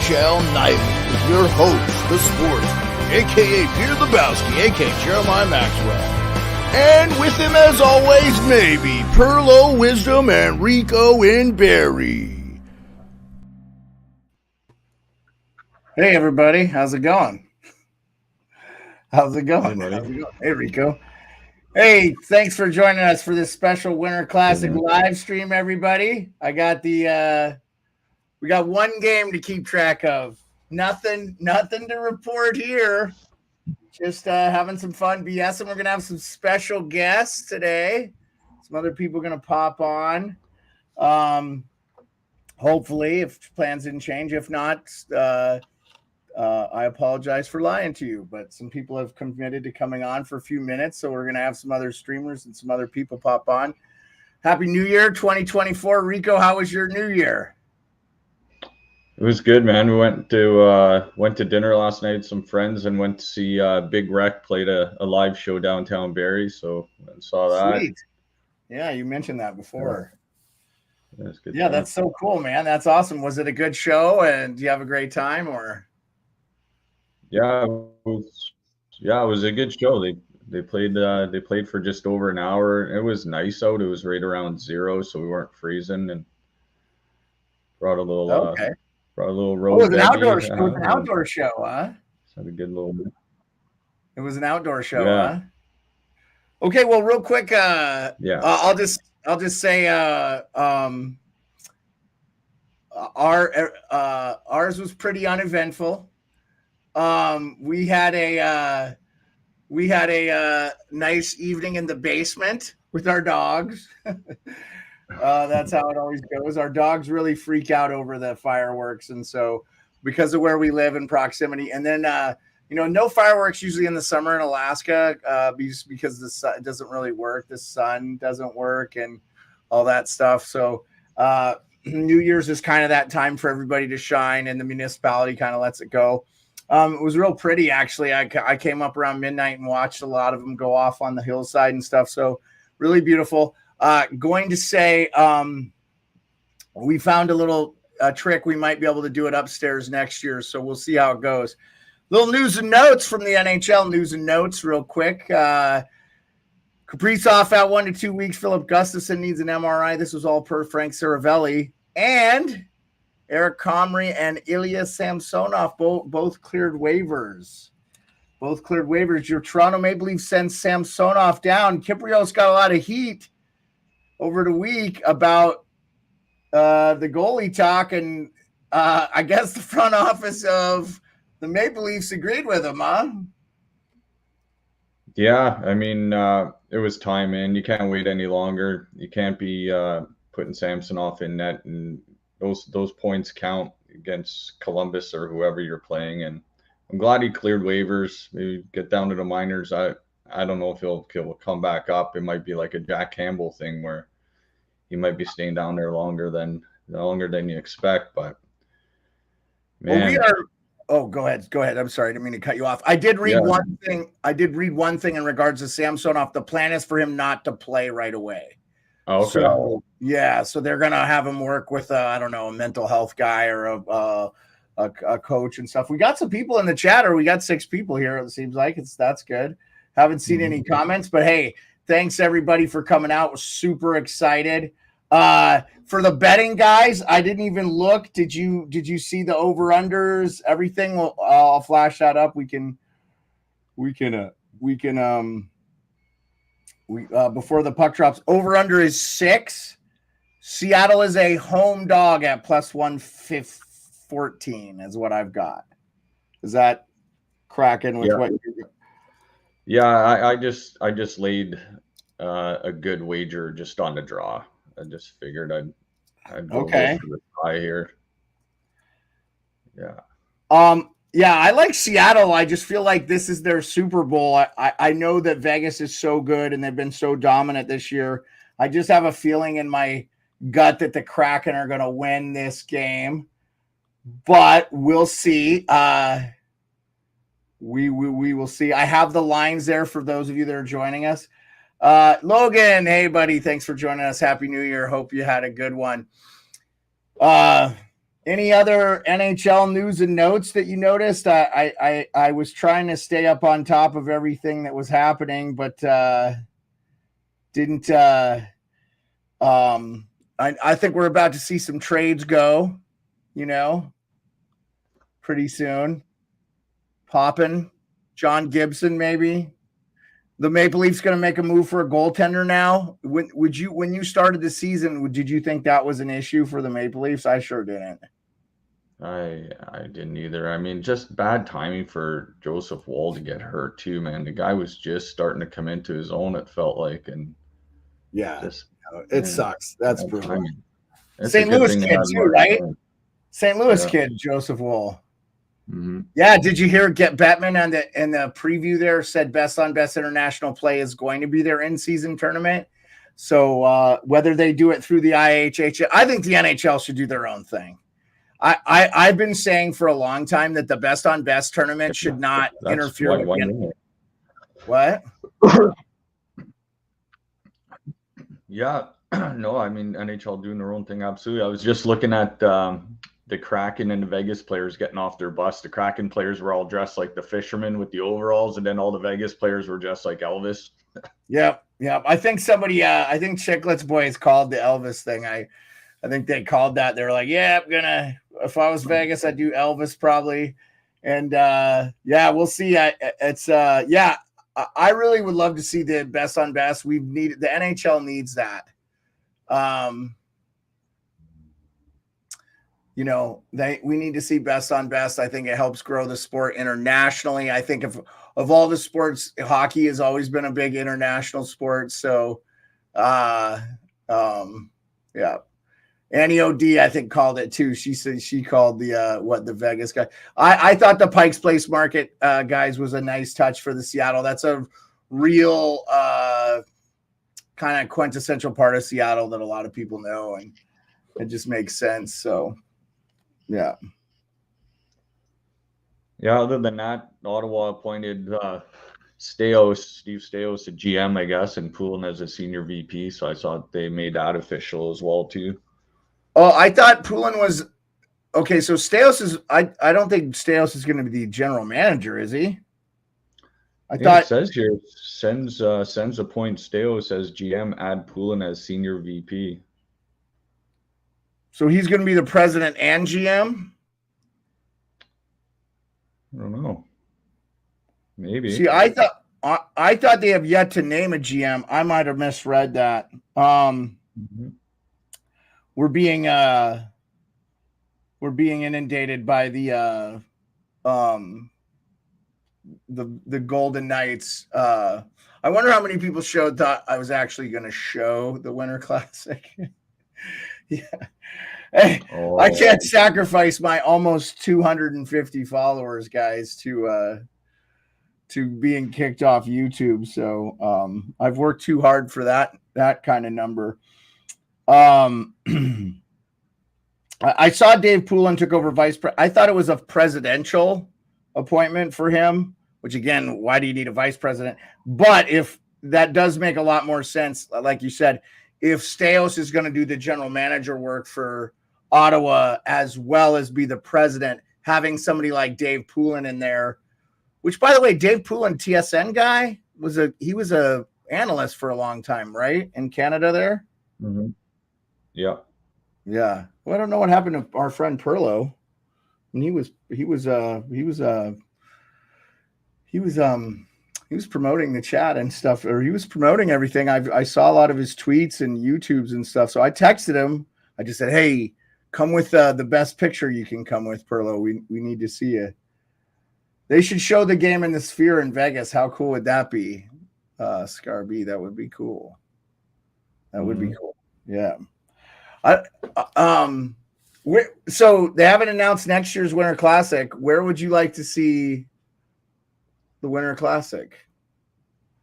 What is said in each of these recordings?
NHL Nightly with your host, the Sports, a.k.a. Peter Lebowski, a.k.a. Jeremiah Maxwell. And with him, as always, maybe Pearlo, Wisdom, and Rico in Barry. Hey, everybody. How's it going? Hey, Rico. Hey, thanks for joining us for this special Winter Classic live stream, everybody. We got one game to keep track of. Nothing to report here. Just having some fun BS, and we're going to have some special guests today. Some other people are going to pop on. Hopefully, if plans didn't change. If not, I apologize for lying to you, but some people have committed to coming on for a few minutes, so we're going to have some other streamers and some other people pop on. Happy New Year 2024. Rico, how was your New Year? It was good, man. We went to dinner last night with some friends and went to see Big Rec played a live show downtown Barrie, so I saw that. Sweet. Yeah, you mentioned that before. Yeah, that's so cool, man. That's awesome. Was it a good show, and do you have a great time, or? Yeah, it was a good show. They played for just over an hour. It was nice out. It was right around 0, so we weren't freezing, and brought a little road. It was an outdoor show. It was an outdoor show, huh? Had a good little. It was an outdoor show, yeah. Huh? Okay, well, real quick, I'll just say, ours was pretty uneventful. We had a nice evening in the basement with our dogs. That's how it always goes. Our dogs really freak out over the fireworks, and so because of where we live in proximity, and then no fireworks usually in the summer in Alaska because the sun, it doesn't really work. The sun doesn't work and all that stuff. So New Year's is kind of that time for everybody to shine, and the municipality kind of lets it go. It was real pretty, actually. I came up around midnight and watched a lot of them go off on the hillside and stuff. So really beautiful. Going to say we found a little trick. We might be able to do it upstairs next year. So we'll see how it goes. Little news and notes from the NHL. News and notes real quick. Kaprizov out 1 to 2 weeks. Philip Gustafson needs an MRI. This was all per Frank Saravelli. And Eric Comrie and Ilya Samsonov both cleared waivers. Your Toronto Maple Leafs sends Samsonov down. Kyprios got a lot of heat over the week about the goalie talk, and I guess the front office of the Maple Leafs agreed with him, huh? Yeah, I mean, it was time, man. You can't wait any longer. You can't be putting Samsonov in net, and those points count against Columbus or whoever you're playing. And I'm glad he cleared waivers. Maybe get down to the minors. I don't know if he'll come back up. It might be like a Jack Campbell thing where he might be staying down there longer than you expect. But man, go ahead. I'm sorry, I didn't mean to cut you off. I did read one thing. In regards to Samsonov. The plan is for him not to play right away. Oh, okay. So they're gonna have him work with a mental health guy or a coach and stuff. We got some people in the chat, or we got 6 people here. It seems like that's good. Haven't seen any comments, but hey, thanks everybody for coming out. We're super excited. For the betting guys, I didn't even look. Did you see the over-unders, everything? Well, I'll flash that up. We before the puck drops, over-under is 6. Seattle is a home dog at plus 114 is what I've got. Is that cracking with what you're doing? Yeah, I just laid a good wager just on the draw. I just figured I'd go for the tie here. Yeah. Yeah, I like Seattle. I just feel like this is their Super Bowl. I know that Vegas is so good and they've been so dominant this year. I just have a feeling in my gut that the Kraken are going to win this game, but we'll see. We will see. I have the lines there for those of you that are joining us. Logan, hey buddy, thanks for joining us. Happy New Year. Hope you had a good one. Any other NHL news and notes that you noticed? I was trying to stay up on top of everything that was happening, but didn't. I think we're about to see some trades go, pretty soon. Poppin', John Gibson, maybe. The Maple Leafs going to make a move for a goaltender now. When you started the season, did you think that was an issue for the Maple Leafs? I sure didn't. I didn't either. I mean, just bad timing for Joseph Woll to get hurt too, man. The guy was just starting to come into his own, it felt like, and it sucks. That's brutal. St. Louis kid too, right? St. Louis kid, Joseph Woll. Mm-hmm. Yeah, did you hear Bettman in the preview there said best on best international play is going to be their in-season tournament. So whether they do it through the IHH, I think the NHL should do their own thing. I've been saying for a long time that the best on best tournament should not interfere with what? Yeah, no, I mean NHL doing their own thing, absolutely. I was just looking at the Kraken and the Vegas players getting off their bus. The Kraken players were all dressed like the fishermen with the overalls, and then all the Vegas players were dressed like Elvis. Yep. I think I think Chicklets boys called the Elvis thing. I think they called that. They were like, yeah, if I was Vegas, I'd do Elvis probably. And we'll see. I really would love to see the best on best. The NHL needs that. We need to see best on best. I think it helps grow the sport internationally. I think of all the sports, hockey has always been a big international sport. So, Annie O.D., I think, called it too. She said she called the Vegas guy. I thought the Pikes Place Market guys was a nice touch for the Seattle. That's a real kind of quintessential part of Seattle that a lot of people know, and it just makes sense. So, yeah. Yeah, other than that, Ottawa appointed Steve Staios, a GM, I guess, and Poulin as a senior VP. So I saw they made that official as well, too. Oh, I thought Poulin was okay. So Staios is. I don't think Staios is going to be the general manager, is he? It says here Sens appoint Staios as GM, add Poulin as senior VP. So he's going to be the president and GM. I don't know. Maybe. See, I thought they have yet to name a GM. I might have misread that. We're being inundated by the Golden Knights. I wonder how many people thought I was actually going to show the Winter Classic. Yeah. Hey, I can't sacrifice my almost 250 followers, guys, to being kicked off YouTube. So I've worked too hard for that kind of number. I saw Dave Poulin took over vice president. I thought it was a presidential appointment for him, which again, why do you need a vice president? But if that does make a lot more sense, like you said, if Staios is going to do the general manager work for Ottawa as well as be the president, having somebody like Dave Poulin in there, which, by the way, Dave Poulin, TSN guy, was a analyst for a long time, right? In Canada there. Mm-hmm. Yeah. Yeah. Well, I don't know what happened to our friend Pearlo. And he was promoting the chat and stuff, or he was promoting everything. I saw a lot of his tweets and YouTubes and stuff. So I texted him. I just said, hey, come with the best picture you can come with, Pearlo. We need to see you. They should show the game in the Sphere in Vegas. How cool would that be? Scar B, that would be cool. That would be cool. Yeah. So they haven't announced next year's Winter Classic. Where would you like to see the Winter Classic?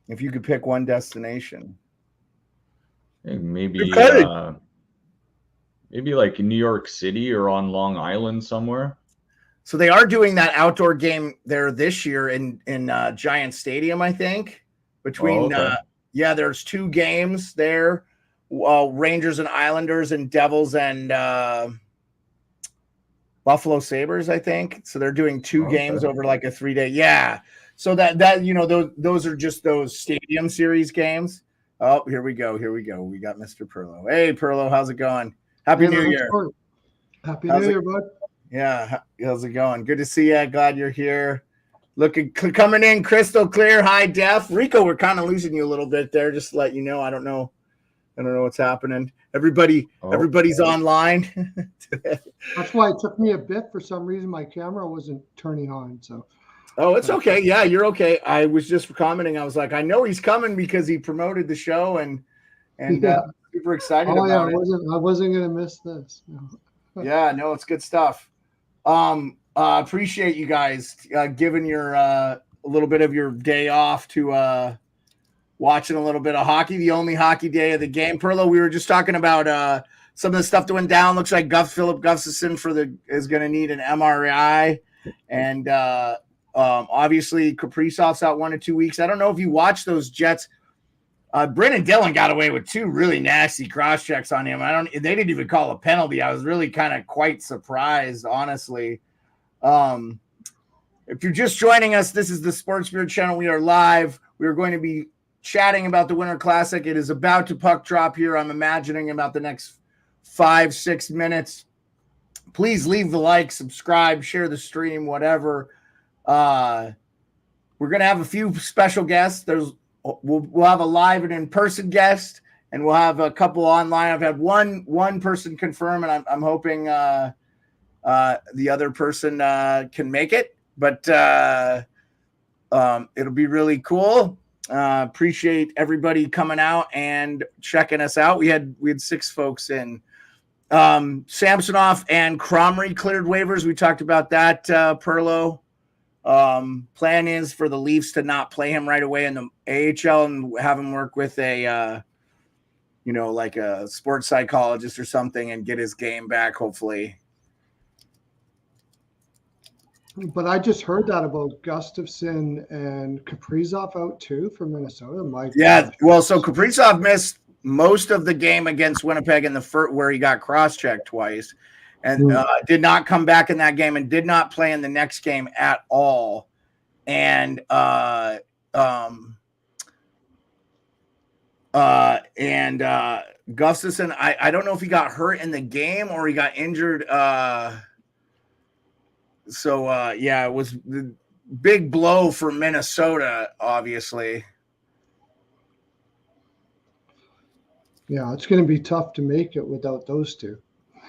If you could pick one destination. Maybe like in New York City or on Long Island somewhere. So they are doing that outdoor game there this year in Giant Stadium, I think. Between there's two games there. Rangers and Islanders and Devils and Buffalo Sabres, I think. So they're doing 2 games over like a 3-day. Yeah. So that you know, those are just those stadium series games. Oh, here we go. We got Mr. Pearlo. Hey, Pearlo, how's it going? Happy New Year. Happy New Year, bud. Yeah, how's it going? Good to see you. Glad you're here. Coming in crystal clear, high def. Rico, we're kind of losing you a little bit there. Just to let you know, I don't know what's happening. Everybody's online. That's why it took me a bit. For some reason, my camera wasn't turning on. So. Oh, it's okay. Yeah, you're okay. I was just commenting. I was like, I know he's coming because he promoted the show and super excited about it. I wasn't gonna miss this. No. Yeah, no, it's good stuff. Appreciate you guys giving your a little bit of your day off to watching a little bit of hockey. The only hockey day of the game. Pearlo, we were just talking about some of the stuff that went down. Looks like Philip Gustafsson is going to need an MRI, and obviously Kaprizov's out 1 to 2 weeks. I don't know if you watched those Jets. Brennan Dillon got away with 2 really nasty cross checks on him. They didn't even call a penalty. I was really kind of quite surprised, honestly. If you're just joining us, this is the Sports Beard channel. We are live. We are going to be chatting about the Winter Classic. It is about to puck drop here. I'm imagining about the next 5-6 minutes. Please leave the like, subscribe, share the stream, whatever. We're going to have a few special guests. We'll have a live and in-person guest, and we'll have a couple online. I've had one person confirm, and I'm hoping the other person can make it. But it'll be really cool. Appreciate everybody coming out and checking us out. We had 6 folks in. Samsonov and Cromrie cleared waivers. We talked about that, Pearlo. Plan is for the Leafs to not play him right away in the AHL and have him work with a like a sports psychologist or something and get his game back, hopefully. But I just heard that about Gustafsson and Kaprizov out too for Minnesota. Well, so Kaprizov missed most of the game against Winnipeg in the first, where he got cross-checked twice, and did not come back in that game and did not play in the next game at all. And Gustafsson, I don't know if he got hurt in the game or he got injured. It was the big blow for Minnesota, obviously. Yeah, it's going to be tough to make it without those 2.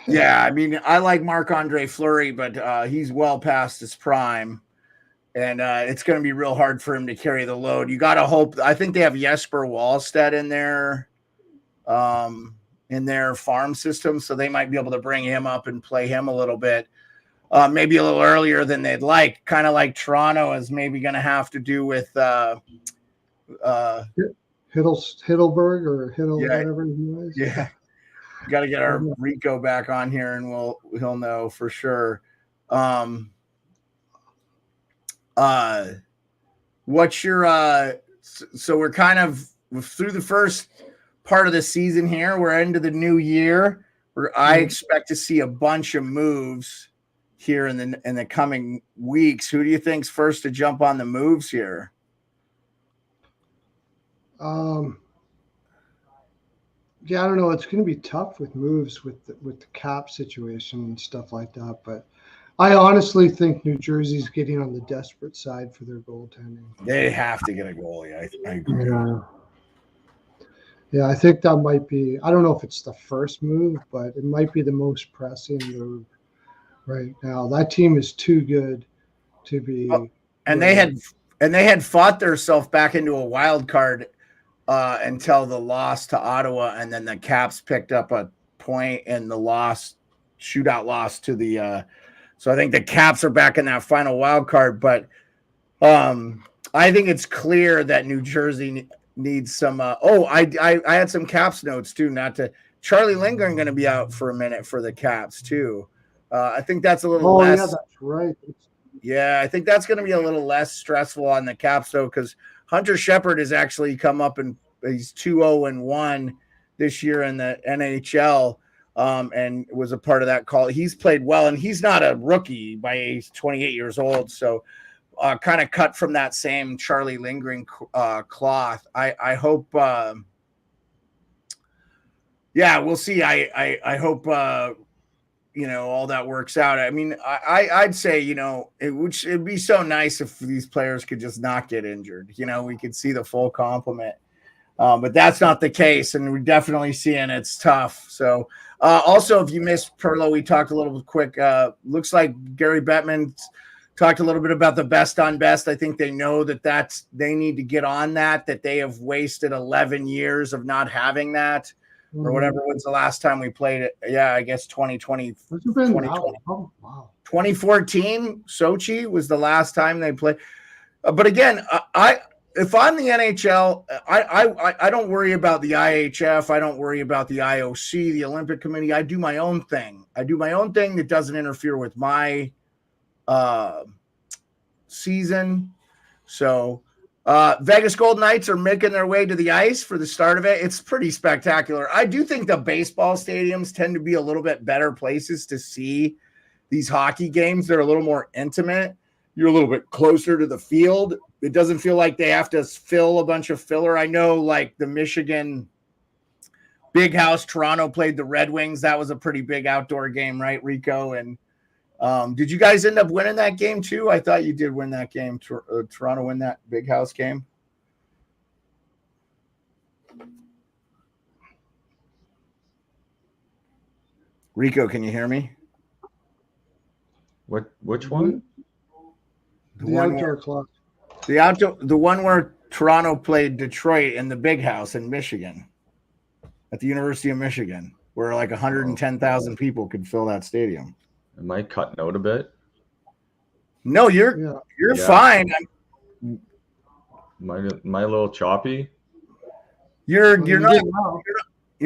Yeah, I mean, I like Marc-Andre Fleury, but he's well past his prime, and it's going to be real hard for him to carry the load. You got to hope. I think they have Jesper Wallstedt in their farm system, so they might be able to bring him up and play him a little bit, maybe a little earlier than they'd like, kind of like Toronto is maybe going to have to do with Hittelberg or whatever he was. Yeah. Got to get our Rico back on here and he'll know for sure. What's your so we're kind of through the first part of the season here. We're into the new year where I expect to see a bunch of moves here in the coming weeks. Who do you think's first to jump on the moves here? Yeah, I don't know. It's going to be tough with moves with the cap situation and stuff like that. But I honestly think New Jersey's getting on the desperate side for their goaltending. They have to get a goalie. I agree. Yeah, I think that might be. I don't know if it's the first move, but it might be the most pressing move right now. That team is too good to be. And they had fought themselves back into a wild card. Until the loss to Ottawa, and then the Caps picked up a point in the shootout loss to the. So I think the Caps are back in that final wild card, but I think it's clear that New Jersey needs some. I had some Caps notes too. Charlie Lindgren going to be out for a minute for the Caps too. I think that's a little less. Yeah, that's right. Yeah, I think that's going to be a little less stressful on the Caps though, because Hunter Shepard has actually come up and he's 2-0-1 this year in the NHL. and was a part of that call. He's played well, and he's not a rookie by age, 28 years old. So kind of cut from that same Charlie Lindgren cloth. I hope, we'll see. I hope, all that works out. I mean, I'd say, it'd be so nice if these players could just not get injured. We could see the full complement. But that's not the case, and we're definitely seeing it's tough. So also, if you missed Pearlo, we talked a little bit quick. Looks like Gary Bettman talked a little bit about the best on best. I think they know that they need to get on that they have wasted 11 years of not having that. Or whatever was the last time we played it. Yeah, I guess 2020. 2020. Oh, wow. 2014, Sochi was the last time they played. But again, if I'm the NHL, I don't worry about the IHF. I don't worry about the IOC, the Olympic Committee. I do my own thing. I do my own thing that doesn't interfere with my season. So Vegas Golden Knights are making their way to the ice for the start of it. It's pretty spectacular. I do think the baseball stadiums tend to be a little bit better places to see these hockey games. They're a little more intimate. You're a little bit closer to the field. It doesn't feel like they have to fill a bunch of filler. I know, like the Michigan Big House, Toronto played the Red Wings. That was a pretty big outdoor game, right, Rico? And did you guys end up winning that game too? I thought you did win that game. Toronto win that Big House game. Rico, can you hear me? Which one? The outdoor clock. The one where Toronto played Detroit in the Big House in Michigan, at the University of Michigan, where like 110,000 people could fill that stadium. Am I cutting out a bit? No, you're fine. My little choppy. You're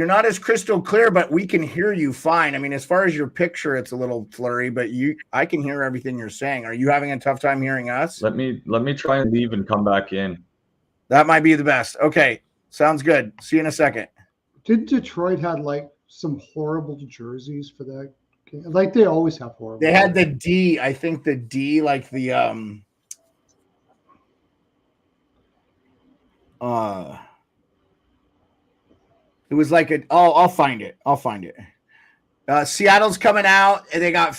not as crystal clear, but we can hear you fine. I mean, as far as your picture, it's a little blurry, but I can hear everything you're saying. Are you having a tough time hearing us? Let me try and leave and come back in. That might be the best. Okay, sounds good. See you in a second. Did Detroit had like some horrible jerseys for that game? Like they always have horrible. They had the D. I think the D, like the It was like I'll find it. Seattle's coming out, and they got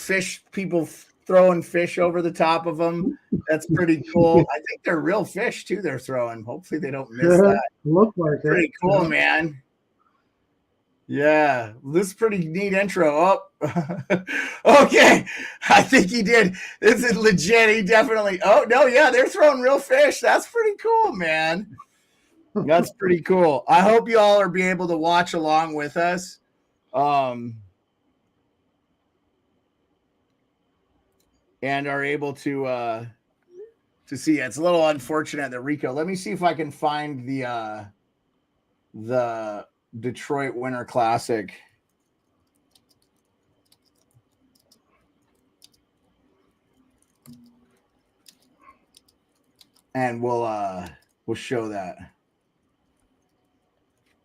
people throwing fish over the top of them. That's pretty cool. I think they're real fish too. They're throwing. Hopefully they don't miss that. Look like pretty cool, man. Yeah, this is pretty neat intro. Oh, okay. I think he did. This is legit. He definitely. Oh no, yeah, they're throwing real fish. That's pretty cool, man. That's pretty cool. I hope you all are be able to watch along with us. And are able to see. It's a little unfortunate that Rico. Let me see if I can find the Detroit Winter Classic. And we'll show that.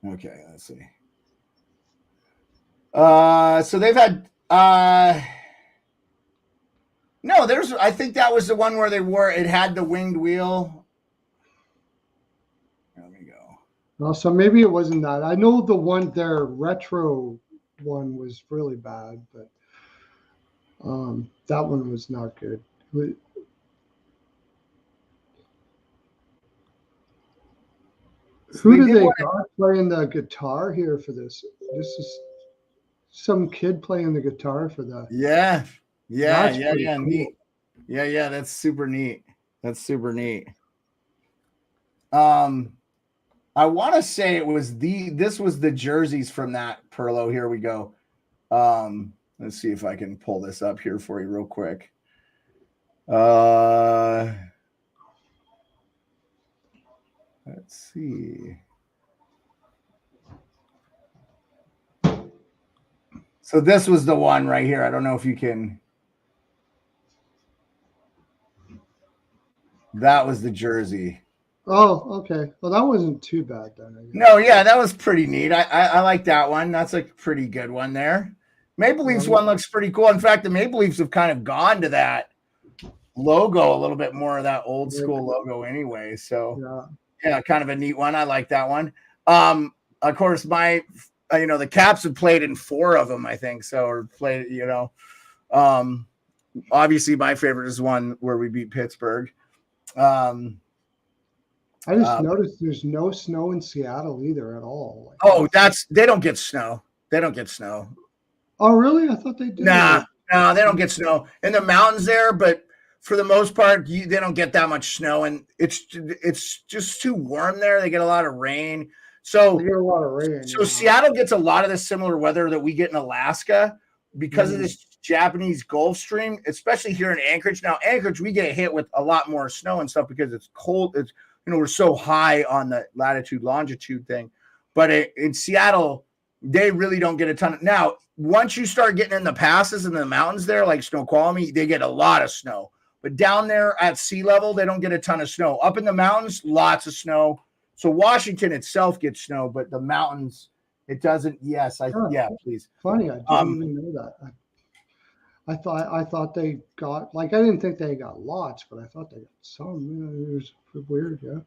Okay, let's see. So they've had no, I think that was the one where it had the winged wheel. There we go. Well, so maybe it wasn't that. I know their retro one was really bad, but that one was not good. Who do they got playing the guitar here for this? This is some kid playing the guitar for that. Yeah. Cool. Neat. Yeah, that's super neat. I want to say it was this was the jerseys from that Pearlo. Here we go. Let's see if I can pull this up here for you real quick. Let's see. So this was the one right here. I don't know if you can. That was the jersey. Oh, okay. Well, that wasn't too bad then. No, yeah, that was pretty neat. I like that one. That's a pretty good one there. Maple Leafs one looks pretty cool. In fact, the Maple Leafs have kind of gone to that logo a little bit more of that old school logo anyway. So yeah, kind of a neat one. I like that one. Of course, the Caps have played in 4 of them, I think. So, or played, obviously my favorite is one where we beat Pittsburgh. I just noticed there's no snow in Seattle either at all. They don't get snow. They don't get snow. Oh, really? I thought they did. No, they don't get snow in the mountains there, but for the most part, they don't get that much snow, and it's just too warm there. They get a lot of rain. So they get a lot of rain. So Seattle gets a lot of the similar weather that we get in Alaska because of this Japanese Gulf Stream, especially here in Anchorage. Now, Anchorage, we get hit with a lot more snow and stuff because it's cold. It's we're so high on the latitude longitude thing, but in Seattle, they really don't get a ton of. Now, once you start getting in the passes and the mountains there, like Snoqualmie, they get a lot of snow. But down there at sea level, they don't get a ton of snow. Up in the mountains, lots of snow. So Washington itself gets snow, but the mountains, it doesn't. Yes, please. Funny, I didn't even know that. I thought they got I didn't think they got lots, but I thought they got some. It was weird, yeah.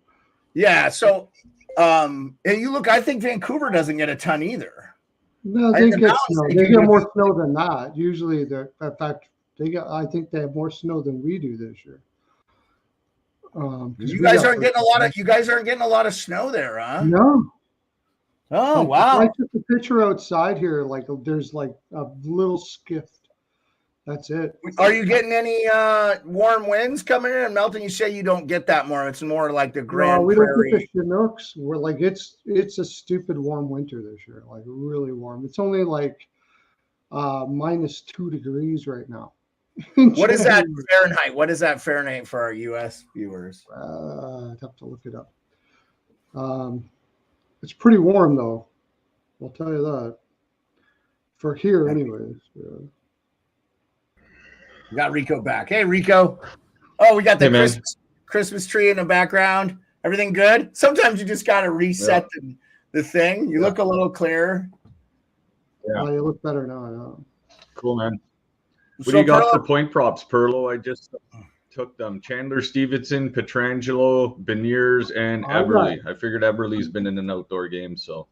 Yeah. So, and you look, I think Vancouver doesn't get a ton either. No, they get snow. They get more snow than that. Usually, in fact, I think they have more snow than we do this year. You guys aren't getting a lot of snow there, huh? No. Oh, wow. I took the picture outside here. There's a little skiff. That's it. Are you getting any warm winds coming in and melting? You say you don't get that more. It's more like the Grand we Prairie. don't get the Chinooks. We're it's a stupid warm winter this year. Really warm. It's only -2 degrees right now. What is that Fahrenheit? What is that Fahrenheit for our U.S. viewers? I'd have to look it up. It's pretty warm though. I'll tell you that. For here, anyways. Yeah. We got Rico back. Hey, Rico. Oh, we got the Christmas tree in the background. Everything good? Sometimes you just got to reset the thing. You look a little clearer. Yeah. You look better now. Cool, man. What do you got for point props, Pearlo? I just took them. Chandler Stevenson, Petrangelo, Beniers, and Eberle. I figured Eberle's been in an outdoor game, so.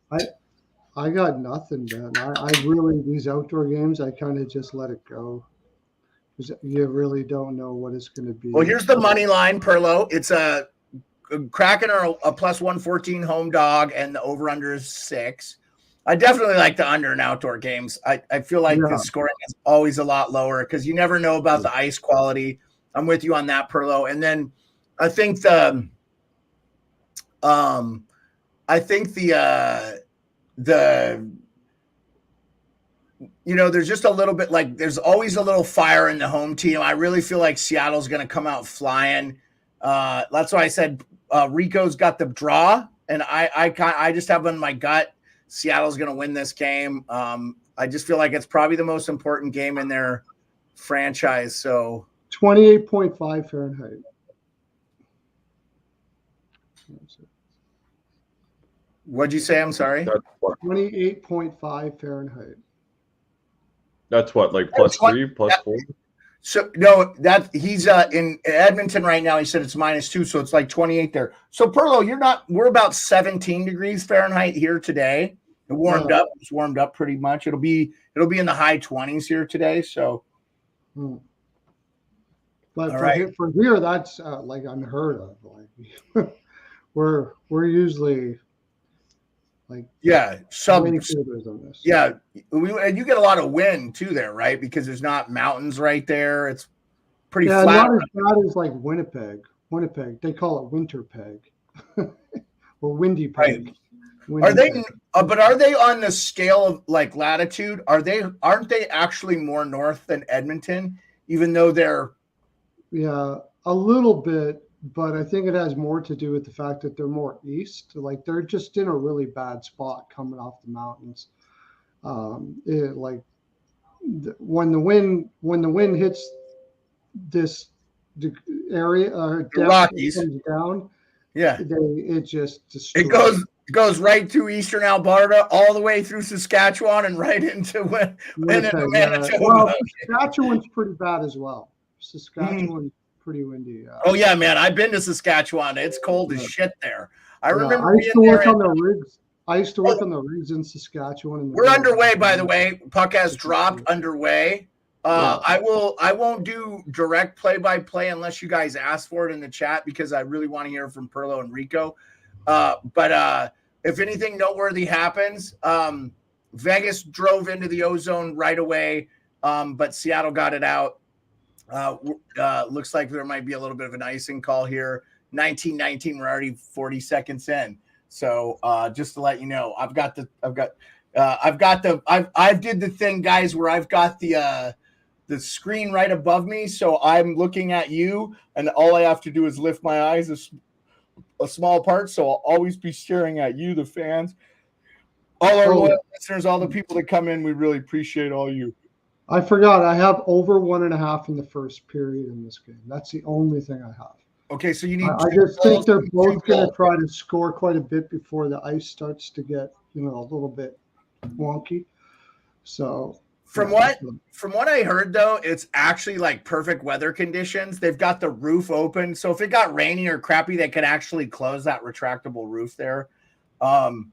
I got nothing, man. I really, these outdoor games, I kind of just let it go. You really don't know what it's going to be. Well, here's the money line, Pearlo. It's a Kraken or a +114 home dog, and the over-under is 6. I definitely like the under in outdoor games. I feel like the scoring is always a lot lower because you never know about the ice quality. I'm with you on that, Pearlo. And then I think there's just a little bit there's always a little fire in the home team. I really feel like Seattle's going to come out flying. That's why I said Rico's got the draw, and I just have in my gut Seattle's going to win this game. I just feel like it's probably the most important game in their franchise. So 28.5 Fahrenheit. What'd you say? I'm sorry. 28.5 Fahrenheit. That's what, +3, +4? So no, that he's in Edmonton right now. He said it's -2, so it's 28 there. So Pearlo, we're about 17 degrees Fahrenheit here today. It warmed up. It's warmed up pretty much. It'll be in the high 20s here today. So, but for here, that's unheard of. We're usually and you get a lot of wind too there, right? Because there's not mountains right there. It's pretty flat. Not as bad as Winnipeg. They call it Winter Peg or Windy Peg. Right. Are they on the scale of latitude? Aren't they actually more north than Edmonton, even though they're a little bit, but I think it has more to do with the fact that they're more east. They're just in a really bad spot coming off the mountains. When the wind hits this area, the Rockies comes down. Yeah, it just destroys. It goes right through eastern Alberta, all the way through Saskatchewan, and right into Manitoba. Well, Saskatchewan's pretty bad as well. Saskatchewan's pretty windy. Oh yeah, man! I've been to Saskatchewan. It's cold as shit there. I remember I used to being work there. on the rigs. I used to work on the rigs in Saskatchewan. We're underway, by the way. Puck has dropped. Underway. I won't do direct play-by-play unless you guys ask for it in the chat, because I really want to hear from Pearlo and Rico. But if anything noteworthy happens, Vegas drove into the ozone right away, but Seattle got it out. Looks like there might be a little bit of an icing call here. 19-19. We're already 40 seconds in. So just to let you know, I did the thing, guys, where I've got the screen right above me, so I'm looking at you, and all I have to do is lift my eyes a small part, so I'll always be staring at you, the fans, all our loyal listeners, all the people that come in. We really appreciate all you. I forgot. I have over 1.5 in the first period in this game. That's the only thing I have. Okay, so you need. I just think they're both going to try to score quite a bit before the ice starts to get, a little bit wonky. So from what I heard, though, it's actually like perfect weather conditions. They've got the roof open, so if it got rainy or crappy, they could actually close that retractable roof there. I'll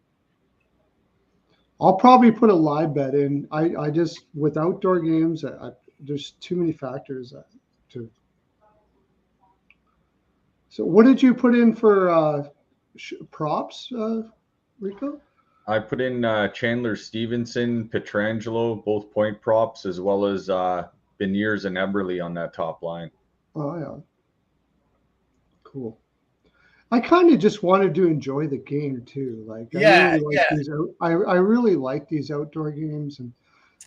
probably put a live bet in. I just, with outdoor games, there's too many factors to. So what did you put in for props, Rico? I put in Chandler Stevenson, Pietrangelo, both point props, as well as Beniers and Eberle on that top line. Oh, yeah. I kind of just wanted to enjoy the game too. Like, I really like these outdoor games, and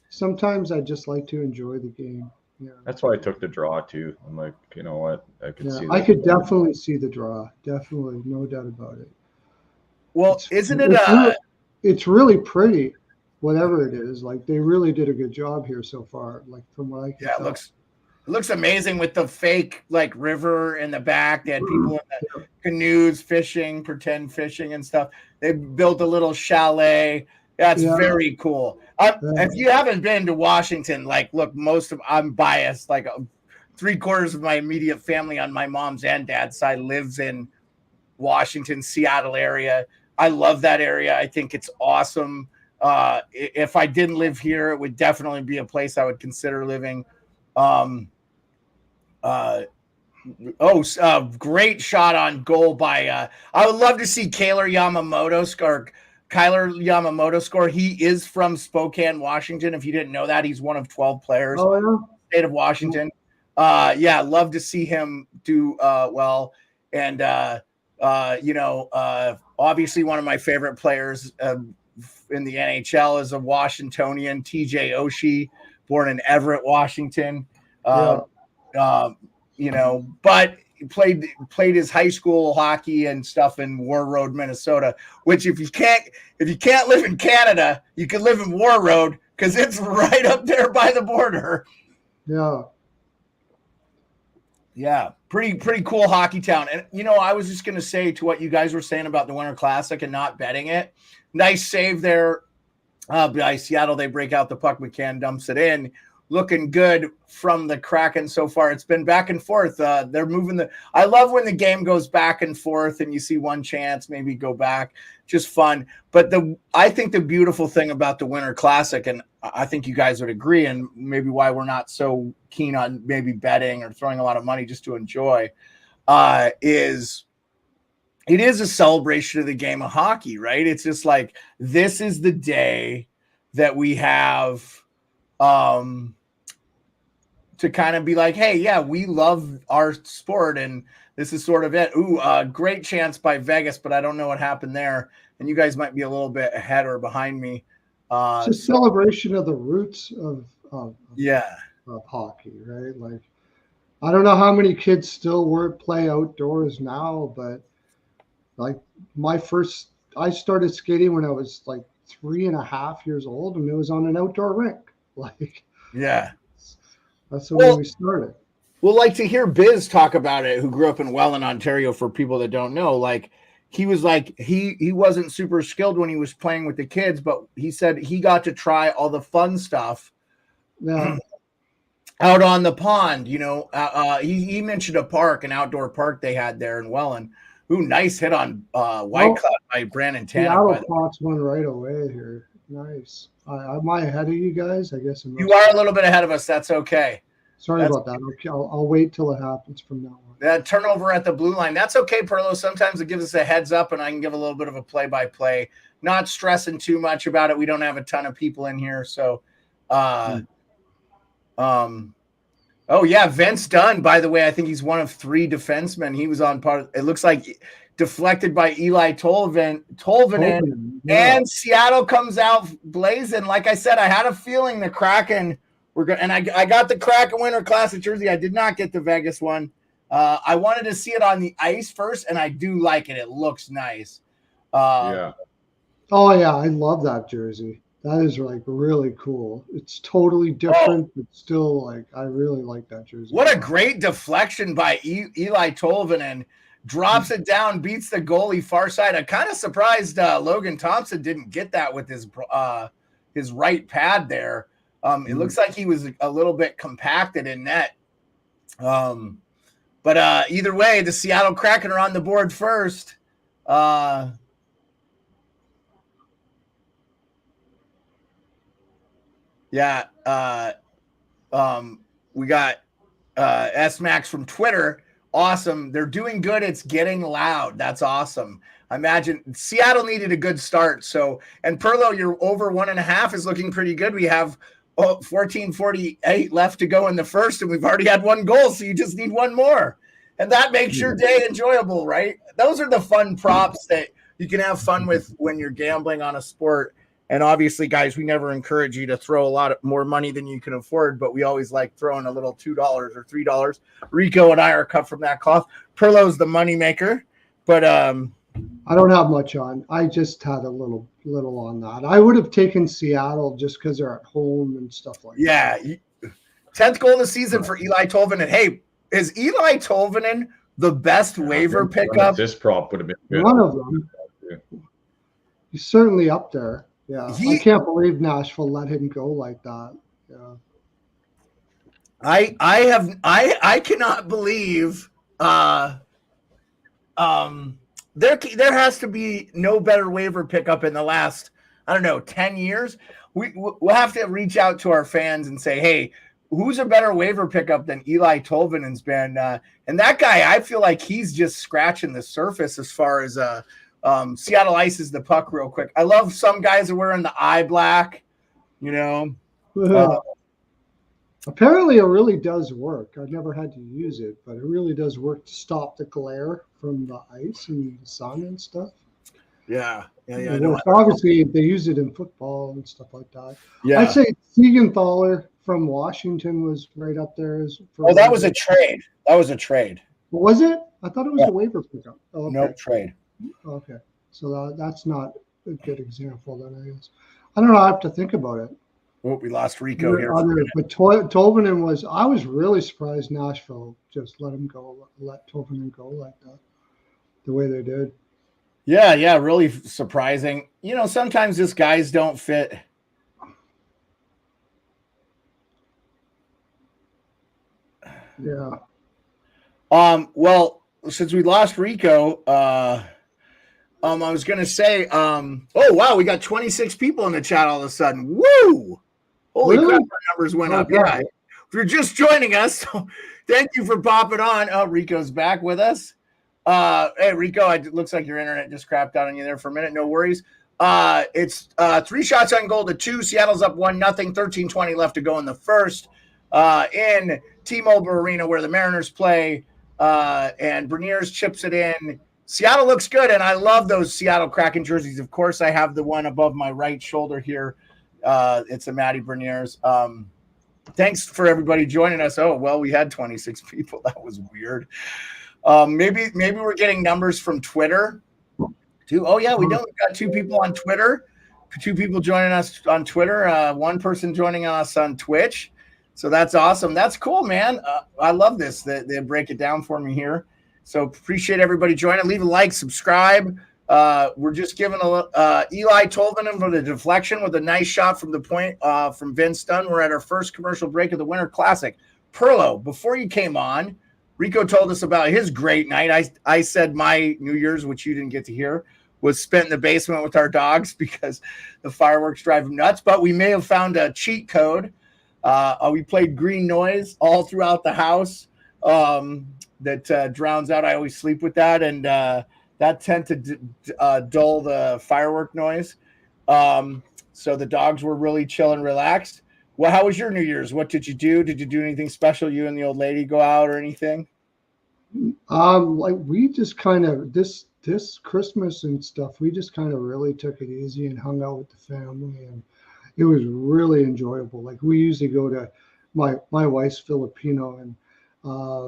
sometimes I just like to enjoy the game. Yeah, that's why I took the draw too. I'm like, you know what? I could see. I could definitely see the draw. Definitely, no doubt about it. Well, it's really pretty, whatever it is. Like, they really did a good job here so far. Like, from what I can tell. It looks amazing with the fake like river in the back. They had people in the canoes fishing, pretend fishing and stuff. They built a little chalet. That's very cool. If you haven't been to Washington, like, look, I'm biased. Like 3/4 of my immediate family on my mom's and dad's side lives in Washington, Seattle area. I love that area. I think it's awesome. If I didn't live here, it would definitely be a place I would consider living. Great shot on goal by I would love to see Kyler Yamamoto score. He is from Spokane, Washington. If you didn't know that, he's one of 12 players in the state of Washington. Love to see him do well. And obviously one of my favorite players in the NHL is a Washingtonian, TJ Oshie, born in Everett, Washington. But he played his high school hockey and stuff in War Road, Minnesota, which if you can't live in Canada, you can live in War Road because it's right up there by the border. Yeah, pretty cool hockey town. And I was just gonna say to what you guys were saying about the Winter Classic and not betting it. Nice save there by Seattle. They break out the puck. McCann dumps it in. Looking good from the Kraken so far. It's been back and forth. They're moving I love when the game goes back and forth and you see one chance, maybe go back. Just fun. But I think the beautiful thing about the Winter Classic, and I think you guys would agree, and maybe why we're not so keen on maybe betting or throwing a lot of money just to enjoy, is it is a celebration of the game of hockey, right? It's just like, this is the day that we have to kind of be like, hey, yeah, we love our sport, and this is sort of it. Great chance by Vegas, but I don't know what happened there. And you guys might be a little bit ahead or behind me. It's a celebration of the roots of hockey, right? Like, I don't know how many kids still play outdoors now, but like I started skating when I was like 3.5 years old, and it was on an outdoor rink. Like, that's the way we started. We'll like to hear Biz talk about it, who grew up in Welland, Ontario, for people that don't know. Like, he was like, he wasn't super skilled when he was playing with the kids, but he said he got to try all the fun stuff out on the pond. He mentioned an outdoor park they had there in Welland. Ooh, nice hit on White Cloud by Brandon Tanner. Seattle Fox won right away here. Nice. Am I ahead of you guys? I guess you are a little bit ahead of us. That's okay. Sorry about that. Okay, I'll wait till it happens from now on. That turnover at the blue line. That's okay, Pearlo. Sometimes it gives us a heads up, and I can give a little bit of a play-by-play. Not stressing too much about it. We don't have a ton of people in here, so. Oh yeah, Vince Dunn. By the way, I think he's one of 3 defensemen. He was on part. It looks like deflected by Eli Tolvanen, and Seattle comes out blazing. Like I said, I had a feeling the Kraken were going, and I got the Kraken Winter Classic jersey. I did not get the Vegas one. I wanted to see it on the ice first, and I do like it. It looks nice. Yeah. Oh yeah, I love that jersey. That is like really cool. It's totally different, but still like I really like that jersey. What a great deflection by Eli Tolvanen. Drops it down, beats the goalie far side. I'm kind of surprised Logan Thompson didn't get that with his right pad there. It looks like he was a little bit compacted in net. But either way, the Seattle Kraken are on the board first. Yeah. We got S-Max from Twitter. Awesome. They're doing good. It's getting loud. That's awesome. I imagine Seattle needed a good start. So, and Pearlo, your over 1.5 is looking pretty good. We have 14:48 left to go in the first, and we've already had 1 goal. So you just need 1 more. And that makes your day enjoyable, right? Those are the fun props that you can have fun with when you're gambling on a sport. And obviously, guys, we never encourage you to throw a lot more money than you can afford, but we always like throwing a little $2 or $3. Rico and I are cut from that cloth. Perlo's the money maker, but I don't have much on. I just had a little on that. I would have taken Seattle just because they're at home and stuff like that. Yeah, 10th goal of the season for Eli Tolvanen. Hey, is Eli Tolvanen the best waiver pickup? This prop would have been good. One of them. He's certainly up there. Yeah, I can't believe Nashville let him go like that. Yeah, I cannot believe there has to be no better waiver pickup in the last 10 years. We'll have to reach out to our fans and say, hey, who's a better waiver pickup than Eli Tolvanen's been? And that guy, I feel like he's just scratching the surface as far as Seattle ices the puck real quick. I love some guys are wearing the eye black, Apparently it really does work. I've never had to use it, but it really does work to stop the glare from the ice and the sun and stuff. Yeah. Obviously, they use it in football and stuff like that. Yeah. I'd say Siegenthaler from Washington was right up there. That was a trade. Was it? I thought it was a waiver pickup. Oh, okay. No trade. Okay, so that's not a good example then, I guess. I don't know. I have to think about it. Oh, we lost Rico here. But Tolvanen I was really surprised Nashville just let Tolvanen go like that, the way they did. Yeah, really surprising. Sometimes just guys don't fit. Yeah. Well, since we lost Rico, I was going to say, oh, wow, we got 26 people in the chat all of a sudden. Woo! Holy crap, our numbers went up. Yeah. If you're just joining us, thank you for popping on. Oh, Rico's back with us. Hey, Rico, it looks like your internet just crapped out on you there for a minute. No worries. It's 3 shots on goal to 2. Seattle's up 1-0, 13:20 left to go in the first. In T-Mobile Arena where the Mariners play, and Bernier's chips it in. Seattle looks good, and I love those Seattle Kraken jerseys. Of course, I have the one above my right shoulder here. It's a Matty Bernier's. Thanks for everybody joining us. Oh, well, we had 26 people. That was weird. Maybe we're getting numbers from Twitter too. Oh, yeah, we know we've got 2 people on Twitter. 2 people joining us on Twitter. 1 person joining us on Twitch. So that's awesome. That's cool, man. I love this. They break it down for me here. So appreciate everybody joining. Leave a like, subscribe. We're just giving Eli Tolvanen for the deflection with a nice shot from the point from Vince Dunn. We're at our first commercial break of the Winter Classic. Perlo, before you came on, Rico told us about his great night. I said my New Year's, which you didn't get to hear, was spent in the basement with our dogs because the fireworks drive them nuts. But we may have found a cheat code. We played Green Noise all throughout the house that drowns out. I always sleep with that, and that tend to dull the firework noise. So the dogs were really chill and relaxed. Well, how was your New Year's? What did you do? Did you do anything special? You and the old lady go out or anything? Like we just kind of this Christmas and stuff, we just kind of really took it easy and hung out with the family, and it was really enjoyable. Like we usually go to my wife's Filipino, and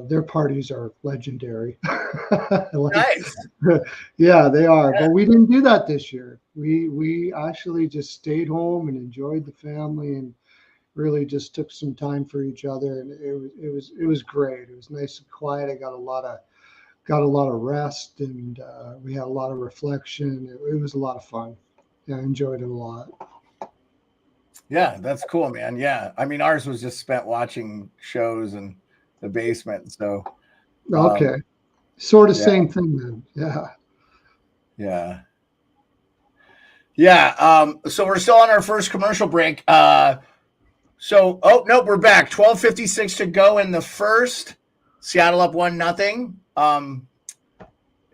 their parties are legendary. Nice. Yeah, they are. But we didn't do that this year. We actually just stayed home and enjoyed the family and really just took some time for each other, and it was great. It was nice and quiet. I got a lot of rest, and we had a lot of reflection. It was a lot of fun. Yeah, I enjoyed it a lot. Yeah, that's cool, man. Yeah, I mean, ours was just spent watching shows in the basement. So okay, sort of yeah. same thing then. Yeah. So we're still on our first commercial break. We're back. 12:56 to go in the first. Seattle up 1-0.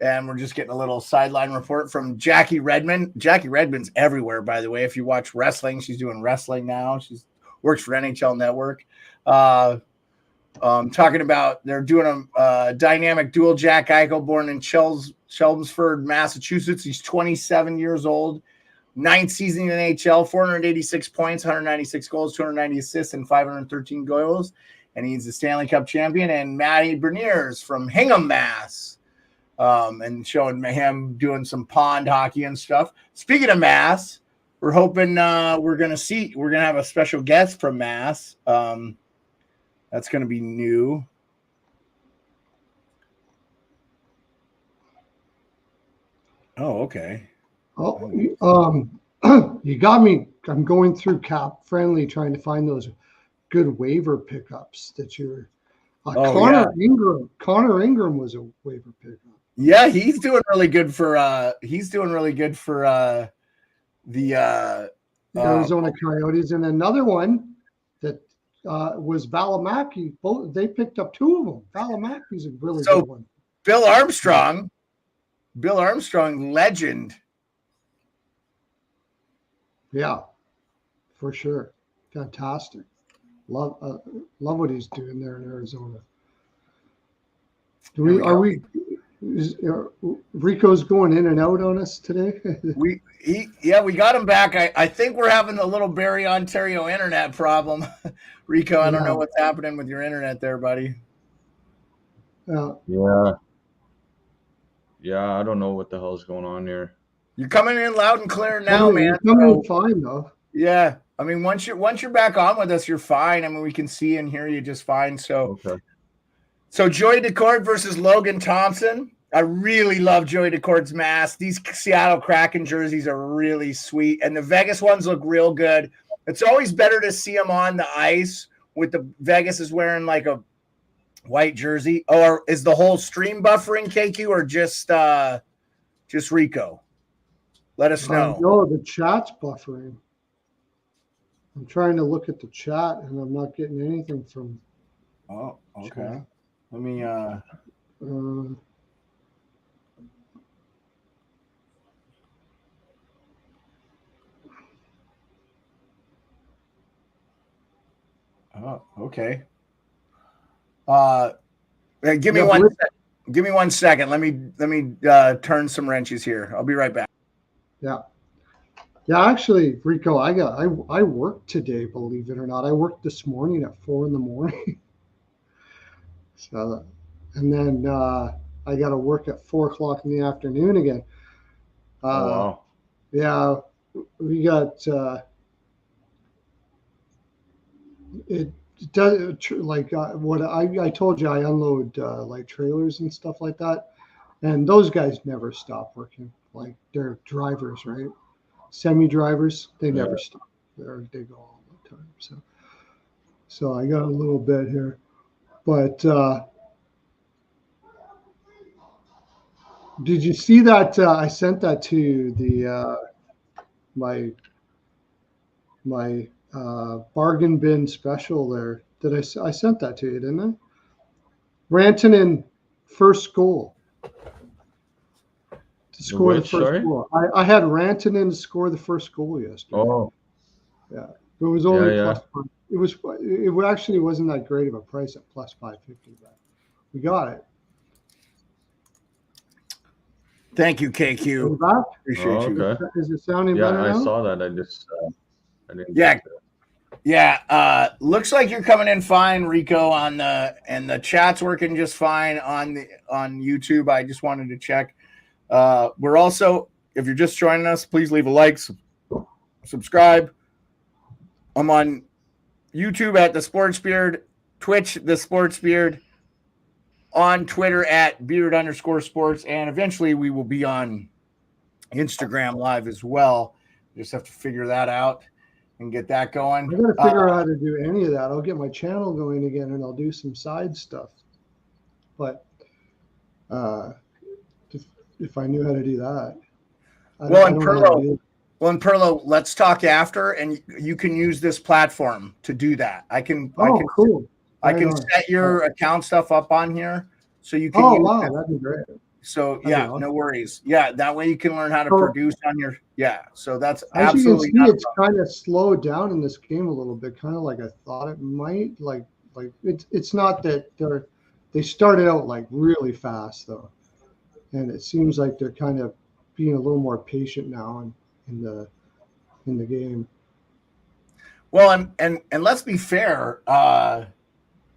And we're just getting a little sideline report from Jackie Redmond. Jackie Redmond's everywhere, by the way. If you watch wrestling, she's doing wrestling now. She works for NHL Network. Talking about they're doing a dynamic duel. Jack Eichel, born in Chelmsford, Massachusetts. He's 27 years old. 9th season in NHL, 486 points, 196 goals, 290 assists, and 513 goals. And he's the Stanley Cup champion. And Matty Berniers from Hingham, Mass. And showing him doing some pond hockey and stuff. Speaking of Mass, we're hoping we're going to have a special guest from Mass. That's going to be new. Oh, okay. Oh, you got me. I'm going through Cap Friendly trying to find those good waiver pickups that you're. Connor Ingram was a waiver pickup. Yeah, he's doing really good for the Arizona Coyotes, and another one that was Valimaki. Both they picked up two of them. Valimaki's a really good one. Bill Armstrong, legend. Yeah, for sure. Fantastic. Love what he's doing there in Arizona. Rico's going in and out on us today? we got him back. I think we're having a little Barrie, Ontario internet problem. Rico, I don't know what's happening with your internet there, buddy. Yeah, I don't know what the hell's going on here. You're coming in loud and clear now, man. You're coming in fine though. Yeah. I mean, once you're back on with us, you're fine. I mean, we can see and hear you just fine. So, okay. So Joey Decourt versus Logan Thompson. I really love Joey Decourt's mask. These Seattle Kraken jerseys are really sweet, and the Vegas ones look real good. It's always better to see them on the ice with the Vegas is wearing like a white jersey. Or is the whole stream buffering, KQ, or just Rico? Let us know. No, the chat's buffering. I'm trying to look at the chat, and I'm not getting anything from. Oh, okay. Chat. Let me. Oh, okay. Give me 1 second. Give me 1 second. Let me turn some wrenches here. I'll be right back. Yeah. Yeah, actually, Rico, I worked today, believe it or not. I worked this morning at 4 a.m. So, and then I got to work at 4 o'clock in the afternoon again. Wow. Yeah, we got it does like what I told you. I unload like trailers and stuff like that, and those guys never stop working like they're drivers, right? Semi-drivers, they never stop. They go all the time. So I got a little bit here, but did you see that? I sent that to the my bargain bin special there. I sent that to you, didn't I? Rantanen first goal to score the first goal. I had Rantanen to score the first goal yesterday. Oh, yeah. It was only plus. It actually wasn't that great of a price at plus 550, but we got it. Thank you, KQ. Appreciate you. Is it sounding better now? Yeah, I saw that. I just I didn't. Yeah. Looks like you're coming in fine, Rico. And the chat's working just fine on YouTube. I just wanted to check. We're also, if you're just joining us, please leave a like, subscribe. I'm on YouTube at The Sports Beard, Twitch, The Sports Beard, on Twitter at Beard_sports, and eventually we will be on Instagram Live as well. Just have to figure that out and get that going. I got to figure out how to do any of that. I'll get my channel going again, and I'll do some side stuff. But if I knew how to do that, Well, in Pearlo, let's talk after, and you can use this platform to do that. Cool. I can set your account stuff up on here, so you can. That'd be great. So awesome. No worries. Yeah, that way you can learn how to produce on your. Yeah, so that's absolutely. As you can see, it's kind of slowed down in this game a little bit, kind of like I thought it might. Like it's not that they started out like really fast though, and it seems like they're kind of being a little more patient now in the game. Well, and let's be fair.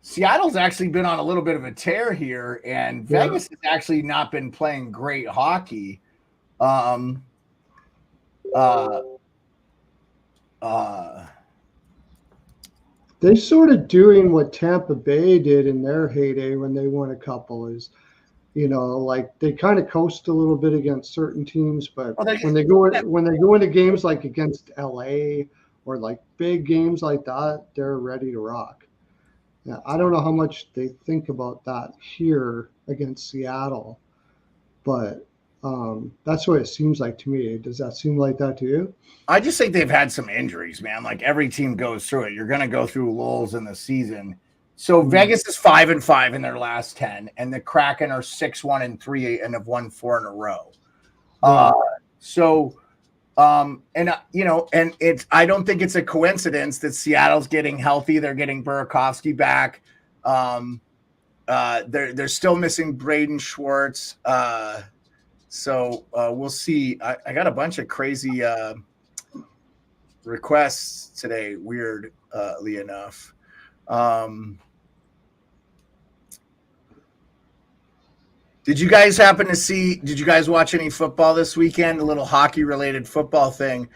Seattle's actually been on a little bit of a tear here, and Vegas has actually not been playing great hockey. They're sort of doing what Tampa Bay did in their heyday when they won a couple. Is like they kind of coast a little bit against certain teams, but when they go into games like against LA or like big games like that, they're ready to rock. Yeah, I don't know how much they think about that here against Seattle, but that's what it seems like to me. Does that seem like that to you? I just think they've had some injuries, man. Like every team goes through it. You're going to go through lulls in the season. So Vegas is 5-5 in their last 10, and the Kraken are 6-1-3 and have won 4 in a row. And it's, I don't think it's a coincidence that Seattle's getting healthy. They're getting Burakovsky back. They're still missing Braden Schwartz. So we'll see. I got a bunch of crazy requests today, weirdly enough. Did you guys watch any football this weekend? A little hockey related football thing.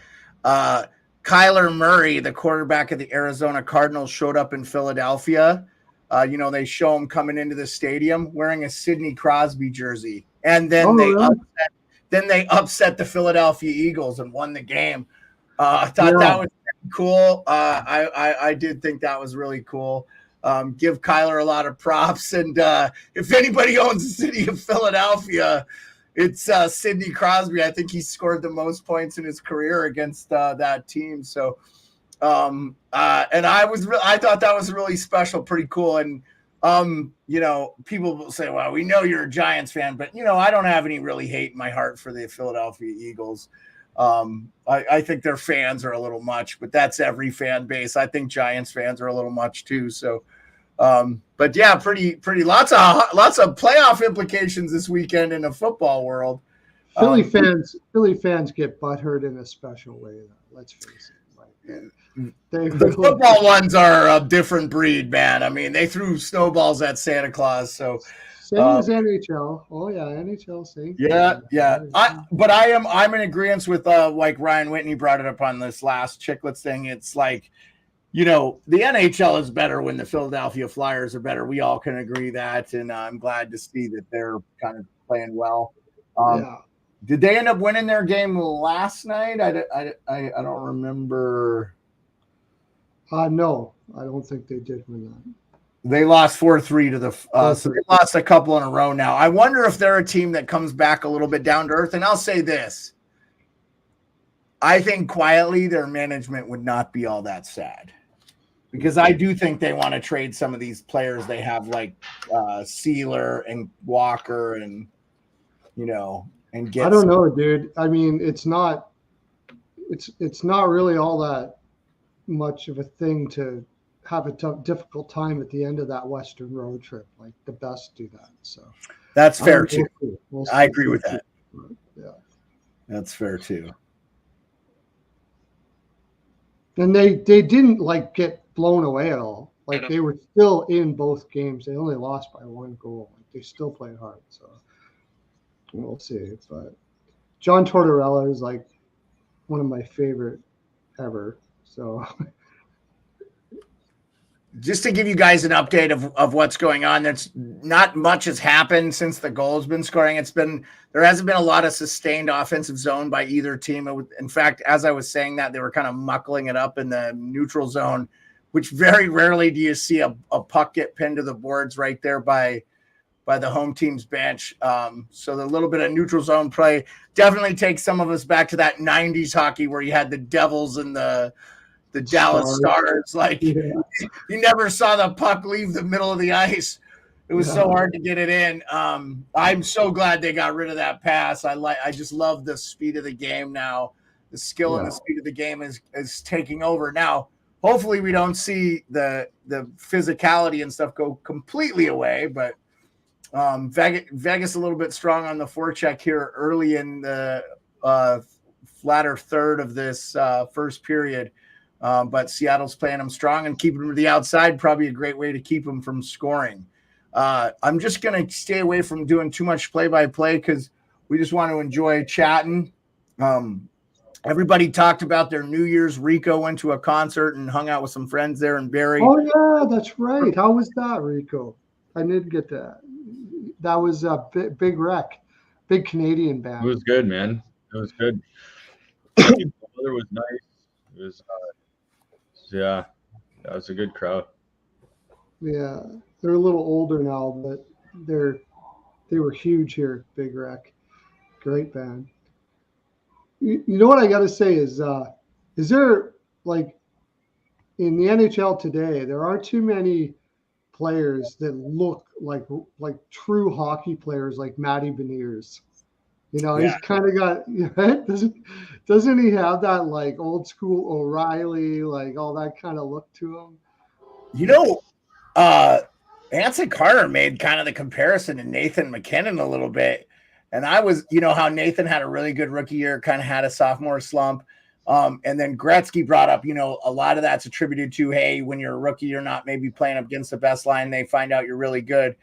Kyler Murray, the quarterback of the Arizona Cardinals, showed up in Philadelphia. They show him coming into the stadium wearing a Sidney Crosby jersey. And then they upset the Philadelphia Eagles and won the game. I thought that was pretty cool. I did think that was really cool. Give Kyler a lot of props. And if anybody owns the city of Philadelphia, it's Sidney Crosby. I think he scored the most points in his career against that team. So, and I thought that was really special, pretty cool. And, people will say, well, we know you're a Giants fan, but, I don't have any really hate in my heart for the Philadelphia Eagles. I think their fans are a little much, but that's every fan base. I think Giants fans are a little much too. So, but yeah, pretty lots of playoff implications this weekend in the football world. Philly fans get butthurt in a special way. Let's face it. The football ones are a different breed, man. I mean, they threw snowballs at Santa Claus. So same as NHL. Oh yeah, NHL same. Yeah. I'm in agreement with like Ryan Whitney brought it up on this last Chicklets thing. It's like, the NHL is better when the Philadelphia Flyers are better. We all can agree that, and I'm glad to see that they're kind of playing well. Did they end up winning their game last night? I don't remember. No, I don't think they did win that. They lost 4-3 to the so they lost a couple in a row now. I wonder if they're a team that comes back a little bit down to earth. And I'll say this. I think quietly their management would not be all that sad. Because I do think they want to trade some of these players they have, like Sealer and Walker, and and get. I don't know, dude. I mean, it's not really all that much of a thing to have a difficult time at the end of that Western road trip. Like the best do that. So that's fair too. We'll I agree with that. Yeah, that's fair too. And they didn't like get blown away at all. Like they were still in both games. They only lost by 1 goal. Like they still played hard. So we'll see. But John Tortorella is like one of my favorite ever. So just to give you guys an update of what's going on, there's not much has happened since the goal's been scoring. There hasn't been a lot of sustained offensive zone by either team. In fact, as I was saying that, they were kind of muckling it up in the neutral zone, which very rarely do you see a puck get pinned to the boards right there by the home team's bench. So the little bit of neutral zone play definitely takes some of us back to that 90s hockey where you had the Devils and the Dallas Stars. Like you never saw the puck leave the middle of the ice. It was so hard to get it in. I'm so glad they got rid of that pass. I just love the speed of the game now. The skill and the speed of the game is taking over. Now, hopefully we don't see the physicality and stuff go completely away, but Vegas a little bit strong on the forecheck here early in the latter third of this first period. But Seattle's playing them strong and keeping them to the outside, probably a great way to keep them from scoring. I'm just going to stay away from doing too much play-by-play because we just want to enjoy chatting. Everybody talked about their New Year's. Rico went to a concert and hung out with some friends there in Barrie. Oh, yeah, that's right. How was that, Rico? I didn't get that. That was a big wreck, big Canadian band. It was good, man. It was good. The weather was nice. It was, that was a good crowd. Yeah, they're a little older now, but they were huge here. Big wreck, great band. You know what I got to say is there, like, in the NHL today, there aren't too many players that look like true hockey players like Matty Beniers. He's kind of got, right? Doesn't he have that like old school O'Reilly, like all that kind of look to him? Anson Carter made kind of the comparison to Nathan McKinnon a little bit. And I was, how Nathan had a really good rookie year, kind of had a sophomore slump. And then Gretzky brought up, a lot of that's attributed to, hey, when you're a rookie, you're not maybe playing up against the best line. They find out you're really good.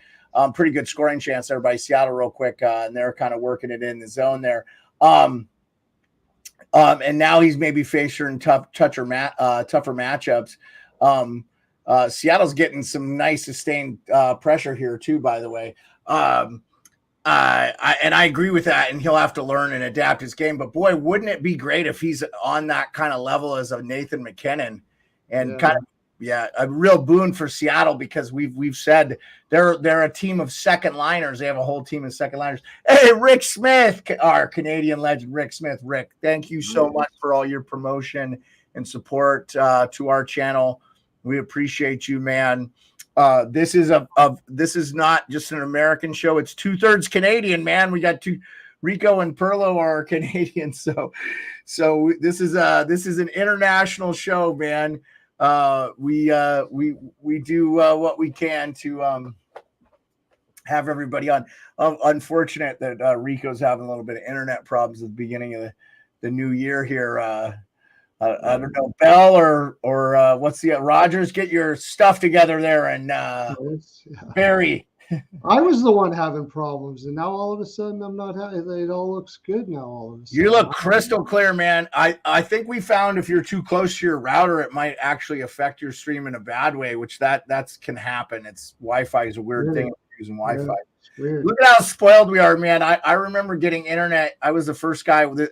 Pretty good scoring chance there by Seattle real quick. And they're kind of working it in the zone there. And now he's maybe facing tougher matchups. Seattle's getting some nice sustained pressure here too, by the way. And I agree with that, and he'll have to learn and adapt his game. But boy, wouldn't it be great if he's on that kind of level as a Nathan McKinnon, and a real boon for Seattle because we've said they're a team of second liners. They have a whole team of second liners. Hey, Rick Smith, our Canadian legend, Rick Smith. Rick, thank you so much for all your promotion and support to our channel. We appreciate you, man. This is not just an American show. It's 2/3 Canadian, man. We got Rico and Pearlo are Canadian. So this is an international show, man. We do what we can to have everybody on. Unfortunate that Rico's having a little bit of internet problems at the beginning of the new year here. I don't know, Bell or what's the Rogers? Get your stuff together there and Barry. I was the one having problems, and now all of a sudden I'm not having. It all looks good now. All of a sudden, you look crystal clear, man. I think we found if you're too close to your router, it might actually affect your stream in a bad way, which that can happen. It's Wi-Fi is a weird thing using Wi-Fi. It's weird. Look at how spoiled we are, man. I remember getting internet. I was the first guy with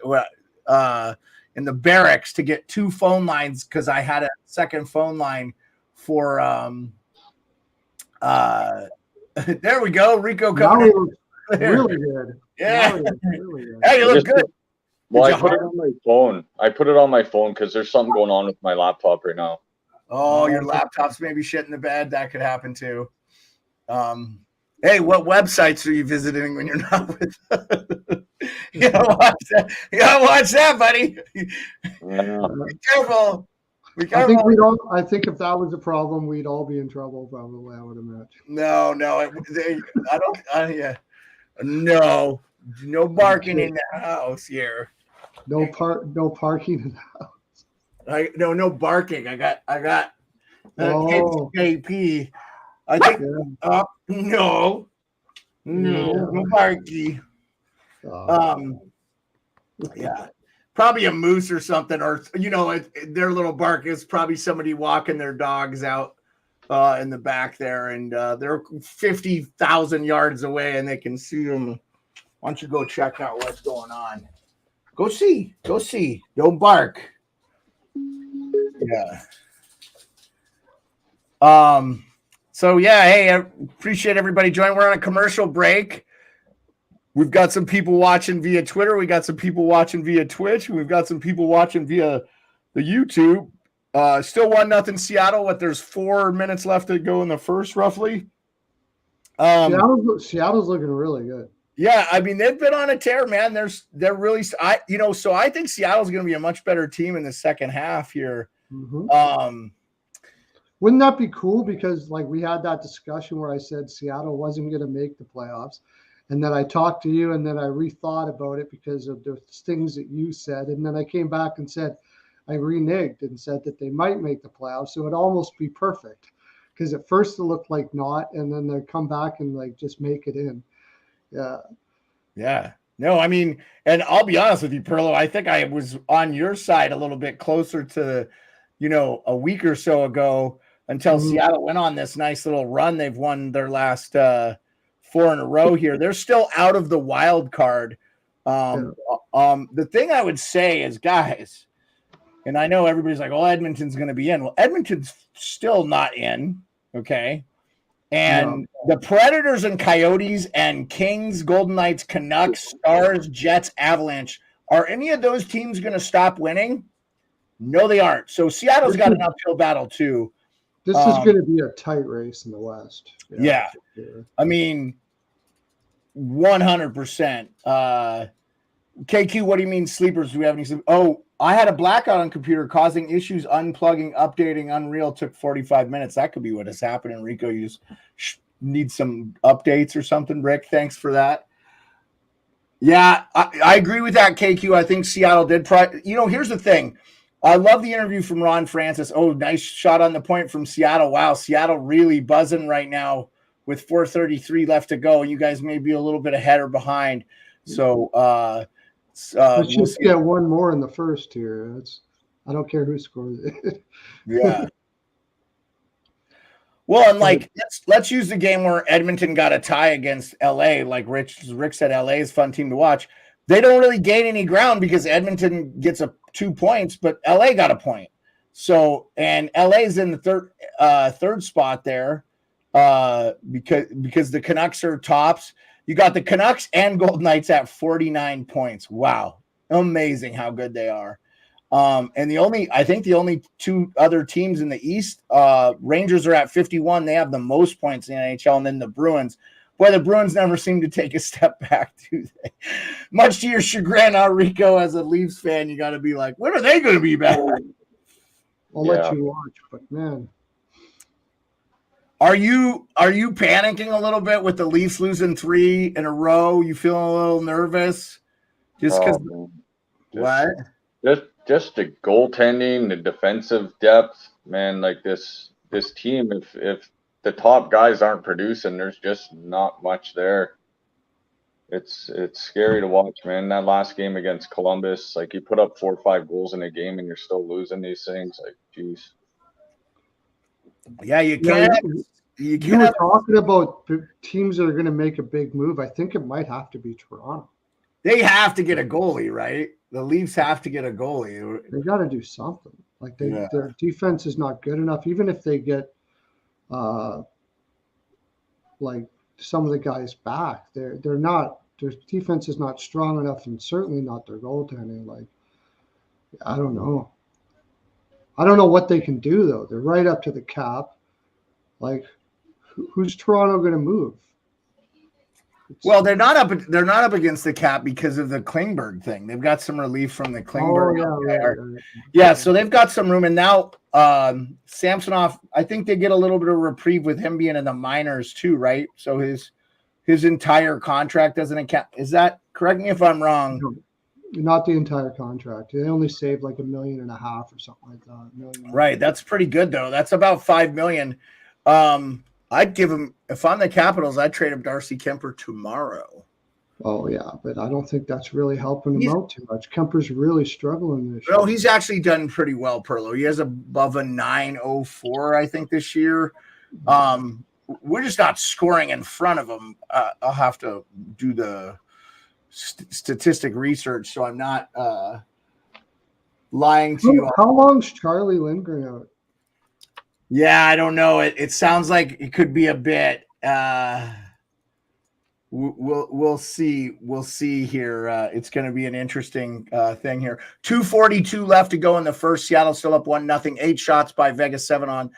in the barracks to get 2 phone lines because I had a second phone line for there we go. Rico Now coming he in. looks really good. Yeah. Now he looks really good. Hey, you look good. Well, Did I you put it on my phone. I put it on my phone because there's something going on with my laptop right now. Oh, your laptop's maybe shit in the bed. That could happen too. Hey, what websites are you visiting when you're not with? You gotta watch that. You gotta watch that, buddy. Be careful. Be I careful. think I think if that was a problem, we'd all be in trouble. Probably, I would imagine. No. I don't. Yeah. No barking in the house here. No parking in the house. No barking. I got Oh. KP. I think Yeah. no barking. Yeah, probably a moose or something, or their little bark is probably somebody walking their dogs out in the back there, and they're 50,000 yards away, and they can see them. Why don't you go check out what's going on? Go see. Don't bark. Yeah. So yeah, hey, I appreciate everybody joining. We're on a commercial break. We've got some people watching via Twitter. We got some people watching via Twitch. We've got some people watching via the YouTube. Still 1-0 Seattle. There's 4 minutes left to go in the first, roughly. Seattle's looking really good. Yeah, I mean they've been on a tear, man. They're really so I think Seattle's going to be a much better team in the second half here. Mm-hmm. Wouldn't that be cool? Because we had that discussion where I said Seattle wasn't going to make the playoffs. And then I talked to you, and then I rethought about it because of the things that you said. And then I came back and said, I reneged and said that they might make the playoffs. So it'd almost be perfect. Because at first it looked like not, and then they come back and just make it in. Yeah. Yeah. No, I mean, and I'll be honest with you, Pearlo, I think I was on your side a little bit closer to, a week or so ago until Seattle went on this nice little run. They've won their last 4 in a row here. They're still out of the wild card. The thing I would say is, guys, and I know everybody's like, well, Edmonton's going to be in. Well, Edmonton's still not in. Okay. And the Predators and Coyotes and Kings, Golden Knights, Canucks, Stars, Jets, Avalanche, are any of those teams going to stop winning? No, they aren't. So Seattle's got an uphill battle too. This is going to be a tight race in the West. Yeah. I mean, 100%. KQ, what do you mean sleepers? Do we have any sleepers? Oh, I had a blackout on computer causing issues unplugging, updating. Unreal took 45 minutes. That could be what has happened. Enrico, you just need some updates or something. Rick, thanks for that. Yeah, I agree with that, KQ. I think Seattle did. Here's the thing. I love the interview from Ron Francis. Oh, nice shot on the point from Seattle. Wow, Seattle really buzzing right now with 4:33 left to go. You guys may be a little bit ahead or behind. So let's just get one more in the first here. I don't care who scores it. Yeah. Well, and let's use the game where Edmonton got a tie against LA. Like Rick said, LA is a fun team to watch. They don't really gain any ground because Edmonton gets 2 points, but LA got a point. So, and LA's in the third spot there because the Canucks are tops. You got the Canucks and Golden Knights at 49 points. Wow. Amazing how good they are. And the only 2 other teams in the East, Rangers are at 51. They have the most points in the NHL, and then the Bruins. Boy, the Bruins never seem to take a step back, do they? Much to your chagrin, Rico, as a Leafs fan, you got to be like, when are they going to be back? I'll let you watch, but man. Are you panicking a little bit with the Leafs losing 3 in a row? You feeling a little nervous? Just because what? Just the goaltending, the defensive depth, man. Like this team, if the top guys aren't producing, there's just not much there. It's scary to watch, man. That last game against Columbus, you put up 4 or 5 goals in a game and you're still losing these things. Geez. Yeah, you can't. you You were can't. talking about teams that are going to make a big move. I think it might have to be Toronto. They have to get a goalie, right? The Leafs have to get a goalie. They got to do something. Like Yeah. their defense is not good enough. Even if they get like some of the guys back, they're not. Their defense is not strong enough, and certainly not their goaltending. Like I don't know. I don't know what they can do though. They're right up to the cap. Like who's Toronto going to move? Well, they're not up. They're not up against the cap because of the Klingberg thing. They've got some relief from the Klingberg. Right. Yeah, so they've got some room, and now Samsonov. I think they get a little bit of reprieve with him being in the minors too, right? So his entire contract doesn't account. Is that correct? Me if I'm wrong. No, not the entire contract. They only saved like $1.5 million or something like that. Right, that's pretty good though. That's about $5 million. I'd give him, if I'm the Capitals, I'd trade him Darcy Kemper tomorrow. Oh yeah, but I don't think that's really helping him out too much. Kemper's really struggling this year. No, he's actually done pretty well, Pearlo. He has above a 904, I think, this year. We're just not scoring in front of him. I'll have to do the statistic research, so I'm not lying to you. How long's Charlie Lindgren out? Yeah, I don't know. It sounds like it could be a bit. We'll see. We'll see here. It's going to be an interesting thing here. 2:42 left to go in the first. Seattle still up 1-0. 8 shots by Vegas, 7 on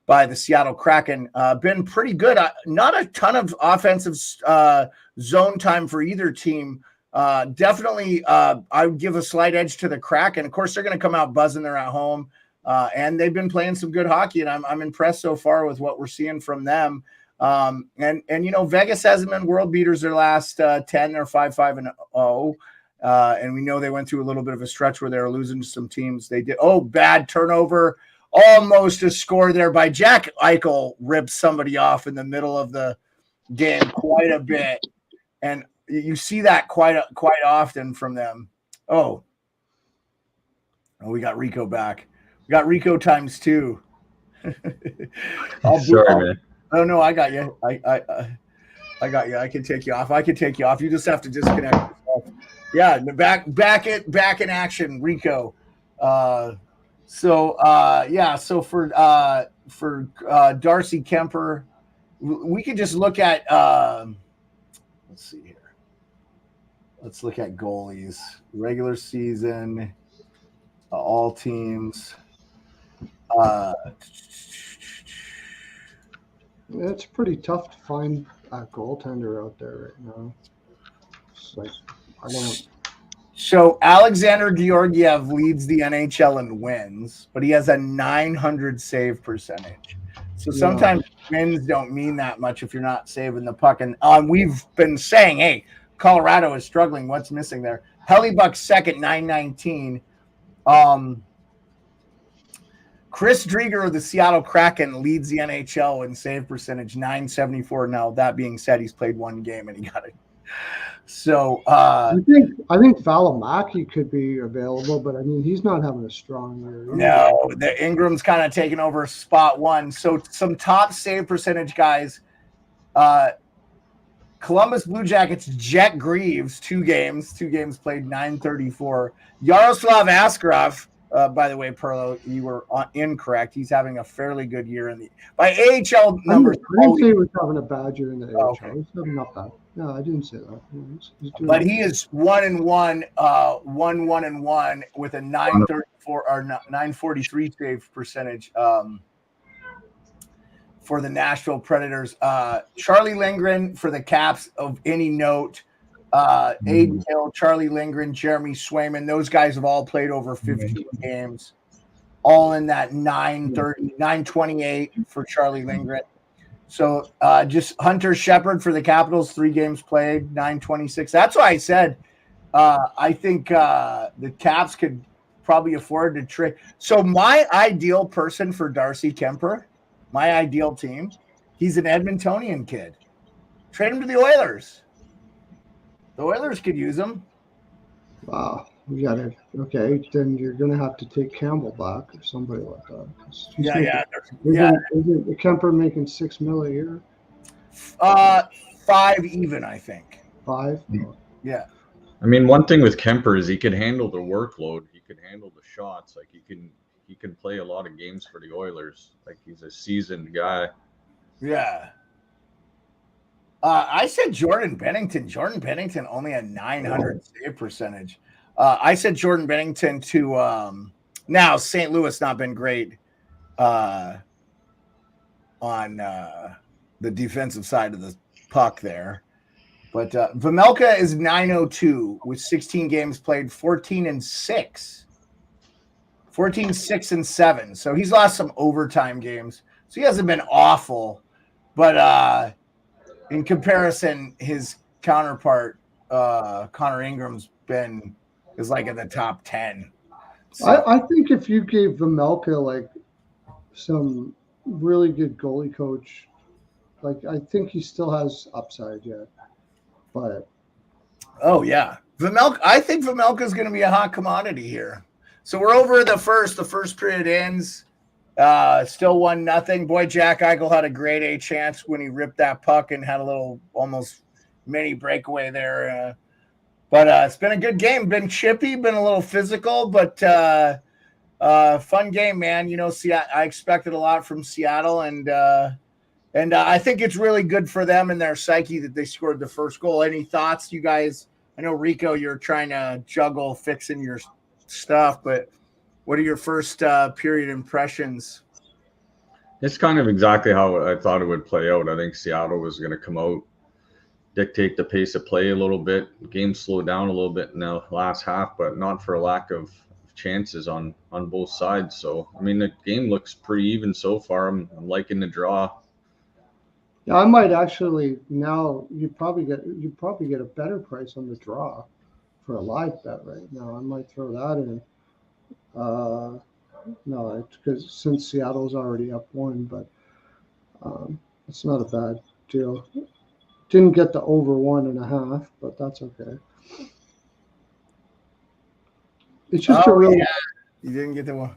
by the Seattle Kraken. Been pretty good. Not a ton of offensive zone time for either team. Definitely, I would give a slight edge to the Kraken. Of course, they're going to come out buzzing. They're at home. And they've been playing some good hockey, and I'm impressed so far with what we're seeing from them. And you know, Vegas hasn't been world beaters their last 10. They're 5-5-0. And we know they went through a little bit of a stretch where they were losing to some teams. They did. Oh, bad turnover. Almost a score there by Jack Eichel. Ripped somebody off in the middle of the game quite a bit. And you see that quite often from them. Oh, we got Rico back. We got Rico times 2. Sorry, man. Oh no, I got you. I got you. I can take you off. You just have to disconnect yourself. Yeah, back in action, Rico. So for Darcy Kemper, we could just look at let's see here. Let's look at goalies. Regular season, all teams. It's pretty tough to find a goaltender out there right now. It's like, I don't. So Alexander Georgiev leads the NHL in wins, but he has a 900 save percentage. So sometimes wins don't mean that much if you're not saving the puck. And we've been saying, hey, Colorado is struggling. What's missing there? Hellebuck second, 919. Chris Drieger of the Seattle Kraken leads the NHL in save percentage, 974. Now, that being said, he's played one game and he got it. So I think Valimaki could be available, but I mean he's not having a strong year. No, the Ingram's kind of taken over spot 1. So some top save percentage guys. Columbus Blue Jackets, Jet Greaves, 2 games played, 934. Yaroslav Askarov. By the way, Pearlo, you were incorrect. He's having a fairly good year by AHL numbers. I didn't say he was having a bad year in the AHL. Okay. He's having not bad. No, I didn't say that. But he is 1-1, 1-1 with a 934 or 943 save percentage for the Nashville Predators. Charlie Lindgren for the Caps of any note. Aiden Hill, Charlie Lindgren, Jeremy Swayman, those guys have all played over 15 games, all in that 930, 928 for Charlie Lindgren. So just Hunter Shepard for the Capitals, 3 games played, 926. That's why I said I think the Caps could probably afford to trade. So my ideal person for Darcy Kemper, my ideal team, he's an Edmontonian kid. Trade him to the Oilers. The Oilers could use him. Wow. We got to, okay, then you're going to have to take Campbell back or somebody like that. 'Cause he's Yeah, making, yeah. isn't Kemper making $6 million a year? 5 even, I think. 5? Yeah. I mean, one thing with Kemper is he could handle the workload. He could handle the shots. Like he can play a lot of games for the Oilers. Like he's a seasoned guy. Yeah. I said Jordan Bennington. Jordan Bennington only a 900 save percentage. I said Jordan Bennington to now St. Louis not been great on the defensive side of the puck there. But Vejmelka is 902 with 16 games played, 14-6. 14-6-7. So he's lost some overtime games. So he hasn't been awful. But in comparison, his counterpart, Connor Ingram's is like in the top 10. So, I think if you gave Vejmelka like some really good goalie coach, like I think he still has upside yet. But oh yeah, I think Vejmelka is going to be a hot commodity here. So we're over the first. The first period ends. Still 1-0. Boy, Jack Eichel had a grade A chance when he ripped that puck and had a little almost mini breakaway there. But it's been a good game. Been chippy, been a little physical, but fun game, man. You know, I expected a lot from Seattle, and I think it's really good for them and their psyche that they scored the first goal. Any thoughts, you guys? I know, Rico, you're trying to juggle fixing your stuff, but what are your first period impressions? It's kind of exactly how I thought it would play out. I think Seattle was going to come out, dictate the pace of play a little bit. Game slowed down a little bit in the last half, but not for a lack of chances on both sides. So, I mean, the game looks pretty even so far. I'm liking the draw. yeah, I might actually now you probably get a better price on the draw for a live bet right now. I might throw that in. No, because since Seattle's already up 1, but it's not a bad deal. Didn't get the over 1.5, but that's okay. It's just a really. Yeah. You didn't get the one.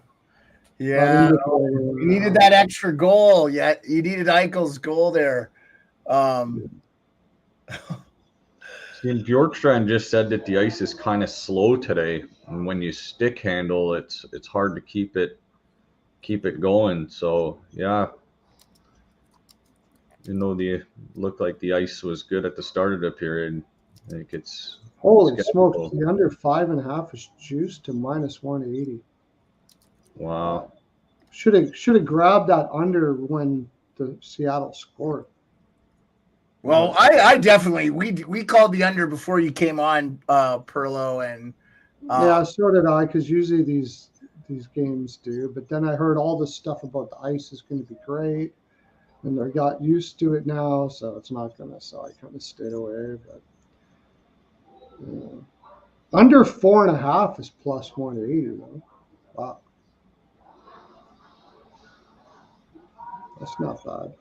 Yeah, you needed that extra goal. Yeah, you needed Eichel's goal there. And Bjorkstrand just said that the ice is kind of slow today, and when you stick handle, it's hard to keep it going. So yeah, you know, looked like the ice was good at the start of the period. I think it's Holy smokes! The under 5.5 is juiced to -180. Wow. Should have grabbed that under when the Seattle scored. Well, I definitely we called the under before you came on, Pearlo, and yeah, so did I, because usually these games do. But then I heard all this stuff about the ice is going to be great, and they got used to it now, so it's not going to. So I kind of stayed away. But under 4.5 is +180 though. Wow, that's not bad.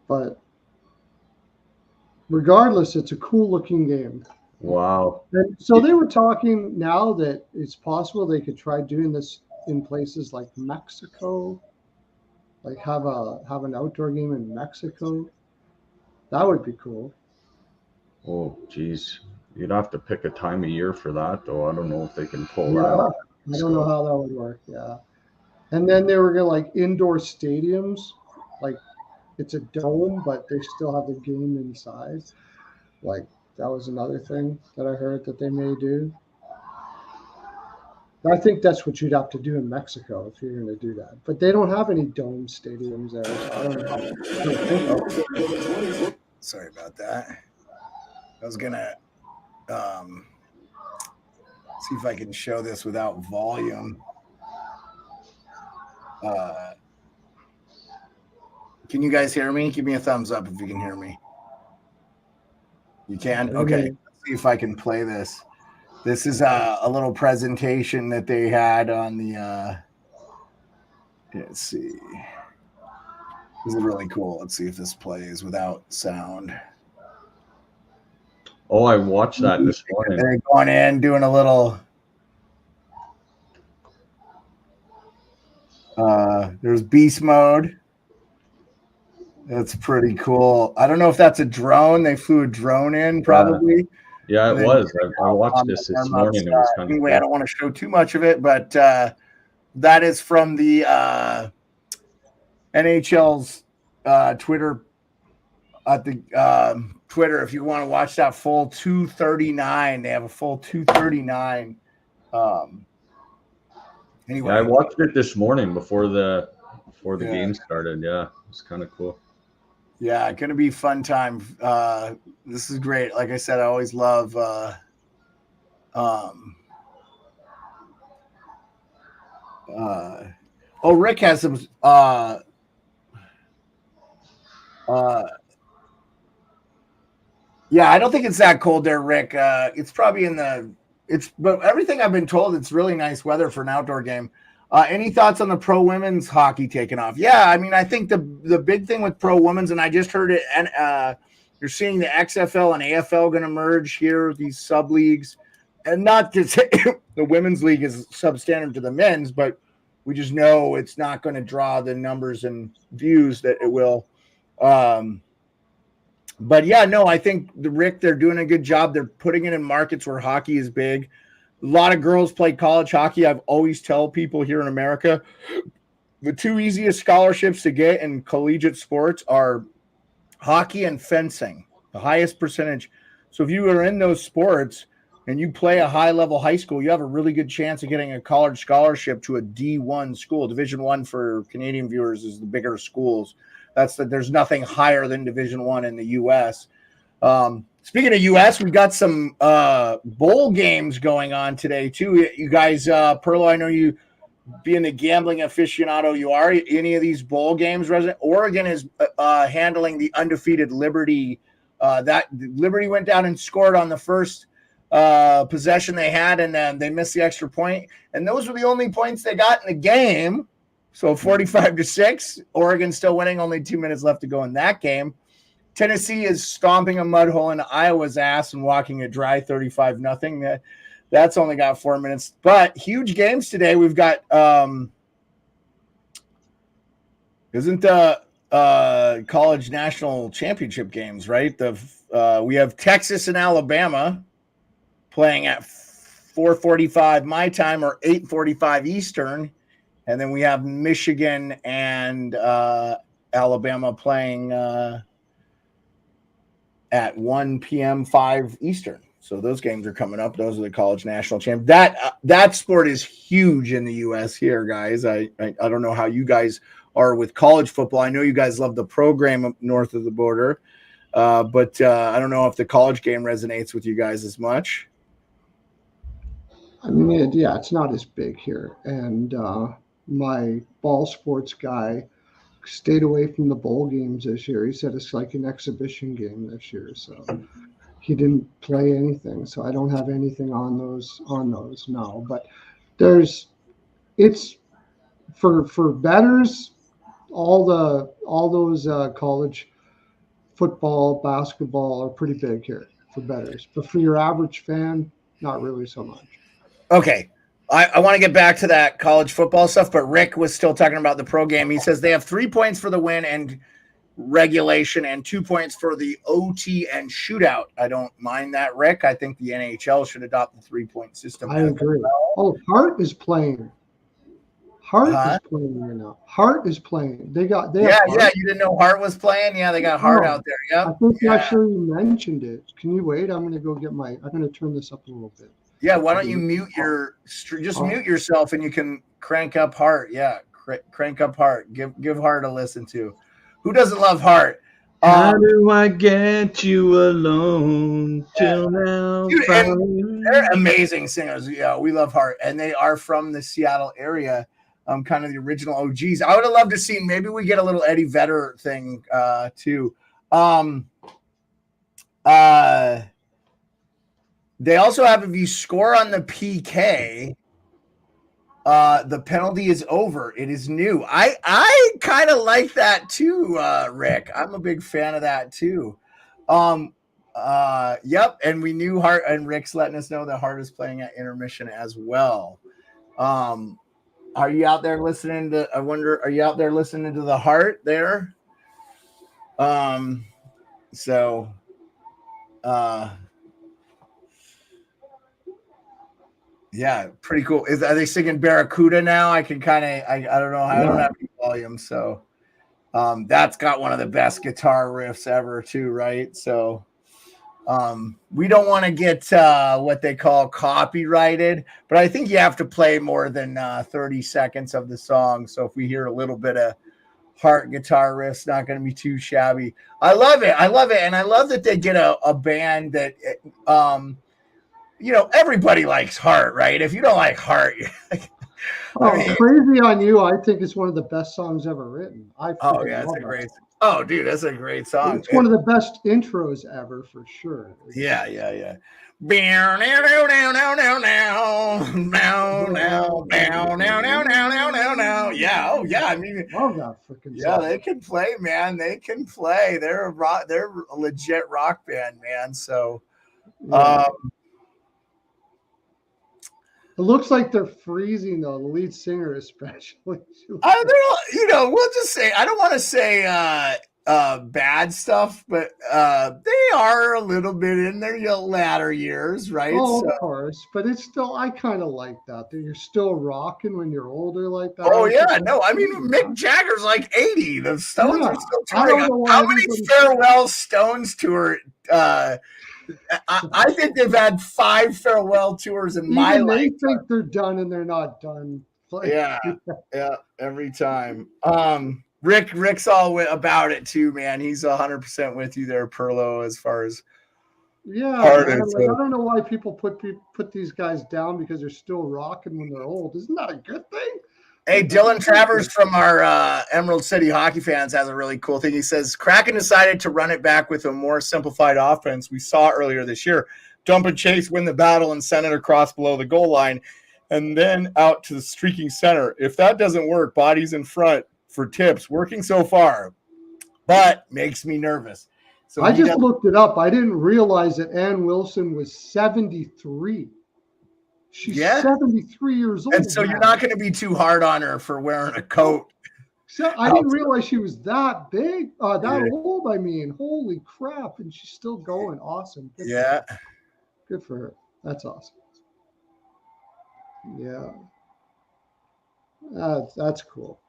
But regardless, it's a cool looking game. Wow. And so they were talking now that it's possible they could try doing this in places like Mexico, like have an outdoor game in Mexico. That would be cool. Oh, geez. You'd have to pick a time of year for that, though. I don't know if they can pull Yeah, that. I don't know how that would work. Yeah. And then they were going to like indoor stadiums, like it's a dome, but they still have the game inside. Like that was another thing that I heard that they may do. I think that's what you'd have to do in Mexico if you're going to do that. But they don't have any dome stadiums there, so I don't know. sorry about that. I was gonna see if I can show this without volume. Can you guys hear me? Give me a thumbs up if you can hear me. You can? Okay. Let's see if I can play this. This is a little presentation that they had on the let's see. This is really cool. Let's see if this plays without sound. Oh, I watched that this morning. They're going in, doing a little. There's beast mode. That's pretty cool. I don't know if that's a drone. They flew a drone in, probably. Yeah, And it then was. I watched this morning. It was kind of anyway, cool. I don't want to show too much of it, but that is from the NHL's Twitter. At the Twitter, if you want to watch that full 239, they have a full 239. Anyway, Yeah, I watched it this morning before the Yeah. game started. Yeah, it was kind of cool. Yeah, gonna be a fun time. This is great. Like I said, I always love Rick has some yeah, I don't think it's that cold there, Rick. It's probably but everything I've been told, it's really nice weather for an outdoor game. Any thoughts on the pro women's hockey taking off? Yeah, I mean, I think the big thing with pro women's, and I just heard it, and you're seeing the XFL and AFL going to merge here, these sub leagues, and not to say the women's league is substandard to the men's, but we just know it's not going to draw the numbers and views that it will. But yeah, no, I think they're doing a good job. They're putting it in markets where hockey is big. A lot of girls play college hockey. I've always tell people here in America, the two easiest scholarships to get in collegiate sports are hockey and fencing, the highest percentage. So if you are in those sports and you play a high level high school, you have a really good chance of getting a college scholarship to a D1 school. Division I for Canadian viewers is the bigger schools. There's nothing higher than Division I in the U.S. Speaking of U.S., we've got some bowl games going on today too. You guys, Pearlo, I know you, being the gambling aficionado you are, any of these bowl games resident? Oregon is handling the undefeated Liberty. That Liberty went down and scored on the first possession they had, and then they missed the extra point. And those were the only points they got in the game. So 45-6, Oregon still winning, only 2 minutes left to go in that game. Tennessee is stomping a mud hole in Iowa's ass and walking it dry, 35-0. That's only got 4 minutes. But huge games today. We've got isn't the college national championship games, right? We have Texas and Alabama playing at 4:45 my time or 8:45 Eastern. And then we have Michigan and Alabama playing at 1 p.m. 5 Eastern. So those games are coming up. Those are the college national champ. That sport is huge in the U.S. here, guys. I don't know how you guys are with college football. I know you guys love the program up north of the border, but I don't know if the college game resonates with you guys as much. I mean, yeah, it's not as big here. And my ball sports guy stayed away from the bowl games this year. He said it's like an exhibition game this year. So he didn't play anything. So I don't have anything on those no. But it's for bettors, all those college football, basketball are pretty big here for bettors. But for your average fan, not really so much. Okay. I want to get back to that college football stuff, but Rick was still talking about the pro game. He says they have 3 points for the win and regulation and 2 points for the OT and shootout. I don't mind that, Rick. I think the NHL should adopt the 3-point system. I agree. Oh, Hart is playing. Hart is playing right now. Hart is playing. They have Hart. You didn't know Hart was playing? Yeah, they got Hart out there. Yep. I think actually you mentioned it. Can you wait? I'm going to turn this up a little bit. Yeah, why don't you mute yourself and you can crank up Hart. Yeah, crank up Hart. Give Hart a listen to. Who doesn't love Hart? How do I get you alone till now? Dude, they're amazing singers. Yeah, we love Hart, and they are from the Seattle area. Kind of the original OGs. I would have loved to see. Maybe we get a little Eddie Vedder thing too. They also have, if you score on the PK, the penalty is over. It is new. I kind of like that too, Rick. I'm a big fan of that too. Yep, and we knew Hart, and Rick's letting us know that Hart is playing at intermission as well. Are you out there listening to? I wonder, are you out there listening to the Hart there? So, yeah, pretty cool. Are they singing Barracuda now? I can kind of, I don't know, I don't have any volume, so that's got one of the best guitar riffs ever too, right? So we don't want to get what they call copyrighted, but I think you have to play more than 30 seconds of the song. So if we hear a little bit of Hart guitar riffs, not going to be too shabby. I love it. And I love that they get a band that everybody likes Hart, right? If you don't like Hart, you're like, Crazy on You, I think it's one of the best songs ever written. That's a great. Oh, dude, that's a great song. It's one of the best intros ever, for sure. Yeah. Yeah. Oh yeah. I mean, love that freaking song. Yeah, they can play, man. They can play. They're a legit rock band, man. So, it looks like they're freezing, though, the lead singer especially. We'll just say, I don't want to say bad stuff, but they are a little bit in their latter years, right? Oh, of course. But it's still, I kind of like that you're still rocking when you're older like that. Oh, yeah. No, I mean, Mick Jagger's like 80. The Stones are still touring. How many farewell Stones tour? I think they've had 5 farewell tours in my life. They think they're done and they're not done. Yeah, every time. Rick's all about it too, man. He's 100% with you there, Pearlo, as far as I don't know why people put these guys down because they're still rocking when they're old. Isn't that a good thing? Hey, Dylan Travers from our Emerald City Hockey Fans has a really cool thing. He says, Kraken decided to run it back with a more simplified offense we saw earlier this year. Dump and chase, win the battle, and send it across below the goal line, and then out to the streaking center. If that doesn't work, bodies in front for tips. Working so far, but makes me nervous. So I just looked it up. I didn't realize that Ann Wilson was 73. She's 73 years old. And so you're not going to be too hard on her for wearing a coat. So I didn't realize she was that big, old. I mean, holy crap. And she's still going. Awesome. Good for her. That's awesome. Yeah. That's cool.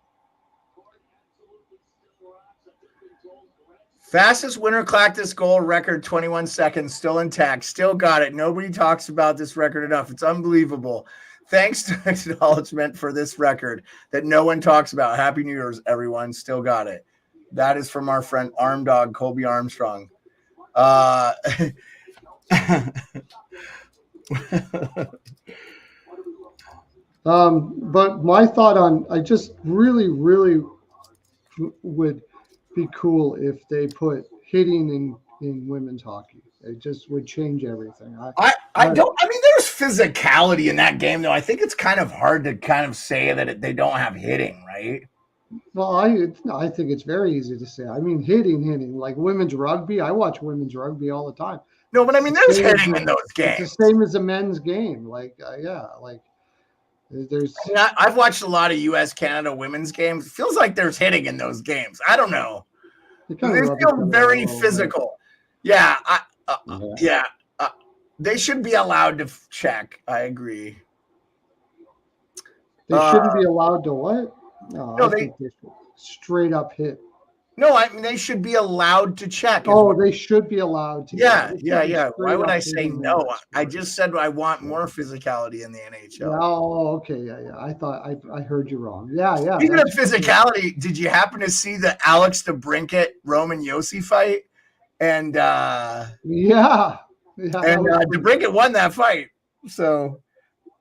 Fastest Winter Classic goal record, 21 seconds, still intact. Still got it. Nobody talks about this record enough. It's unbelievable. Thanks to acknowledgement for this record that no one talks about. Happy New Year's, everyone. Still got it. That is from our friend Arm Dog, Colby Armstrong. But my thought on, I just really, really would be cool if they put hitting in women's hockey. It just would change everything. I mean, there's physicality in that game, though. I think it's kind of hard to kind of say that they don't have hitting, right? Well, I think it's very easy to say. I mean, hitting, like women's rugby. I watch women's rugby all the time. No, but I mean, there's hitting in those games. It's the same as a men's game. There's. I mean, I've watched a lot of U.S. Canada women's games. It feels like there's hitting in those games. I don't know. They feel very physical. Yeah, they should be allowed to check. I agree. They shouldn't be allowed to what? No, I think they should straight up hit. No, I mean they should be allowed to check. They should be allowed to. Yeah. Why would I say no? I just said I want more physicality in the NHL. Oh, okay, yeah. I thought I heard you wrong. Yeah. Speaking of physicality, did you happen to see the Alex DeBrincat Roman Josi fight? And DeBrincat won that fight. So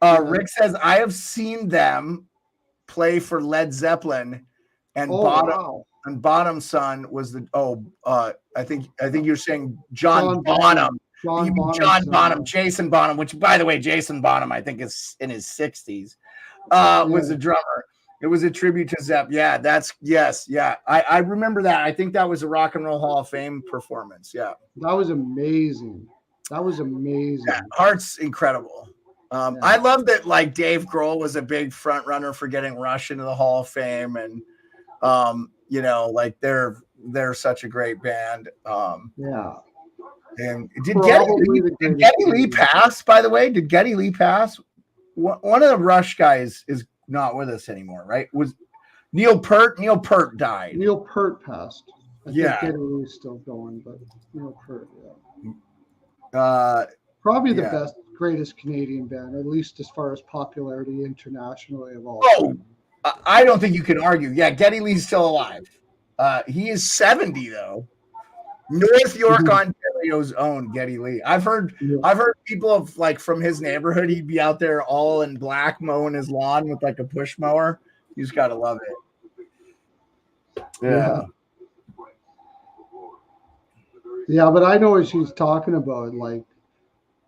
Rick says I have seen them play for Led Zeppelin, and Bottom son was I think you're saying John Bonham. John Bonham, Jason Bonham, which by the way, Jason Bonham, I think is in his 60s, was the drummer. It was a tribute to Zepp. Yeah, yeah. I remember that. I think that was a Rock and Roll Hall of Fame performance. Yeah. That was amazing. That was amazing. Yeah, Heart's incredible. Yeah. I love that like Dave Grohl was a big front runner for getting Rush into the Hall of Fame, and you know, like they're such a great band. Yeah. And did Geddy Lee pass, by the way? Did Geddy Lee pass? One of the Rush guys is not with us anymore, right? Was Neil Peart? Neil Peart died. Neil Peart passed. I Yeah. think Geddy Lee's still going, but Neil Peart, probably the best, greatest Canadian band, at least as far as popularity internationally of all. Oh, I don't think you can argue. Yeah, Geddy Lee's still alive. He is 70 though. North York, Ontario's own Geddy Lee. I've heard people of like from his neighborhood. He'd be out there all in black mowing his lawn with like a push mower. You just gotta love it. Yeah. Yeah, but I know what she's talking about. Like,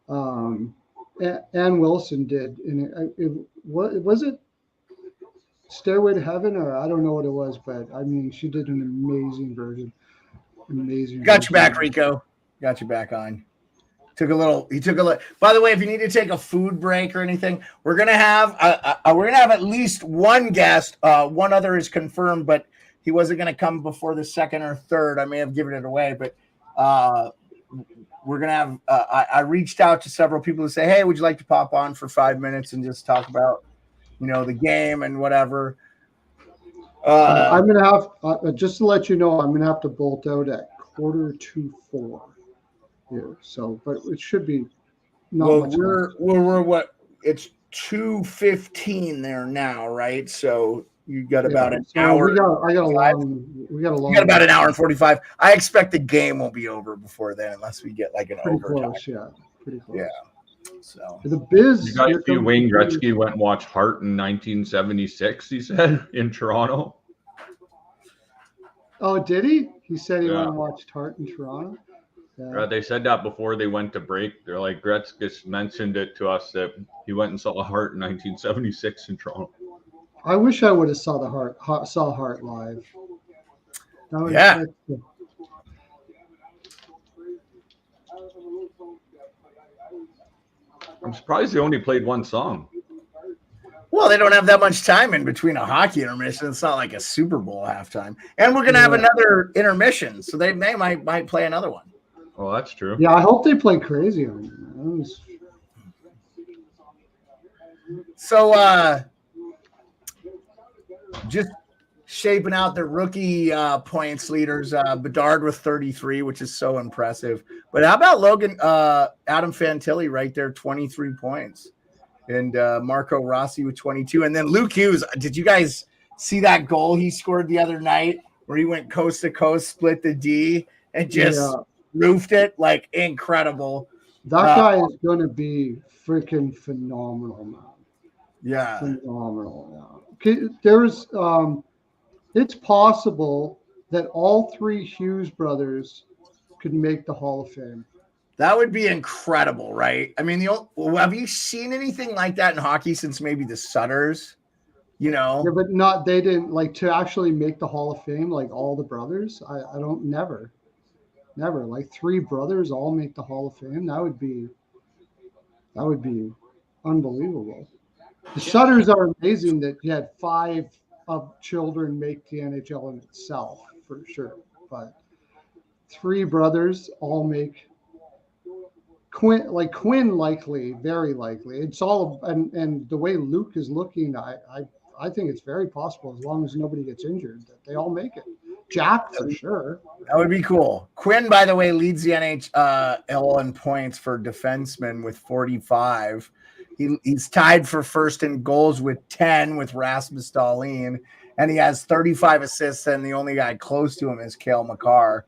Ann Wilson did, and what was it? Stairway to Heaven, or I don't know what it was, but I mean, she did an amazing version. Amazing. Got you back, Rico. Got you back on. He took a little. By the way, if you need to take a food break or anything, we're gonna have at least one guest. One other is confirmed, but he wasn't gonna come before the second or third. I may have given it away, but we're gonna have. I reached out to several people to say, hey, would you like to pop on for 5 minutes and just talk about, you know, the game and whatever. I'm gonna have just to let you know, I'm gonna have to bolt out at 3:45 here. So, but it should be not much. We're what? It's 2:15 there now, right? So you got about an hour. We got about an hour and 45. I expect the game will be over before then, unless we get like an overtime. Pretty close. Yeah. So the Biz. You guys see Wayne Gretzky went and watched Hart in 1976, he said, in Toronto. Oh, did he? He said he went and watched Hart in Toronto. Yeah. They said that before they went to break. They're like, Gretzky mentioned it to us that he went and saw Hart in 1976 in Toronto. I wish I would have saw Hart live. Yeah. I'm surprised they only played one song. Well, they don't have that much time in between a hockey intermission. It's not like a Super Bowl halftime. And we're going to have another intermission, so they might play another one. Oh, that's true. Yeah, I hope they play Crazy on it. So, just shaping out the rookie points leaders. Bedard with 33, which is so impressive. But how about Adam Fantilli right there, 23 points. And Marco Rossi with 22. And then Luke Hughes, did you guys see that goal he scored the other night where he went coast to coast, split the D, and just roofed it? Like, incredible. That guy is going to be freaking phenomenal, man. Yeah. Phenomenal. Yeah. There's it's possible that all three Hughes brothers could make the Hall of Fame. That would be incredible, right? I mean, have you seen anything like that in hockey since maybe the Sutters? You know? Yeah, but they didn't like to actually make the Hall of Fame, like all the brothers. I don't never. Like three brothers all make the Hall of Fame. That would be unbelievable. The Sutters are amazing that you had 5 of children make the NHL in itself, for sure. But 3 brothers all make Quinn likely, very likely. It's all and the way Luke is looking, I think it's very possible, as long as nobody gets injured, that they all make it. Jack for sure. That would be cool. Quinn, by the way, leads the NHL in points for defensemen with 45. He's tied for first in goals with 10 with Rasmus Dahlin, and he has 35 assists, and the only guy close to him is Cale Makar.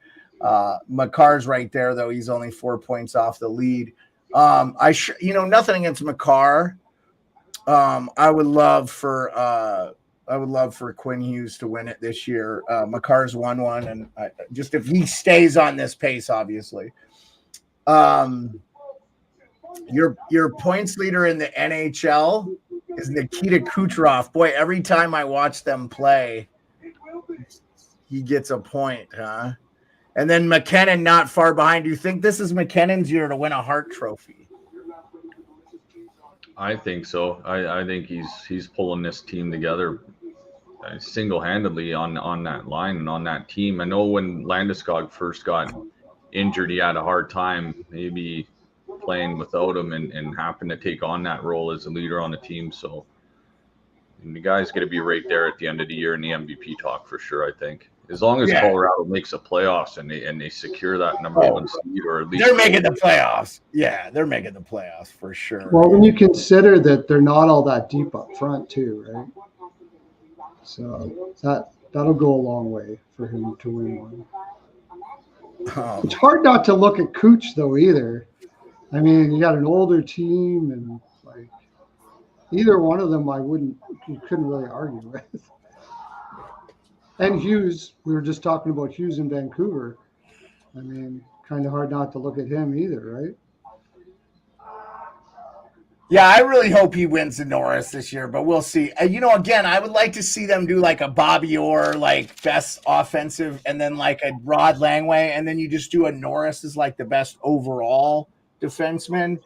Makar's right there, though. He's only 4 points off the lead. Nothing against Makar. I would love for Quinn Hughes to win it this year. Makar's won one, and just if he stays on this pace, obviously. Your points leader in the NHL, is Nikita Kucherov. Boy, every time I watch them play, he gets a point, huh? And then McKinnon not far behind. Do you think this is McKinnon's year to win a Hart Trophy? I think so. I think he's pulling this team together single-handedly on that line and on that team. I know when Landeskog first got injured, he had a hard time maybe playing without him and happened to take on that role as a leader on the team. So and the guy's going to be right there at the end of the year in the MVP talk for sure, I think. As long as Colorado makes the playoffs and they secure that number one seed, or at least they're making the playoffs. Yeah, they're making the playoffs for sure. Well, when you consider that they're not all that deep up front too, right? So that'll go a long way for him to win one. It's hard not to look at Cooch though either. I mean, you got an older team, and like either one of them, you couldn't really argue with. And Hughes, we were just talking about Hughes in Vancouver. I mean, kind of hard not to look at him either, right? Yeah, I really hope he wins the Norris this year, but we'll see. Again, I would like to see them do like a Bobby Orr, like best offensive, and then like a Rod Langway, and then you just do a Norris as like the best overall defenseman.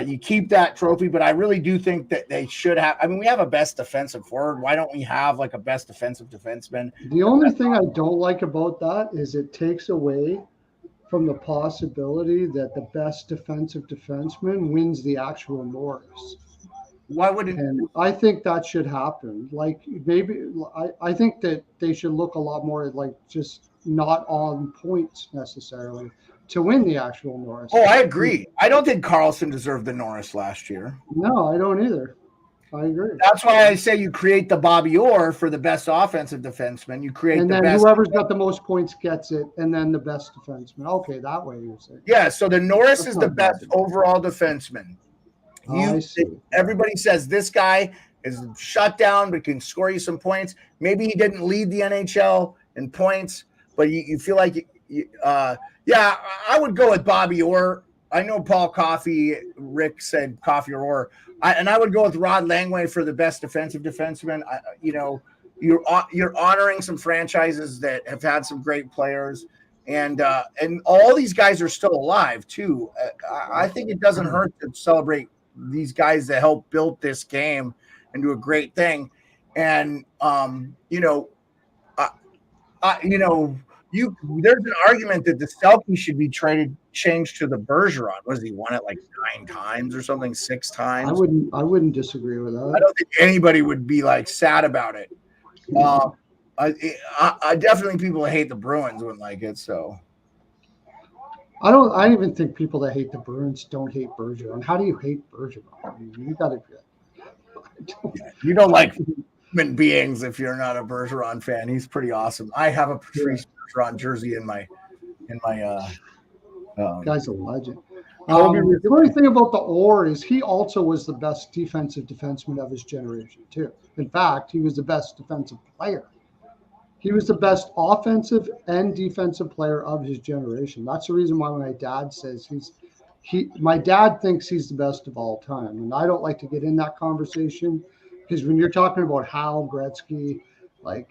You keep that trophy, but I really do think that they should have. I mean, we have a best defensive forward. Why don't we have like a best defensive defenseman? The only thing I don't like about that is it takes away from the possibility that the best defensive defenseman wins the actual Norris. Why wouldn't? And I think that should happen. Like maybe I think that they should look a lot more at like just not on points necessarily to win the actual Norris. Oh, I agree. I don't think Carlson deserved the Norris last year. No, I don't either. I agree. That's why I say you create the Bobby Orr for the best offensive defenseman. You create and the then best. Whoever's got the most points gets it, and then the best defenseman. Okay, that way you're saying. Yeah, so the Norris is the best overall defenseman. I see. Everybody says this guy is shut down, but can score you some points. Maybe he didn't lead the NHL in points, but you feel like, yeah, I would go with Bobby Orr. I know Paul Coffey, Rick said Coffey or Orr. I would go with Rod Langway for the best defensive defenseman. You're honoring some franchises that have had some great players, and all these guys are still alive too. I think it doesn't hurt to celebrate these guys that helped build this game and do a great thing. And there's an argument that the Selke should be changed to the Bergeron. Was he won it like 9 times or something, 6 times? I wouldn't disagree with that. I don't think anybody would be like sad about it. I definitely people that hate the Bruins wouldn't like it. So I even think people that hate the Bruins don't hate Bergeron. How do you hate Bergeron? I mean, you got to. You don't like human beings if you're not a Bergeron fan. He's pretty awesome. I have a Patrice Bergeron jersey in my guy's a legend. The only thing about the Orr is he also was the best defensive defenseman of his generation too. In fact, he was the best defensive player. He was the best offensive and defensive player of his generation. That's the reason why my dad says my dad thinks he's the best of all time. And I don't like to get in that conversation because when you're talking about Hal, Gretzky, like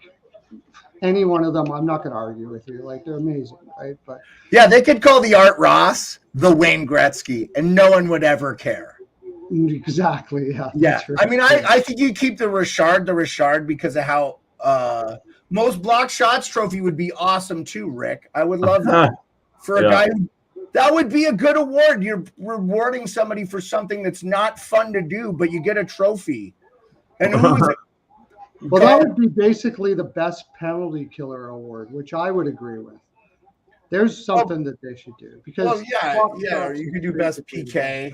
any one of them, I'm not going to argue with you. Like they're amazing, right? But yeah, they could call the Art Ross the Wayne Gretzky, and no one would ever care. Exactly. Yeah. Yeah. Right. I mean, I think you keep the Richard because of how most block shots trophy would be awesome too, Rick. I would love that for a guy. That would be a good award. You're rewarding somebody for something that's not fun to do, but you get a trophy. And who's it? Well, that would be basically the best penalty killer award, which I would agree with. There's something that they should do because you could do best PK.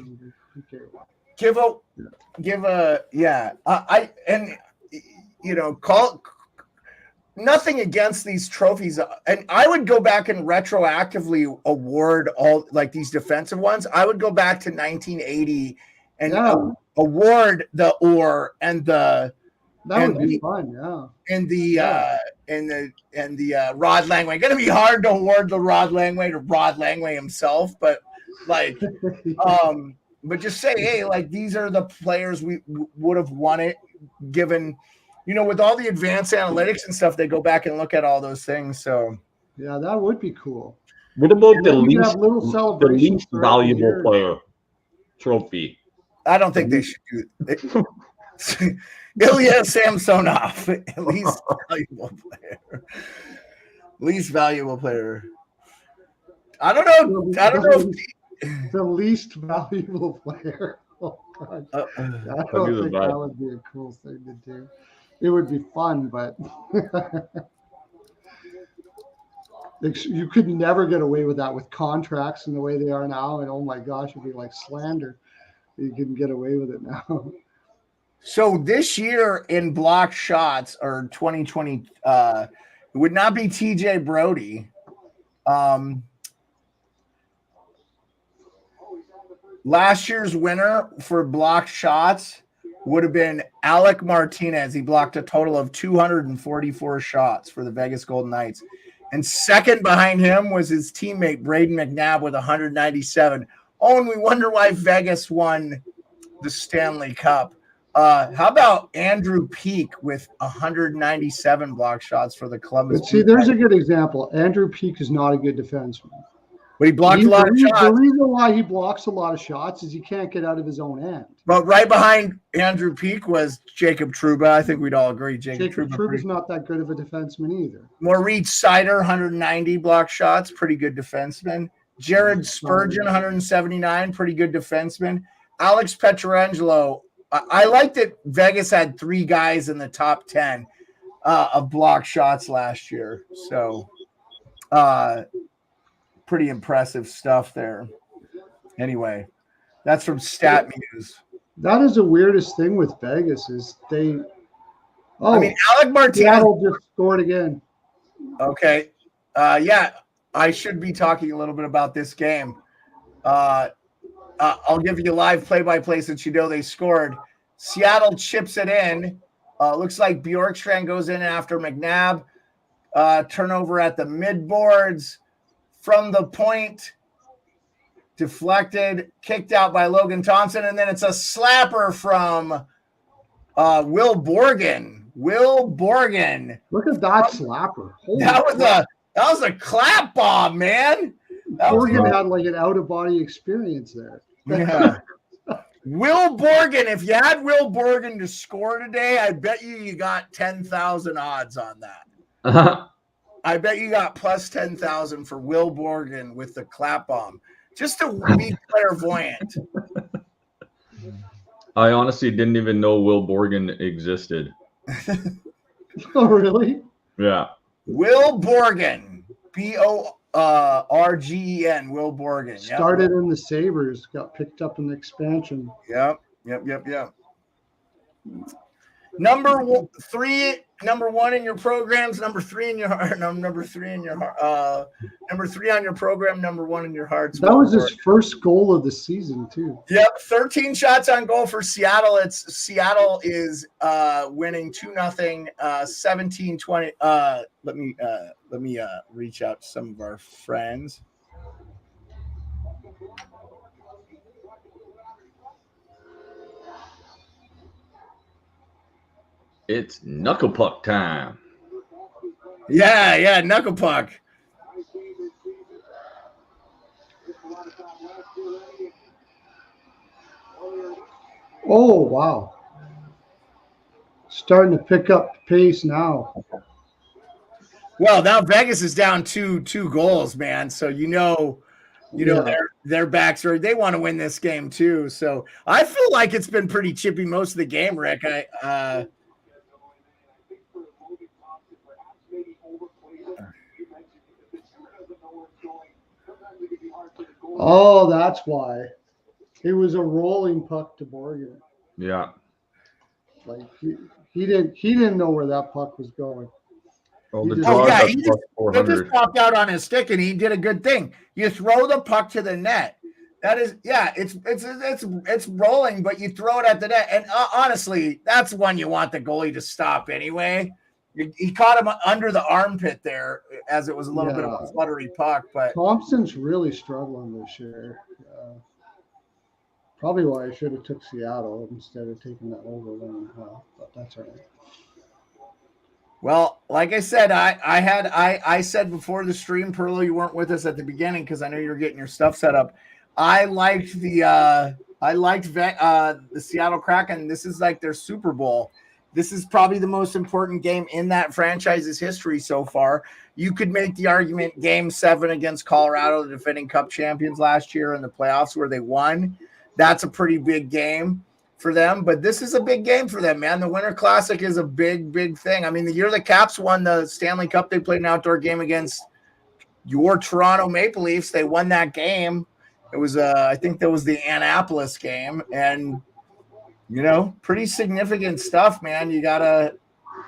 Call nothing against these trophies, and I would go back and retroactively award all like these defensive ones. I would go back to 1980 and award the Orr and the. That would be fun, yeah. And the Rod Langway. Going to be hard to award the Rod Langway to Rod Langway himself, but like, but just say, hey, like these are the players we would have won it, given, with all the advanced analytics and stuff, they go back and look at all those things. So yeah, that would be cool. What about the You could have least little celebrations throughout the valuable year. player trophy? I don't think they should do it. Ilya Samsonov, least valuable player. Least valuable player. I don't know. The least valuable player. Oh God, I don't think that would be a cool thing to do. It would be fun, but you could never get away with that with contracts and the way they are now. And oh my gosh, it'd be like slander. You couldn't get away with it now. So this year in blocked shots, or 2020, it would not be TJ Brody. Last year's winner for blocked shots would have been Alec Martinez. He blocked a total of 244 shots for the Vegas Golden Knights. And second behind him was his teammate Braden McNabb with 197. Oh, and we wonder why Vegas won the Stanley Cup. How about Andrew Peak with 197 block shots for the Columbus? But see, there's a good example. Andrew Peak is not a good defenseman. But he blocked a lot of shots. The reason why he blocks a lot of shots is he can't get out of his own end. But right behind Andrew Peak was Jacob Trouba. I think we'd all agree. Jacob Trouba's not that good of a defenseman either. Maurice Sider, 190 block shots, pretty good defenseman. Jared Spurgeon, 179, pretty good defenseman. Alex Pietrangelo. I like that Vegas had 3 guys in the top 10 of block shots last year. So pretty impressive stuff there. Anyway, that's from Stat Muse. That is the weirdest thing with Vegas is they. Oh, I mean, Alec Martinez Seattle just scored again. Okay. Yeah, I should be talking a little bit about this game. I'll give you live play-by-play since they scored. Seattle chips it in. Looks like Bjorkstrand goes in after McNabb. Turnover at the mid-boards. From the point, deflected, kicked out by Logan Thompson, and then it's a slapper from Will Borgen. Will Borgen. Look at that slapper. That was a clap bomb, man. Borgen had like an out-of-body experience there. Yeah. Will Borgen, if you had Will Borgen to score today, I bet you got 10,000 odds on that. I bet you got plus 10,000 for Will Borgen with the clap bomb, just to be clairvoyant. I honestly didn't even know Will Borgen existed. Oh, really? Yeah. Will Borgen, Borgen, Will Borgen. Started in the Sabres, got picked up in the expansion. Yep. Number 1 in your programs, number 3 in your heart, number 3 in your heart, number 3 on your program, number 1 in your heart. That was his first goal of the season too. Yep, 13 shots on goal for Seattle. Seattle is winning 2-0, 17-20. Let me reach out to some of our friends. It's knuckle puck time. Yeah, knuckle puck. Oh, wow. Starting to pick up pace now. Well, now Vegas is down two goals, man. So their backs they want to win this game too. So I feel like it's been pretty chippy most of the game, Rick. Oh, that's why. It was a rolling puck to Borgen. Yeah. Like he didn't know where that puck was going. Well, he just popped out on his stick, and he did a good thing. You throw the puck to the net. That is, it's rolling, but you throw it at the net. And honestly, that's one you want the goalie to stop anyway. He caught him under the armpit there, as it was a little bit of a fluttery puck. But Thompson's really struggling this year. Probably why I should have took Seattle instead of taking that over 1.5. But that's all right. Well, like I said, I said before the stream, Pearlo, you weren't with us at the beginning because I know you were getting your stuff set up. I liked the Seattle Kraken. This is like their Super Bowl. This is probably the most important game in that franchise's history so far. You could make the argument Game 7 against Colorado, the defending Cup champions last year in the playoffs where they won. That's a pretty big game for them, but this is a big game for them, man. The Winter Classic is a big, big thing. I mean, the year the Caps won the Stanley Cup, they played an outdoor game against your Toronto Maple Leafs. They won that game. It was, I think that was the Annapolis game, and pretty significant stuff, man. You gotta,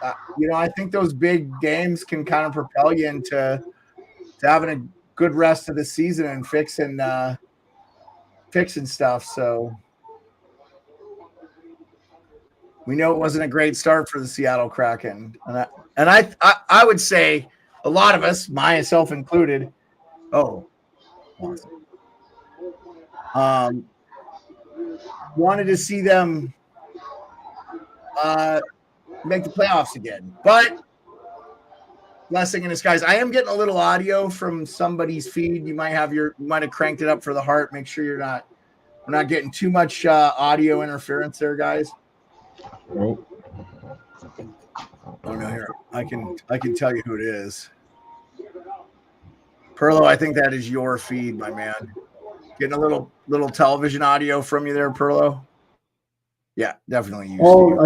I think those big games can kind of propel you into having a good rest of the season and fixing stuff. So we know it wasn't a great start for the Seattle Kraken, and I would say a lot of us, myself included, wanted to see them make the playoffs again. But blessing in disguise. I am getting a little audio from somebody's feed. You might have cranked it up for the heart. Make sure we're not getting too much audio interference there, guys. Nope. Oh no, here I can tell you who it is. Pearlo, I think that is your feed, my man. Getting a little television audio from you there, Pearlo. Yeah, definitely. I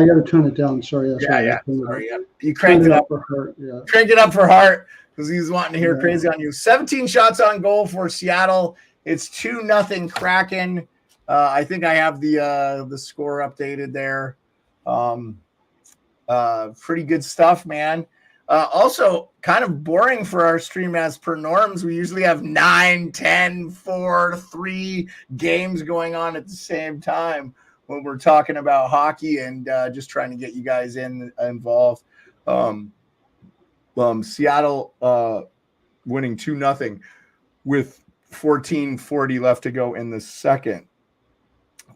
got to turn it down. Sorry. Yeah. Sorry, yeah. You cranked it up for Hart. Yeah. Cranked it up for Hart because he's wanting to hear crazy on you. 17 shots on goal for Seattle. It's 2-0 Kraken. I think I have the score updated there. Pretty good stuff, man. Also, kind of boring for our stream as per norms. We usually have 9, 10, 4, 3 games going on at the same time when we're talking about hockey and just trying to get you guys involved. Seattle winning 2-0 with 14:40 left to go in the second.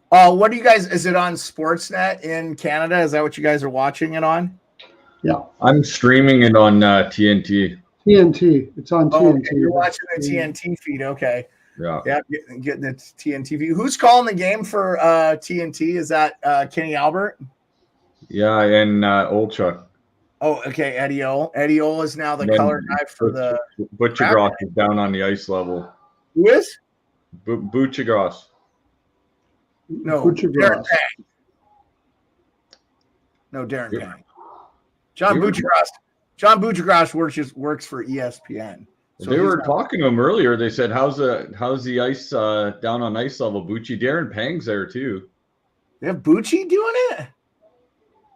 What do you guys? Is it on Sportsnet in Canada? Is that what you guys are watching it on? Yeah, I'm streaming it on TNT. TNT. It's on TNT. Okay. You're watching the TNT feed. Okay. Yeah. Yeah, getting the TNT feed. Who's calling the game for TNT? Is that Kenny Albert? Yeah, and Olchuk. Oh, okay. Eddie Ole. Eddie Ole is now the color guy for the Butchergross is down on the ice level. Who is? Butchergross. No, Butchergross. Darren Pang. No, Darren Pang. John Butchergross works for ESPN. So they were talking to him earlier. They said, "How's the ice down on ice level?" Bucci, Darren Pang's there too. They have Bucci doing it.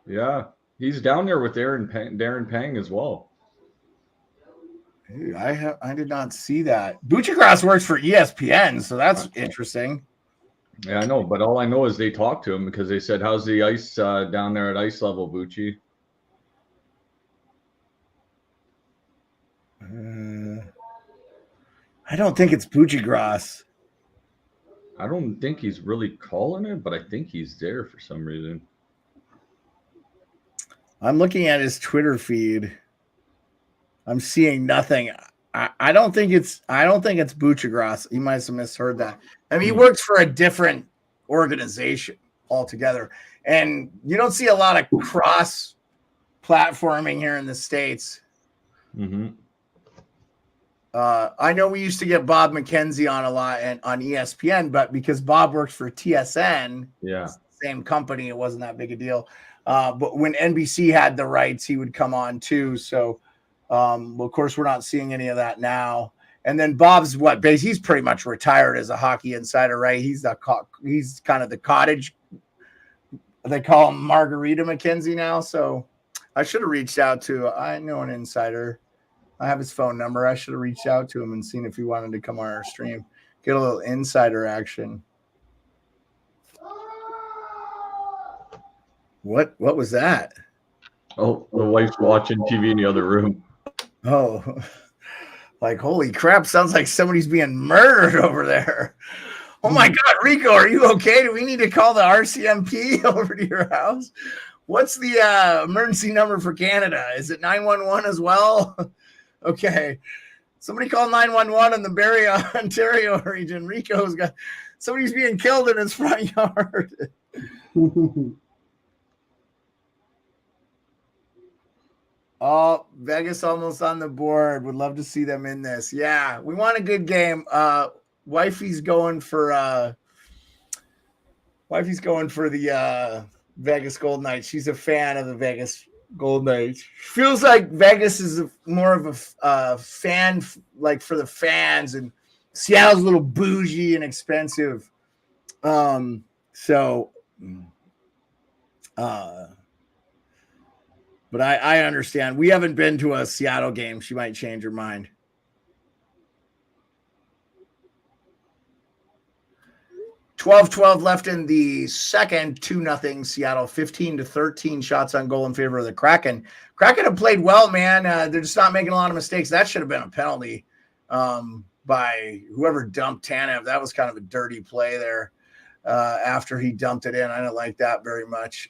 Yeah, he's down there with Darren Pang as well. Dude, I did not see that. Butchergross works for ESPN, so that's interesting. Yeah, I know, but all I know is they talked to him because they said, "How's the ice down there at ice level, Bucci?" I don't think it's Butchergross. I don't think he's really calling it, but I think he's there for some reason. I'm looking at his Twitter feed. I'm seeing nothing. I don't think it's Butchergross. You might have misheard that. I mean, he works for a different organization altogether. And you don't see a lot of cross platforming here in the States. Mm-hmm. I know we used to get Bob McKenzie on a lot and on ESPN, but because Bob works for TSN, same company, it wasn't that big a deal. But when NBC had the rights, he would come on too. So, of course, we're not seeing any of that now. And then Bob's he's pretty much retired as a hockey insider, right? He's kind of the cottage. They call him Margarita McKenzie now. So I should have reached out to. I know an insider. I have his phone number. I should have reached out to him and seen if he wanted to come on our stream, get a little insider action. What was that? Oh, the wife's watching TV in the other room. Oh, like, holy crap. Sounds like somebody's being murdered over there. Oh my God, Rico, are you okay? Do we need to call the RCMP over to your house? What's the emergency number for Canada? Is it 911 as well? Okay. Somebody call 911 in the Barrie, Ontario region. Rico's got somebody's being killed in his front yard. Oh, Vegas almost on the board. Would love to see them in this. Yeah, we want a good game. Wifey's going for the Vegas Golden Knights. She's a fan of the Vegas Golden Knights. Feels like Vegas is more of a fan, like for the fans, and Seattle's a little bougie and expensive. But I understand. We haven't been to a Seattle game. She might change her mind. $12 left in the second, 2-0 Seattle, 15-13 shots on goal in favor of the Kraken. Kraken have played well, man. They're just not making a lot of mistakes. That should have been a penalty by whoever dumped Tanev. That was kind of a dirty play there after he dumped it in. I don't like that very much.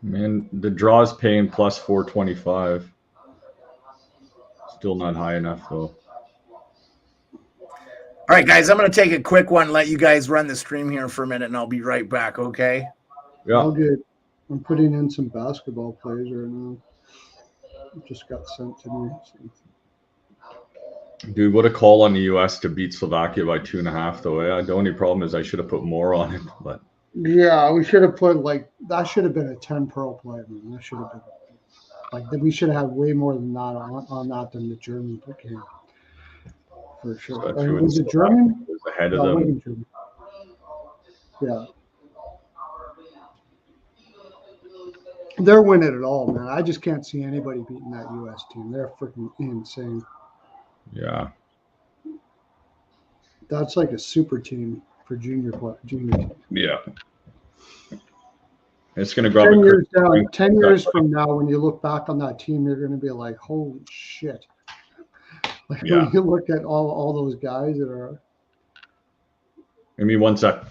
Man, the draw's paying plus 425. Still not high enough though. All right, guys, I'm going to take a quick one, let you guys run the stream here for a minute, and I'll be right back, okay? Yeah. All good. I'm putting in some basketball plays right now. It just got sent to me. Dude, what a call on the U.S. to beat Slovakia by 2.5 though. Yeah, the only problem is I should have put more on it, but. Yeah, we should have put that should have been a 10 pearl play, man. That should have been we should have had way more than that on that than the German game. For sure. Was it German? Was ahead of them. German. Yeah. They're winning it all, man. I just can't see anybody beating that US team. They're freaking insane. Yeah. That's like a super team for junior team. Yeah. It's going to grab 10 years down. 10 years from now, when you look back on that team, you're going to be like, holy shit. Like when you look at all those guys that are. Give me 1 sec.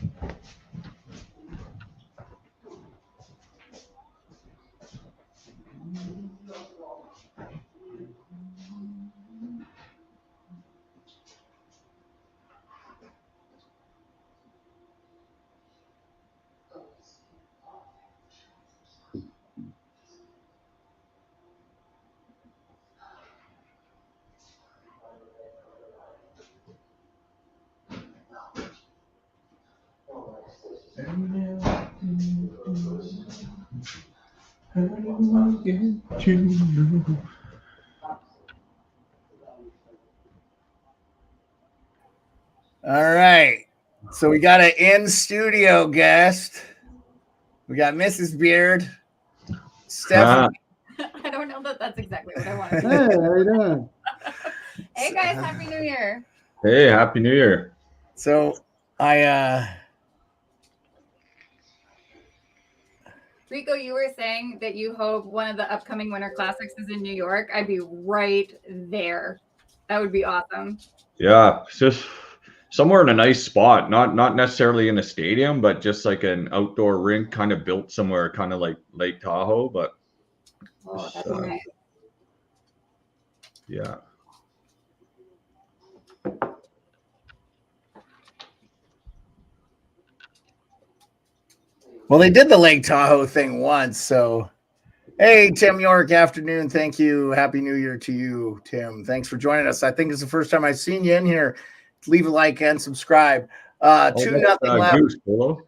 All right. So we got an in-studio guest. We got Mrs. Beard. Stephanie. I don't know that that's exactly what I wanted. Hey, how you doing? Hey guys, Happy New Year. Hey, Happy New Year. So Rico, you were saying that you hope one of the upcoming Winter Classics is in New York. I'd be right there. That would be awesome. Yeah, it's just somewhere in a nice spot, not necessarily in a stadium, but just like an outdoor rink kind of built somewhere kind of like Lake Tahoe, but Oh, that's nice. yeah. Well, they did the Lake Tahoe thing once, so hey, Tim York, afternoon. Thank you. Happy New Year to you, Tim. Thanks for joining us. I think it's the first time I've seen you in here. Leave a like and subscribe. 2-0 left. Goose, Perlo.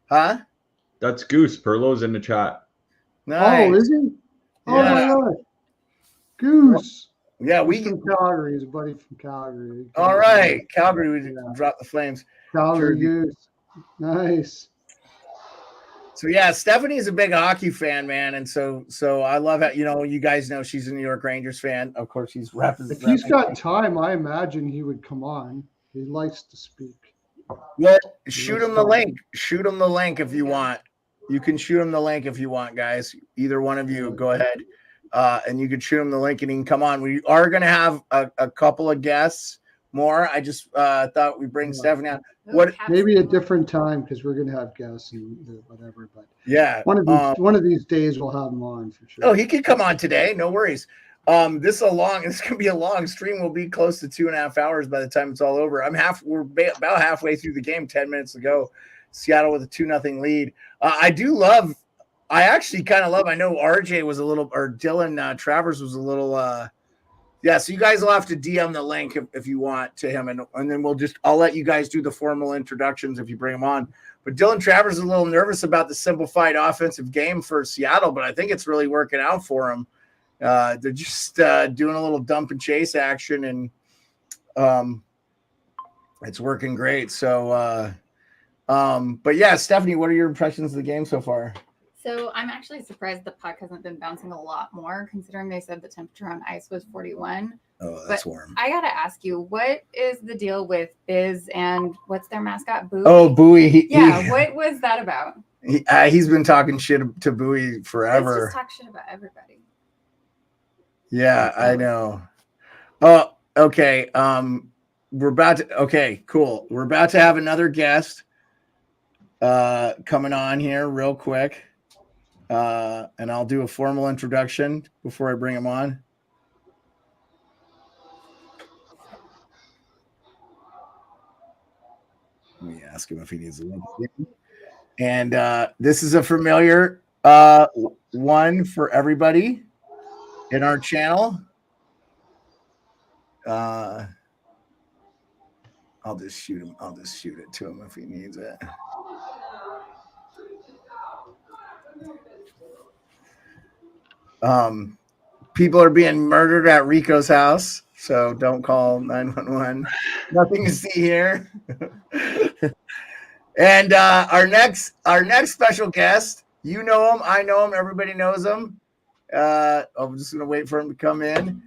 Huh? That's Goose. Perlo's in the chat. Nice. Oh, is he? Oh Yeah. my God. Goose. Yeah, He's we from Calgary. He's a buddy from Calgary. all right. Calgary, we dropped the flames. Calgary Sure. Goose. Nice. So yeah, Stephanie's a big hockey fan, man, and so I love how you guys know she's a New York Rangers fan. Of course, he's representing. If he's got time, I imagine he would come on. He likes to speak. Well, shoot him the link. Shoot him the link if you want. You can shoot him the link if you want, guys. Either one of you, go ahead. And you can shoot him the link and he can come on. We are going to have a couple of guests more. I just thought we'd bring Stephanie on. What? Maybe a different time because we're going to have guests and whatever. But yeah, one of these days we'll have him on for sure. Oh, he could come on today. No worries. This can be a long stream. We'll be close to 2.5 hours by the time it's all over. We're about halfway through the game, 10 minutes ago. Seattle with a 2-0 lead. I actually kind of love, I know RJ was a little, or Dylan Travers was a little, so you guys will have to DM the link if you want to him. And then I'll let you guys do the formal introductions if you bring them on. But Dylan Travers is a little nervous about the simplified offensive game for Seattle, but I think it's really working out for him. They're just doing a little dump and chase action, and it's working great. So, but yeah, Stephanie, what are your impressions of the game so far? So I'm actually surprised the puck hasn't been bouncing a lot more, considering they said the temperature on ice was 41. Oh, that's warm. I gotta ask you, what is the deal with Biz and what's their mascot, Bowie? Oh, Bowie. What was that about? He's been talking shit to Bowie forever. Let's just talk shit about everybody. Yeah, I know. Oh, okay. Okay, cool. We're about to have another guest coming on here real quick. And I'll do a formal introduction before I bring him on. Let me ask him if he needs a link. And this is a familiar one for everybody in our channel. I'll just shoot him. I'll just shoot it to him if he needs it. People are being murdered at Rico's house, so don't call 911. Nothing to see here. And our next special guest, you know him, I know him, everybody knows him. I'm just gonna wait for him to come in.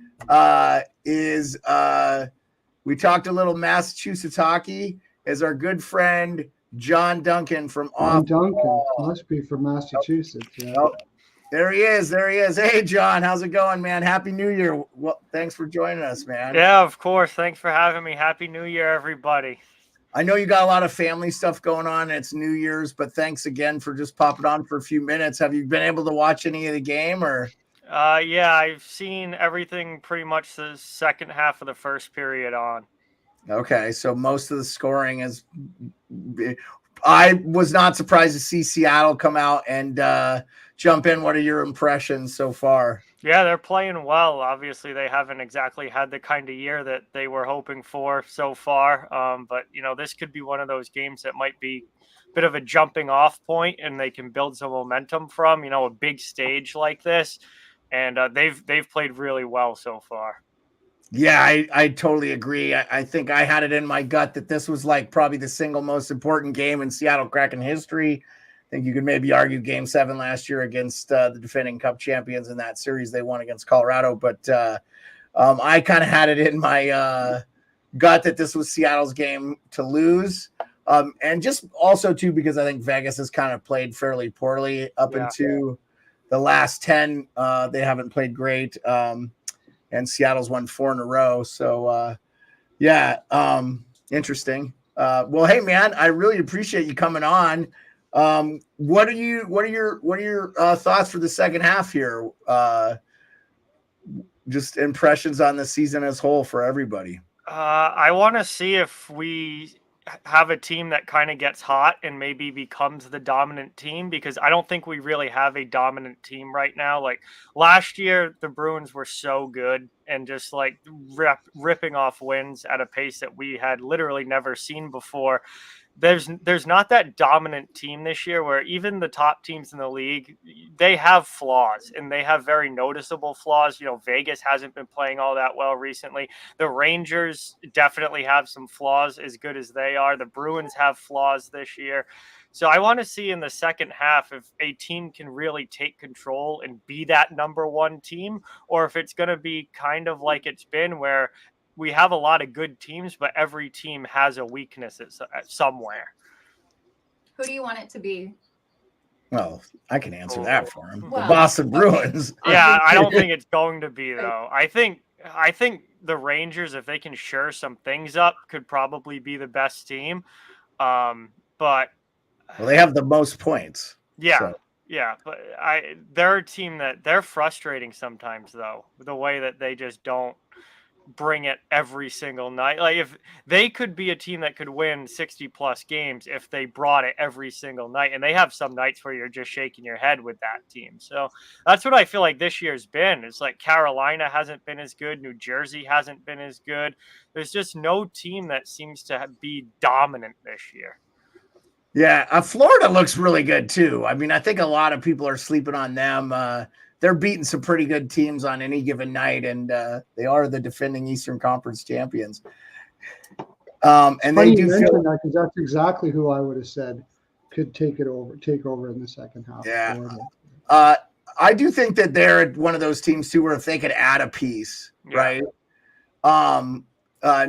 We talked a little Massachusetts hockey. Is our good friend John Duncan from Duncan must be from Massachusetts. Yeah. Oh, there he is. Hey, John, how's it going, man? Happy New Year. Well, thanks for joining us, man. Yeah, of course. Thanks for having me. Happy New Year, everybody. I know you got a lot of family stuff going on. It's New Year's, but thanks again for just popping on for a few minutes. Have you been able to watch any of the game or? Yeah, I've seen everything pretty much the second half of the first period on. Okay, so most of the scoring is. I was not surprised to see Seattle come out and jump in. What are your impressions so far? Yeah, they're playing well. Obviously, they haven't exactly had the kind of year that they were hoping for so far. But, this could be one of those games that might be a bit of a jumping off point and they can build some momentum from, a big stage like this. And they've played really well so far. Yeah, I totally agree. I think I had it in my gut that this was like probably the single most important game in Seattle Kraken history. I think you could maybe argue Game 7 last year against the defending Cup champions in that series they won against Colorado. But I kind of had it in my gut that this was Seattle's game to lose. And just also, too, because I think Vegas has kind of played fairly poorly up into the last 10. They haven't played great. And Seattle's won 4 in a row. So, interesting. Well, hey, man, I really appreciate you coming on. What are your thoughts for the second half here? Just impressions on the season as whole for everybody. I want to see if we have a team that kind of gets hot and maybe becomes the dominant team, because I don't think we really have a dominant team right now. Like last year, the Bruins were so good and just like ripping off wins at a pace that we had literally never seen before. There's not that dominant team this year where even the top teams in the league, they have flaws and they have very noticeable flaws. Vegas hasn't been playing all that well recently. The Rangers definitely have some flaws as good as they are. The Bruins have flaws this year. So I want to see in the second half if a team can really take control and be that number one team, or if it's going to be kind of like it's been where we have a lot of good teams, but every team has a weakness at somewhere. Who do you want it to be? Well, I can answer that for him. Well, the Boston Bruins. Yeah, I don't think it's going to be though. I think the Rangers, if they can shore some things up, could probably be the best team. But Well, they have the most points. yeah, So. yeah, but they're a team that they're frustrating sometimes though. The way that they just don't bring it every single night. Like if they could be a team that could win 60 plus games if they brought it every single night. And they have some nights where you're just shaking your head with that team. So that's what I feel like this year's been. It's like Carolina hasn't been as good. New Jersey hasn't been as good. There's just no team that seems to be dominant this year. Yeah, Florida looks really good too. I mean, I think a lot of people are sleeping on them. They're beating some pretty good teams on any given night, and they are the defending Eastern Conference champions. And Funny they do you feel mention that because that's exactly who I would have said could take over in the second half. Yeah. Florida. I do think that they're one of those teams too, where if they could add a piece, Yeah. right?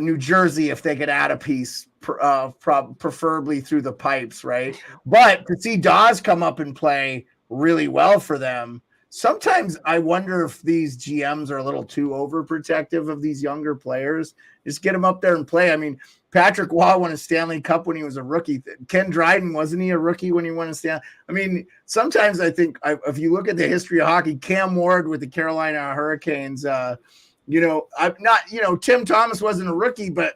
New Jersey, if they could add a piece, preferably through the pipes, right? But to see Dawes come up and play really well for them, sometimes I wonder if these GMs are a little too overprotective of these younger players. Just get them up there and play. I mean, Patrick Waugh won a Stanley Cup when he was a rookie. Ken Dryden, wasn't he a rookie when he won a Stanley? I mean, sometimes I think if you look at the history of hockey, Cam Ward with the Carolina Hurricanes, I'm not, Tim Thomas wasn't a rookie, but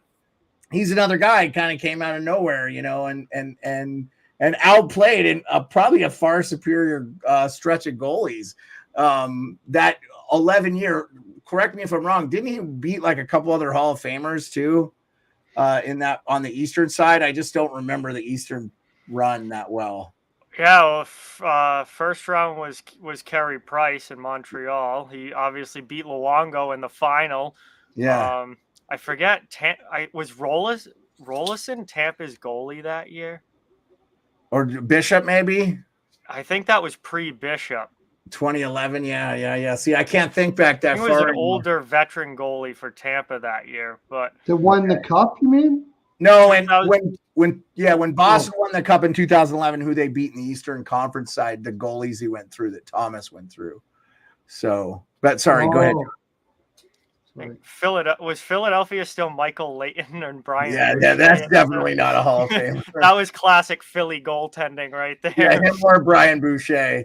he's another guy kind of came out of nowhere, and outplayed in probably a far superior stretch of goalies. That 11-year, correct me if I'm wrong, didn't he beat like a couple other Hall of Famers too on the Eastern side? I just don't remember the Eastern run that well. Yeah, well, first round was Carey Price in Montreal. He obviously beat Luongo in the final. Yeah. I forget. Was Rolison Tampa's goalie that year? Or Bishop, maybe? I think that was pre-Bishop. 2011, yeah. See, I can't think back that He far. was an older veteran goalie for Tampa that year, but That won the cup, you mean? No, and when Boston won the cup in 2011, who they beat in the Eastern Conference side, the goalies he went through that Thomas went through. So, but sorry, go ahead. Was Philadelphia still Michael Layton and Brian? Yeah, that's definitely not a Hall of Fame. That was classic Philly goaltending right there. Yeah, him or Brian Boucher.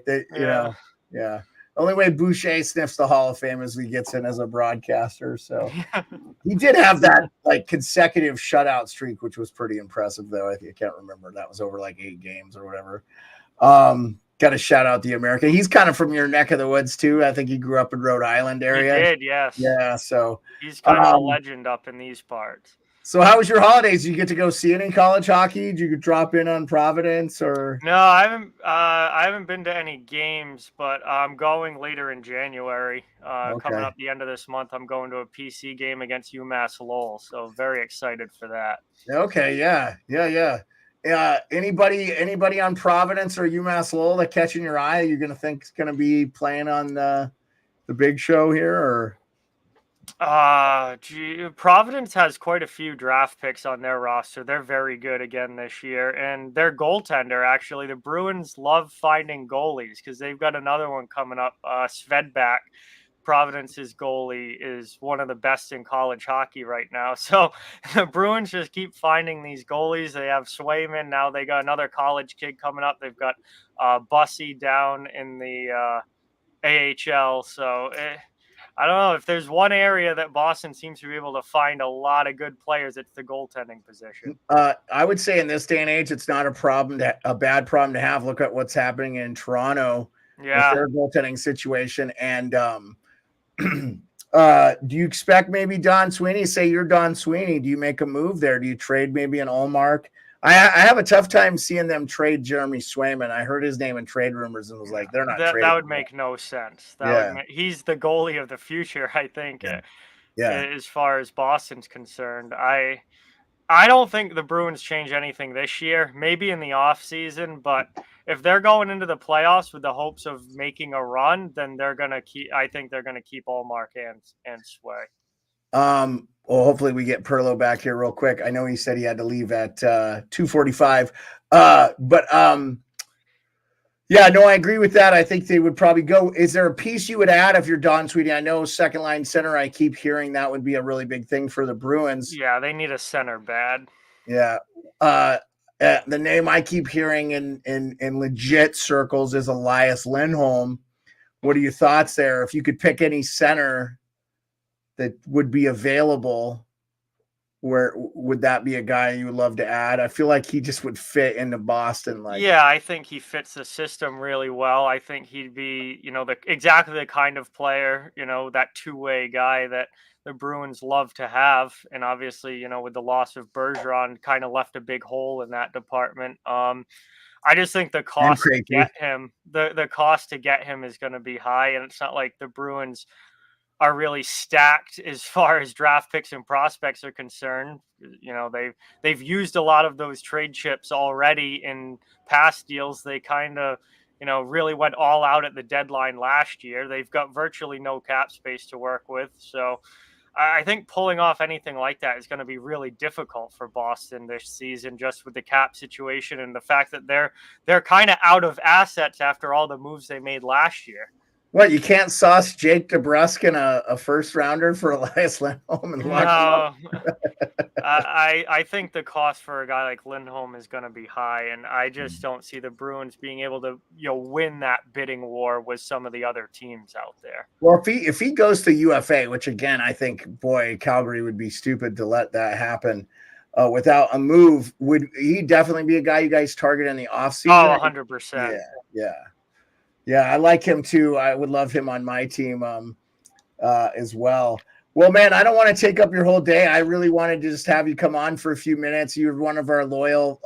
Yeah. Only way Boucher sniffs the Hall of Fame is he gets in as a broadcaster. So he did have that like consecutive shutout streak, which was pretty impressive, though. I can't remember. That was over like 8 games or whatever. Got to shout out the American. He's kind of from your neck of the woods too. I think he grew up in Rhode Island area. He did, yes. Yeah, so he's kind of a legend up in these parts. So how was your holidays? Did you get to go see any college hockey? Did you drop in on Providence or? No, I haven't been to any games, but I'm going later in January. Coming up the end of this month, I'm going to a PC game against UMass Lowell. So very excited for that. Okay, yeah. Anybody on Providence or UMass Lowell that catching your eye? You're gonna think is gonna be playing on the big show here, or? Providence has quite a few draft picks on their roster. They're very good again this year, and their goaltender, actually, the Bruins love finding goalies because they've got another one coming up, Svedback. Providence's goalie is one of the best in college hockey right now. So the Bruins just keep finding these goalies. They have Swayman. Now they got another college kid coming up. They've got Bussy down in the AHL. So I don't know if there's one area that Boston seems to be able to find a lot of good players. It's the goaltending position. I would say in this day and age, it's not a bad problem to have. Look at what's happening in Toronto. Yeah, with their goaltending situation. And do you expect maybe Don Sweeney? Say you're Don Sweeney. Do you make a move there? Do you trade maybe an Ullmark? I have a tough time seeing them trade Jeremy Swayman. I heard his name in trade rumors and was like, they're not trading. That would make no sense. He's the goalie of the future, I think. Yeah. As far as Boston's concerned, I don't think the Bruins change anything this year. Maybe in the off season, but if they're going into the playoffs with the hopes of making a run, then I think they're gonna keep Ullmark and Sway. Well, hopefully we get Pearlo back here real quick. I know he said he had to leave at 2:45. But Yeah, no, I agree with that. I think they would probably go. Is there a piece you would add if you're Don Sweeney? I know second line center. I keep hearing that would be a really big thing for the Bruins. Yeah, they need a center bad. Yeah. The name I keep hearing in legit circles is Elias Lindholm. What are your thoughts there? If you could pick any center that would be available, where would that be a guy you would love to add? I feel like he just would fit into Boston. Yeah, I think he fits the system really well. I think he'd be, exactly the kind of player, that two-way guy that the Bruins love to have. And obviously, with the loss of Bergeron, kind of left a big hole in that department. I just think the cost to get him, the cost to get him is going to be high, and it's not like the Bruins are really stacked as far as draft picks and prospects are concerned. They've used a lot of those trade chips already in past deals. They kind of, really went all out at the deadline last year. They've got virtually no cap space to work with. So I think pulling off anything like that is going to be really difficult for Boston this season, just with the cap situation and the fact that they're kind of out of assets after all the moves they made last year. What, you can't sauce Jake DeBrusk in a first rounder for Elias Lindholm and lock him up? I think the cost for a guy like Lindholm is going to be high, and I just don't see the Bruins being able to win that bidding war with some of the other teams out there. Well, if he goes to UFA, which again I think, boy, Calgary would be stupid to let that happen without a move, would he definitely be a guy you guys target in the offseason? Oh, 100%. Yeah, I like him too. I would love him on my team as well. Well, man, I don't want to take up your whole day. I really wanted to just have you come on for a few minutes. You're one of our loyal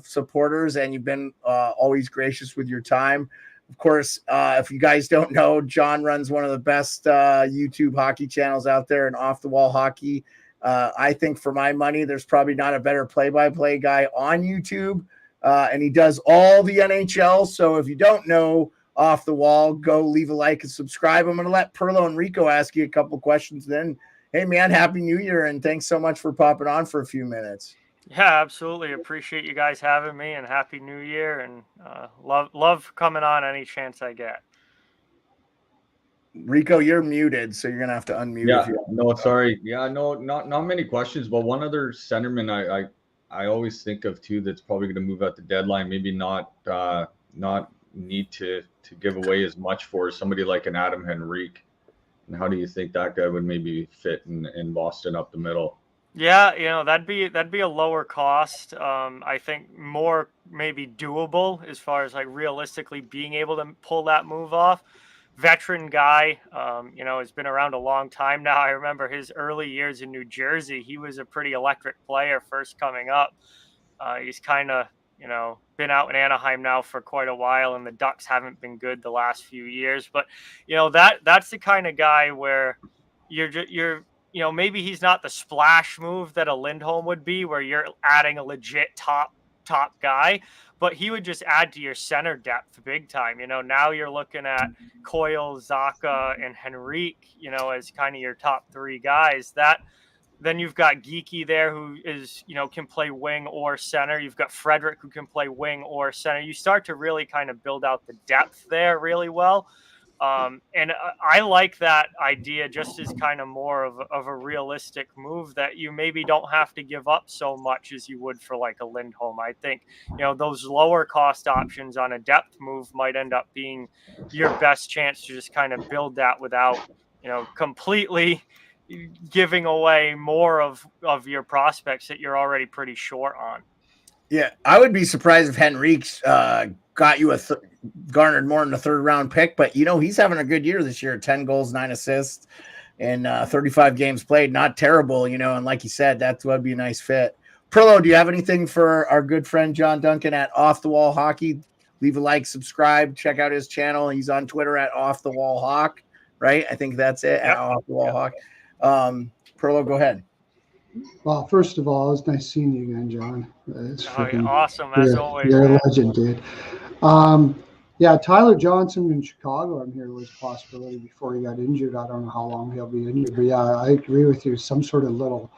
supporters, and you've been always gracious with your time. Of course, if you guys don't know, John runs one of the best YouTube hockey channels out there, and Off the Wall Hockey. I think for my money, there's probably not a better play-by-play guy on YouTube, and he does all the NHL. So if you don't know Off the Wall, go leave a like and subscribe. I'm going to let Pearlo and Rico ask you a couple questions then. Hey, man, Happy New Year, and thanks so much for popping on for a few minutes. Yeah, absolutely. Appreciate you guys having me, and Happy New Year, and love coming on any chance I get. Rico, you're muted, so you're going to have to unmute. Yeah, no, sorry. Yeah, no, not many questions, but one other centerman I always think of too that's probably going to move at the deadline, maybe not need to give away as much for somebody like an Adam Henrique. And how do you think that guy would maybe fit in Boston up the middle? Yeah, that'd be a lower cost. I think more maybe doable as far as like realistically being able to pull that move off. Veteran guy, has been around a long time now. I remember his early years in New Jersey. He was a pretty electric player first coming up. He's kind of, been out in Anaheim now for quite a while, and the Ducks haven't been good the last few years. But, that's the kind of guy where you're maybe he's not the splash move that a Lindholm would be, where you're adding a legit top guy, but he would just add to your center depth big time. Now you're looking at Coyle, Zacha, and Henrique, as kind of your top three guys. Then you've got Geeky there who is, can play wing or center. You've got Frederick who can play wing or center. You start to really kind of build out the depth there really well. And I like that idea just as kind of more of a realistic move that you maybe don't have to give up so much as you would for like a Lindholm. I think, those lower cost options on a depth move might end up being your best chance to just kind of build that without, completely giving away more of your prospects that you're already pretty short on. Yeah, I would be surprised if Henrique's got you garnered more than a third round pick, but he's having a good year this year. 10 goals, 9 assists, and 35 games played. Not terrible, and like you said, that would be a nice fit. Pearlo, do you have anything for our good friend John Duncan at Off the Wall Hockey? Leave a like, subscribe, check out his channel. He's on Twitter at Off the Wall Hawk, right? I think that's it, at Off the Wall Hawk. Perlo, go ahead. Well, first of all, it's nice seeing you again, John. It's awesome, as always. You're a legend, dude. Yeah, Tyler Johnson in Chicago, I'm here, was a possibility before he got injured. I don't know how long he'll be injured, but yeah, I agree with you. Some sort of little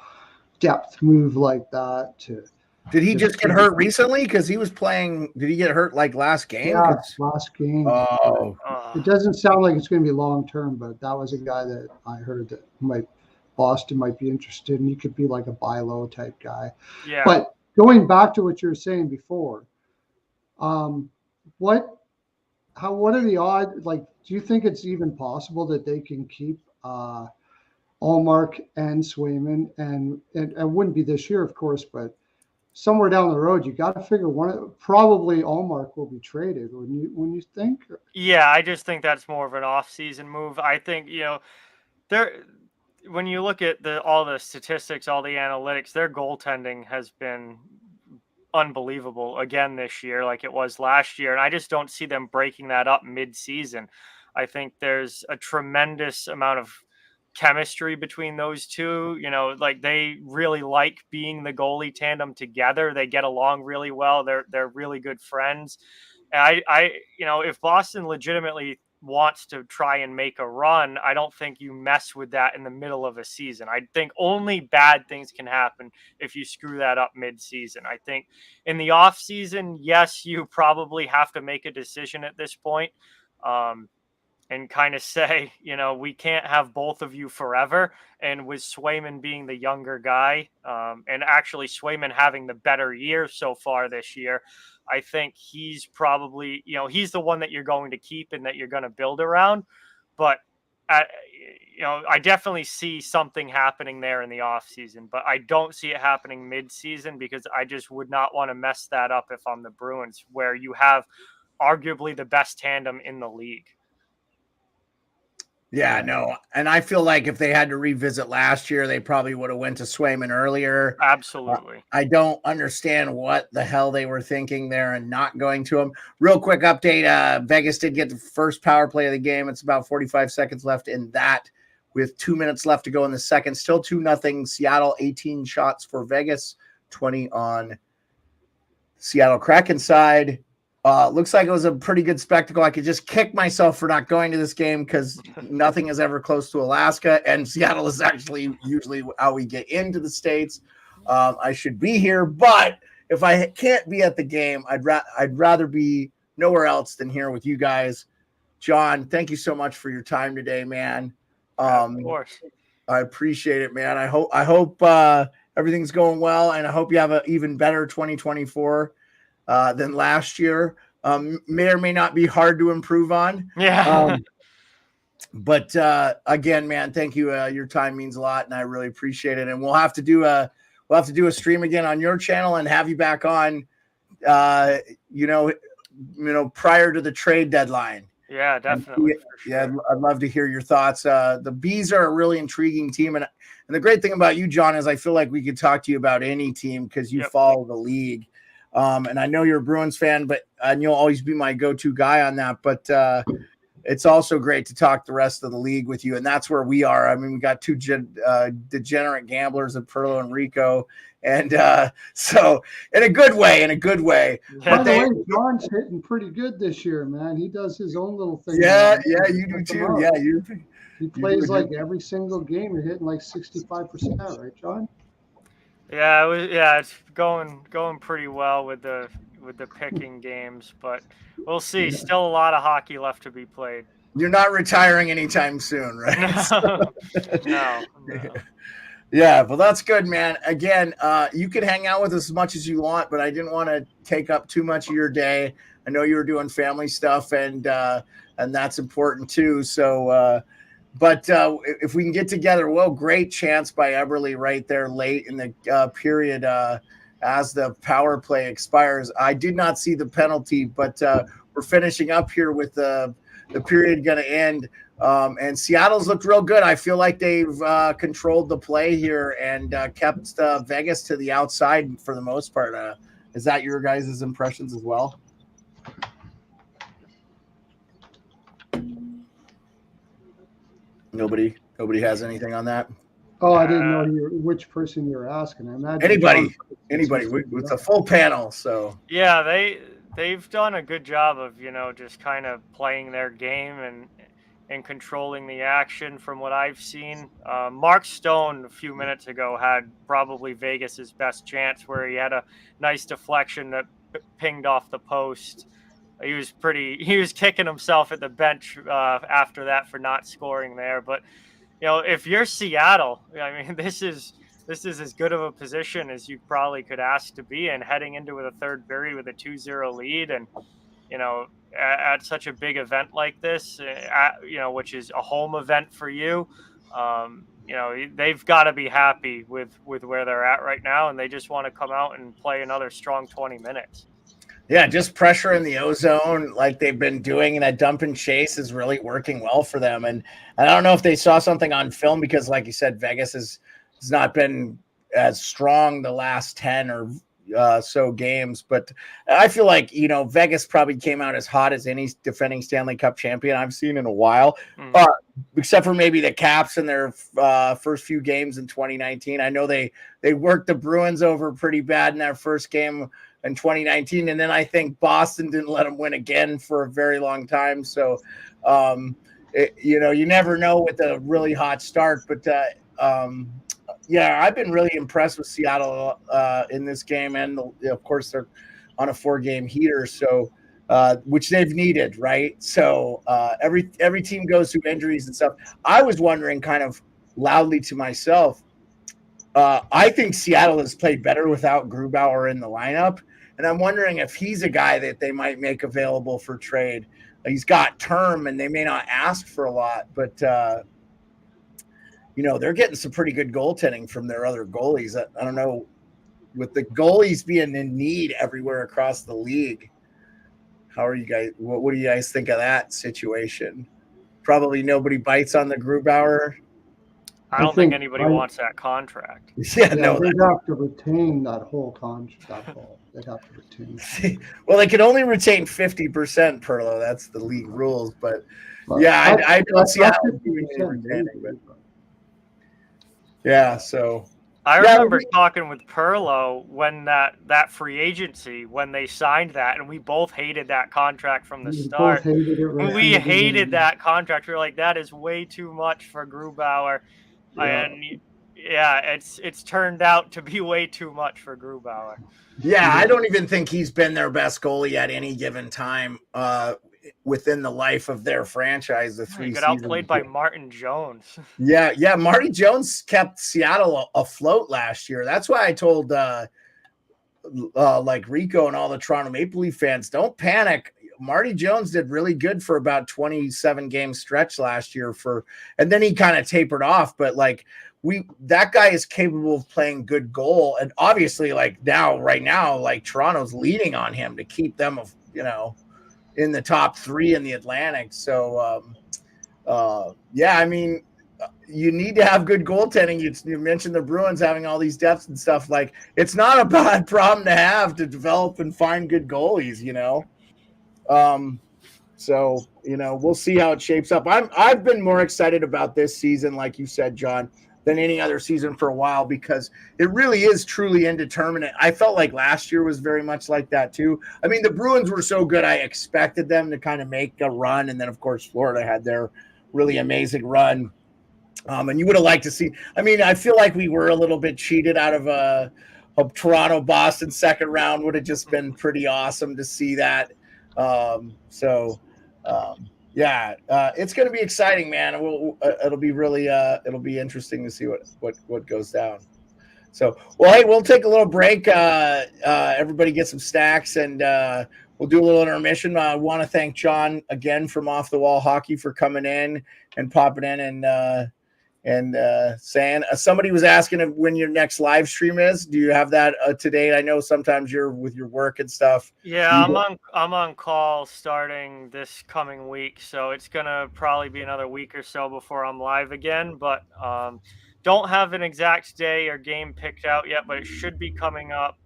depth move like that to Did he just get hurt recently? Because he was playing. Did he get hurt like last game? Yeah, last game. Oh, It doesn't sound like it's going to be long term, but that was a guy that I heard that Boston might be interested in. He could be like a buy low type guy. Yeah. But going back to what you were saying before, what are the odds? Like, do you think it's even possible that they can keep Allmark and Swayman? And it wouldn't be this year, of course, but somewhere down the road, you got to figure probably Allmark will be traded. When you think? Yeah, I just think that's more of an off-season move. I think, when you look at all the statistics, all the analytics, their goaltending has been unbelievable again this year, like it was last year. And I just don't see them breaking that up mid-season. I think there's a tremendous amount of chemistry between those two. Like they really like being the goalie tandem together. They get along really well. They're really good friends. And I if Boston legitimately wants to try and make a run, I don't think you mess with that in the middle of a season. I think only bad things can happen if you screw that up mid-season. I think in the off season, yes, you probably have to make a decision at this point. And kind of say, we can't have both of you forever. And with Swayman being the younger guy, and actually Swayman having the better year so far this year, I think he's probably, he's the one that you're going to keep and that you're going to build around. But, I definitely see something happening there in the offseason, but I don't see it happening mid-season because I just would not want to mess that up if I'm the Bruins, where you have arguably the best tandem in the league. yeah, no. And I feel like if they had to revisit last year, they probably would have went to Swayman earlier. Absolutely. I don't understand what the hell they were thinking there and not going to him. Real quick update. Vegas did get the first power play of the game. It's about 45 seconds left in that with 2 minutes left to go in the second. Still 2-0 Seattle, 18 shots for Vegas, 20 on Seattle Kraken side. Looks like it was a pretty good spectacle. I could just kick myself for not going to this game because nothing is ever close to Alaska, and Seattle is actually usually how we get into the States. I should be here, but if I can't be at the game, I'd rather be nowhere else than here with you guys. John, thank you so much for your time today, man. Of course. I appreciate it, man. I hope everything's going well, and I hope you have an even better 2024. Than last year. May or may not be hard to improve on. Yeah. But again, man, thank you. Your time means a lot, and I really appreciate it. And we'll have to do a stream again on your channel and have you back on. Prior to the trade deadline. Yeah, definitely. Yeah, I'd love to hear your thoughts. The Bees are a really intriguing team, and the great thing about you, John, is I feel like we could talk to you about any team because you follow the league. And I know you're a Bruins fan, and you'll always be my go-to guy on that. But it's also great to talk the rest of the league with you, and that's where we are. I mean, we got two degenerate gamblers of Pearlo and Rico, and so in a good way. By the way, John's hitting pretty good this year, man. He does his own little thing. Yeah, you do too. Yeah, he plays like every single game. You're hitting like 65%, right, John? Yeah, it's going pretty well with the picking games, but we'll see. Still a lot of hockey left to be played. You're not retiring anytime soon, right? No. Yeah, well, that's good, man. Again, you can hang out with us as much as you want, but I didn't want to take up too much of your day. I know you were doing family stuff, and that's important too. So. But if we can get together, well, great chance by Eberle right there late in the period as the power play expires. I did not see the penalty, but we're finishing up here with the period going to end. And Seattle's looked real good. I feel like they've controlled the play here and kept Vegas to the outside for the most part. Is that your guys' impressions as well? Nobody has anything on that. Oh, I didn't know which person you were asking. I imagine anybody. It's a full panel, so yeah, they've done a good job of just kind of playing their game, and and controlling the action from what I've seen. Mark Stone a few minutes ago had probably Vegas's best chance where he had a nice deflection that pinged off the post. He was kicking himself at the bench after that for not scoring there. But if you're Seattle, I mean, this is as good of a position as you probably could ask to be in, heading into the third period with a 2-0 lead. And at such a big event like this, which is a home event for you, they've got to be happy with where they're at right now, and they just want to come out and play another strong 20 minutes. Yeah, just pressure in the ozone like they've been doing, and that dump and chase is really working well for them. And I don't know if they saw something on film because, like you said, Vegas has not been as strong the last 10 or so games. But I feel like, Vegas probably came out as hot as any defending Stanley Cup champion I've seen in a while, except for maybe the Caps in their first few games in 2019. I know they worked the Bruins over pretty bad in that first game in 2019. And then I think Boston didn't let them win again for a very long time. So, you never know with a really hot start, but I've been really impressed with Seattle in this game. And of course they're on a 4-game heater. So, which they've needed, right? So every team goes through injuries and stuff. I was wondering kind of loudly to myself, I think Seattle has played better without Grubauer in the lineup. And I'm wondering if he's a guy that they might make available for trade. He's got term and they may not ask for a lot, but they're getting some pretty good goaltending from their other goalies. I don't know, with the goalies being in need everywhere across the league. How are you guys? What do you guys think of that situation? Probably nobody bites on the Grubauer. I don't think anybody wants that contract. Yeah, no, they'd have to retain that whole contract. They'd have to retain. Well, they can only retain 50%, Pearlo. That's the league rules. But I don't see how retaining. Yeah, so I remember talking with Pearlo when that free agency, when they signed that, and we both hated that contract from the start. We hated that contract. We were like, that is way too much for Grubauer. Yeah. And it's turned out to be way too much for Grubauer. Yeah, I don't even think he's been their best goalie at any given time within the life of their franchise. He got outplayed by Martin Jones. Yeah, Marty Jones kept Seattle afloat last year. That's why I told like Rico and all the Toronto Maple Leaf fans, don't panic. Marty Jones did really good for about 27 game stretch last year and then he kind of tapered off, but that guy is capable of playing good goal. And obviously right now, Toronto's leaning on him to keep them, in the top 3 in the Atlantic. So, I mean, you need to have good goaltending. You mentioned the Bruins having all these depths and stuff. It's not a bad problem to have to develop and find good goalies, So, we'll see how it shapes up. I've been more excited about this season, like you said, John, than any other season for a while, because it really is truly indeterminate. I felt like last year was very much like that too. I mean, the Bruins were so good, I expected them to kind of make a run. And then of course, Florida had their really amazing run. And you would have liked to see, I feel like we were a little bit cheated out of a Toronto Boston second round. Would have just been pretty awesome to see that. It's going to be exciting, man. It'll be really, it'll be interesting to see what goes down. So, well, hey, we'll take a little break. Everybody get some snacks and we'll do a little intermission. I want to thank John again from Off the Wall Hockey for coming in and popping in and saying, somebody was asking when your next live stream is. Do you have that today? I know sometimes you're with your work and stuff. Yeah, I'm on call starting this coming week, so it's gonna probably be another week or so before I'm live again. But don't have an exact day or game picked out yet, but it should be coming up.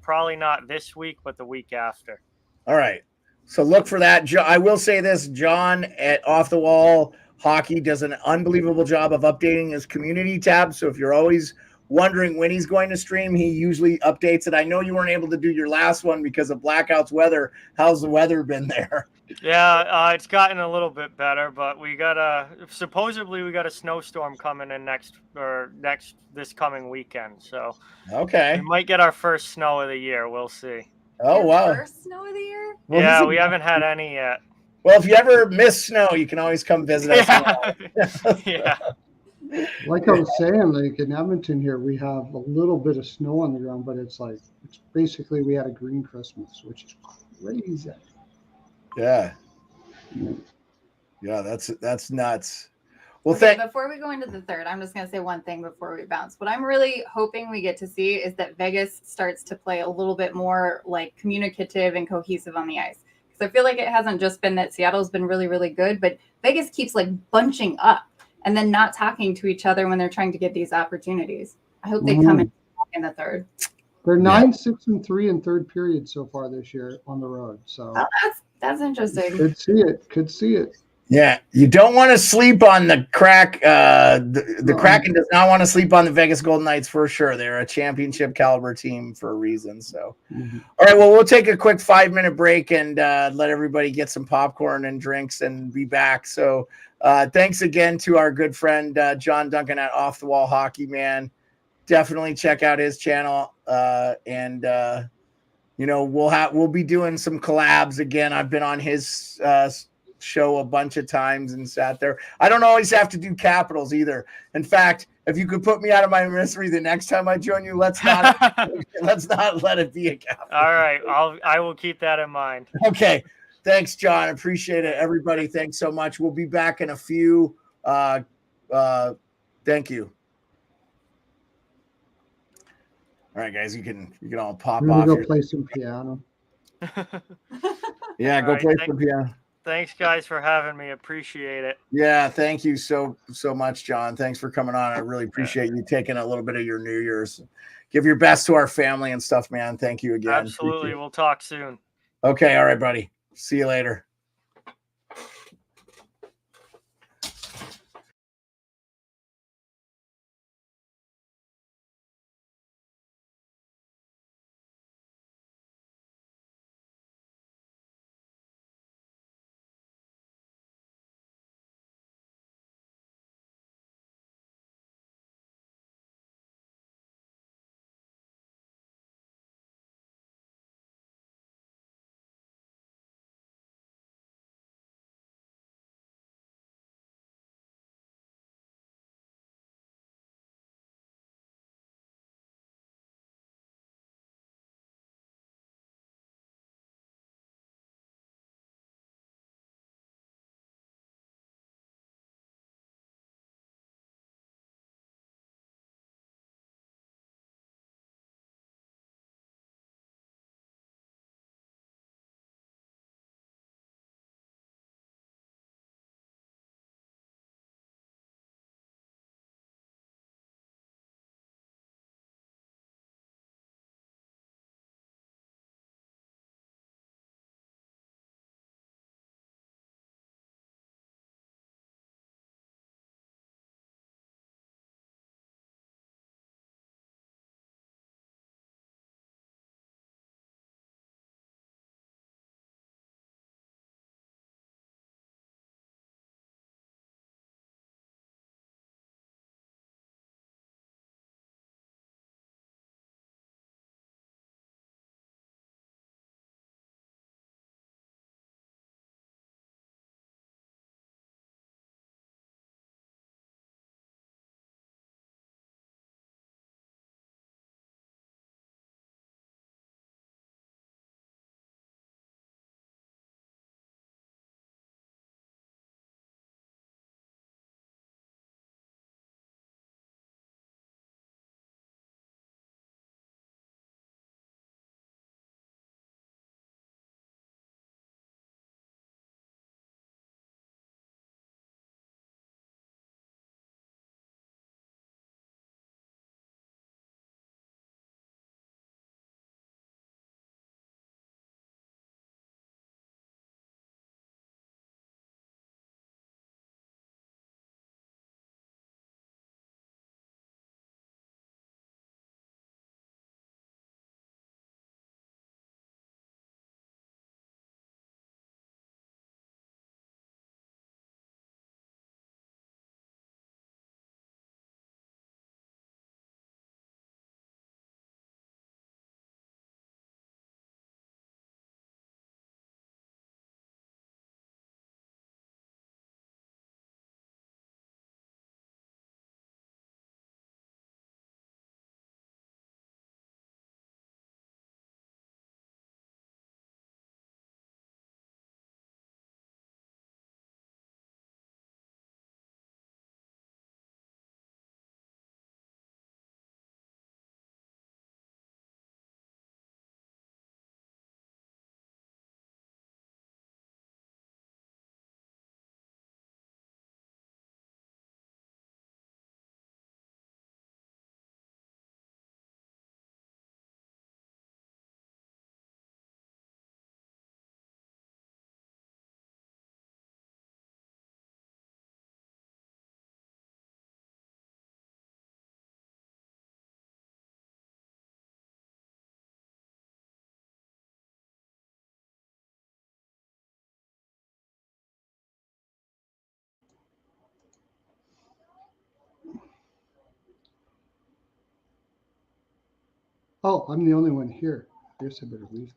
Probably not this week, but the week after. All right, so look for that. I will say this: John at Off the Wall Hockey does an unbelievable job of updating his community tab. So if you're always wondering when he's going to stream. He usually updates it. I know you weren't able to do your last one because of blackouts weather. How's the weather been there? Yeah, it's gotten a little bit better, but supposedly we got a snowstorm coming in this coming weekend. So Okay. we might get our first snow of the year. We'll see. Oh, Your wow. first snow of the year? Well, Yeah, he's a- we haven't had any yet. Well, if you ever miss snow, you can always come visit us. Yeah. Yeah. Like I was saying, like in Edmonton here, we have a little bit of snow on the ground, but it's basically we had a green Christmas, which is crazy. Yeah. Yeah, that's nuts. Well, Okay, before we go into the third, I'm just going to say one thing before we bounce. What I'm really hoping we get to see is that Vegas starts to play a little bit more like communicative and cohesive on the ice. Because I feel like it hasn't just been that Seattle's been really, really good, but Vegas keeps like bunching up and then not talking to each other when they're trying to get these opportunities. I hope they come in the third. They're 9-6-3 in third period so far this year on the road. So that's interesting. Could see it. Yeah, you don't want to sleep on the crack. The Kraken does not want to sleep on the Vegas Golden Knights for sure. They're a championship caliber team for a reason. So, All right, well, we'll take a quick 5-minute break and let everybody get some popcorn and drinks and be back. So, thanks again to our good friend John Duncan at Off the Wall Hockey Man. Definitely check out his channel, and we'll be doing some collabs again. I've been on his show a bunch of times and sat there. I don't always have to do capitals either. In fact, if you could put me out of my misery the next time I join you, let's not let it be a capital. All right, I will keep that in mind. Okay, thanks, John. Appreciate it, everybody. Thanks so much. We'll be back in a few. Thank you. All right, guys, you can all pop I'm off. gonna go play some piano. Yeah, go play some piano. Thanks, guys, for having me. Appreciate it. Yeah, thank you so much, John. Thanks for coming on. I really appreciate you taking a little bit of your New Year's. Give your best to our family and stuff, man. Thank you again. Absolutely. We'll talk soon. Okay. All right, buddy. See you later. Oh, I'm the only one here. I guess I better leave.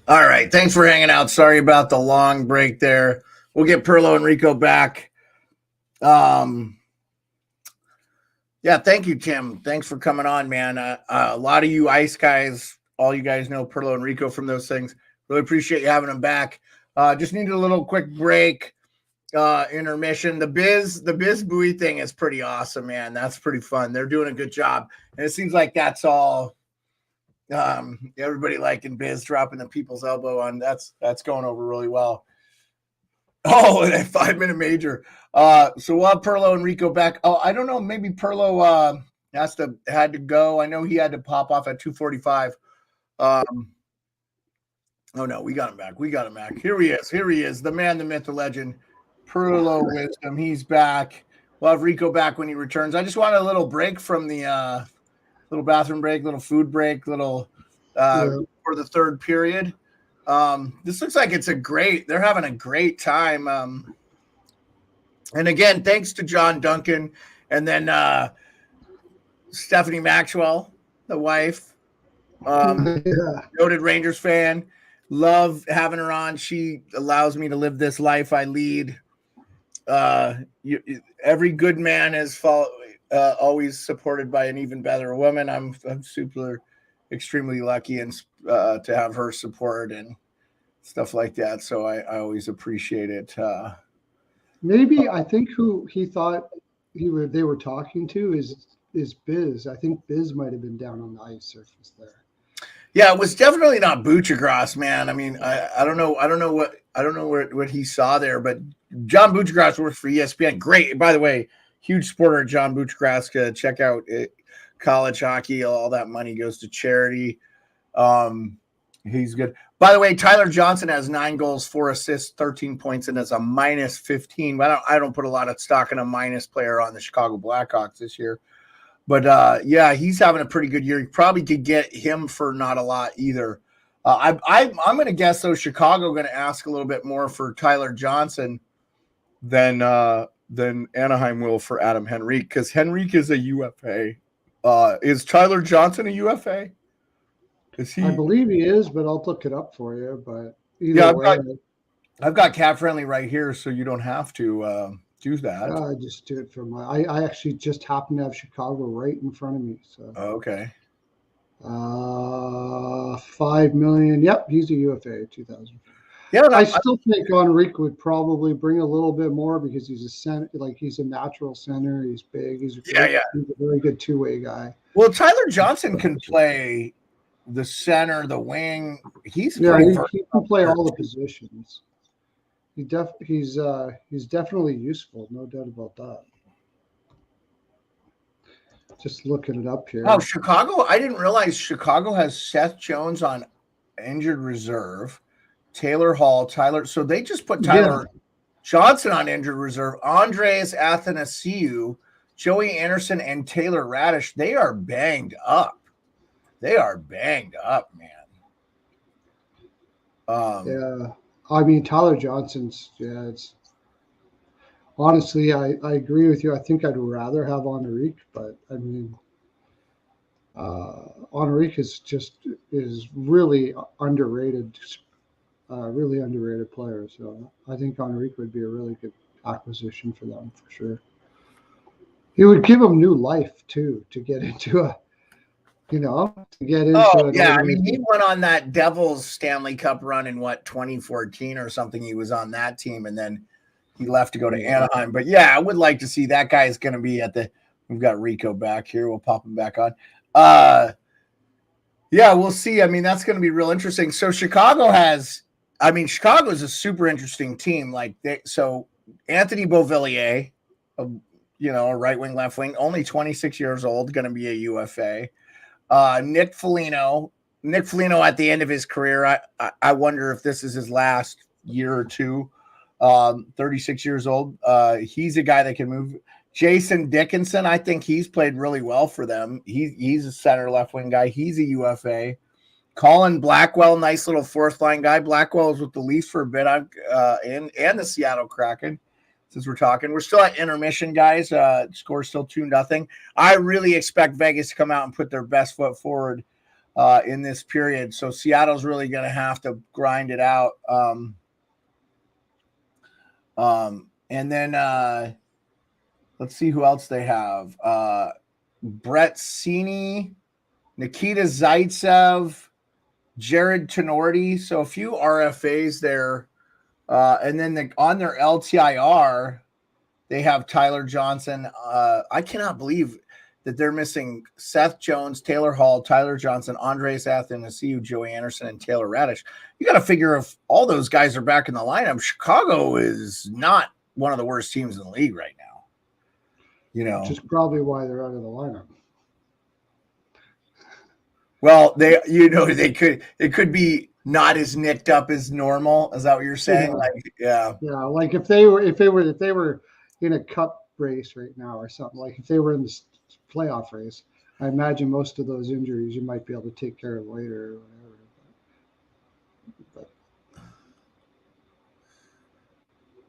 All right. Thanks for hanging out. Sorry about the long break there. We'll get Pearlo and Rico back. Yeah, thank you, Tim. Thanks for coming on, man. A lot of you ice guys, all you guys know Pearlo and Rico from those things. Really appreciate you having them back. Just needed a little quick break, intermission. The biz buoy thing is pretty awesome, man. That's pretty fun. They're doing a good job. And it seems like that's all everybody liking biz dropping the people's elbow on. That's going over really well. Oh, and a 5-minute major. So we'll have Pearlo and Rico back. Oh, I don't know. Maybe Pearlo had to go. I know he had to pop off at 2:45. Oh no, we got him back. Here he is. The man, the myth, the legend. Pearlo Wisdom. He's back. We'll have Rico back when he returns. I just wanted a little break from the little bathroom break, little food break, little for the third period. This looks like they're having a great time. And again, thanks to John Duncan and then Stephanie Maxwell, the wife, noted Rangers fan. Love having her on. She allows me to live this life I lead. Every good man is always supported by an even better woman. I'm super extremely lucky and to have her support and stuff like that. So I always appreciate it. Maybe I think who he thought they were talking to is Biz. I think Biz might have been down on the ice surface there. Yeah, it was definitely not Buchagras, man. I mean, I don't know what he saw there, but John Buchagras works for ESPN. Great, by the way, huge supporter of John Buchagras. Check out college hockey. All that money goes to charity. He's good. By the way, Tyler Johnson has 9 goals, 4 assists, 13 points, and is a minus 15. But I don't put a lot of stock in a minus player on the Chicago Blackhawks this year. But yeah, he's having a pretty good year. You probably could get him for not a lot either. I'm going to guess though Chicago going to ask a little bit more for Tyler Johnson than Anaheim will for Adam Henrique, because Henrique is a UFA. Is Tyler Johnson a UFA? Is he? I believe he is, but I'll look it up for you. But either way, I've got Cap Friendly right here, so you don't have to do that. I just do it for I actually just happen to have Chicago right in front of me. So okay. 5 million. Yep, he's a UFA 2000. Yeah, I still think Enrique would probably bring a little bit more because he's a center, like he's a natural center. He's big. He's a very good two-way guy. Well, Tyler Johnson can play the center, the wing. He can play all the positions. He's definitely useful, no doubt about that. just looking it up here. Oh, Chicago. I didn't realize Chicago has Seth Jones on injured reserve, Taylor Hall, Tyler. So they just put Tyler Johnson on injured reserve, Andreas Athanasiou, Joey Anderson, and Taylor Radish. They are banged up. They are banged up, man. Yeah. I mean, Tyler Johnson's, it's honestly, I agree with you. I think I'd rather have Henrique, but I mean, Henrique is really underrated player. So I think Henrique would be a really good acquisition for them for sure. He would give them new life too to get into I mean, he went on that Devils Stanley Cup run in 2014 or something. He was on that team, and then he left to go to Anaheim. But yeah, I would like to see that guy is going to be we've got Rico back here. We'll pop him back on. Yeah, we'll see. I mean, that's going to be real interesting. So Chicago is a super interesting team. So Anthony Beauvillier, a right wing, left wing, only 26 years old, going to be a UFA. Nick Foligno at the end of his career. I wonder if this is his last year or two. 36 years old. He's a guy that can move. Jason Dickinson, I think he's played really well for them. He's a center left wing guy. He's a UFA. Colin Blackwell, nice little fourth line guy. Blackwell was with the Leafs for a bit, and the Seattle Kraken. Since we're talking, we're still at intermission, guys. Score's still 2-0. I really expect Vegas to come out and put their best foot forward in this period. So Seattle's really going to have to grind it out. And then let's see who else they have. Brett Cini, Nikita Zaitsev, Jared Tenorti. So a few RFAs there. And then on their LTIR, they have Tyler Johnson. I cannot believe that they're missing Seth Jones, Taylor Hall, Tyler Johnson, Andreas Athanasiou, Joey Anderson, and Taylor Radish. You got to figure if all those guys are back in the lineup, Chicago is not one of the worst teams in the league right now. Which is probably why they're out of the lineup. Well, it could be not as nicked up as normal. Is that what you're saying? Yeah. Like if they were in a cup race right now or something, like if they were in the playoff race, I imagine most of those injuries you might be able to take care of later or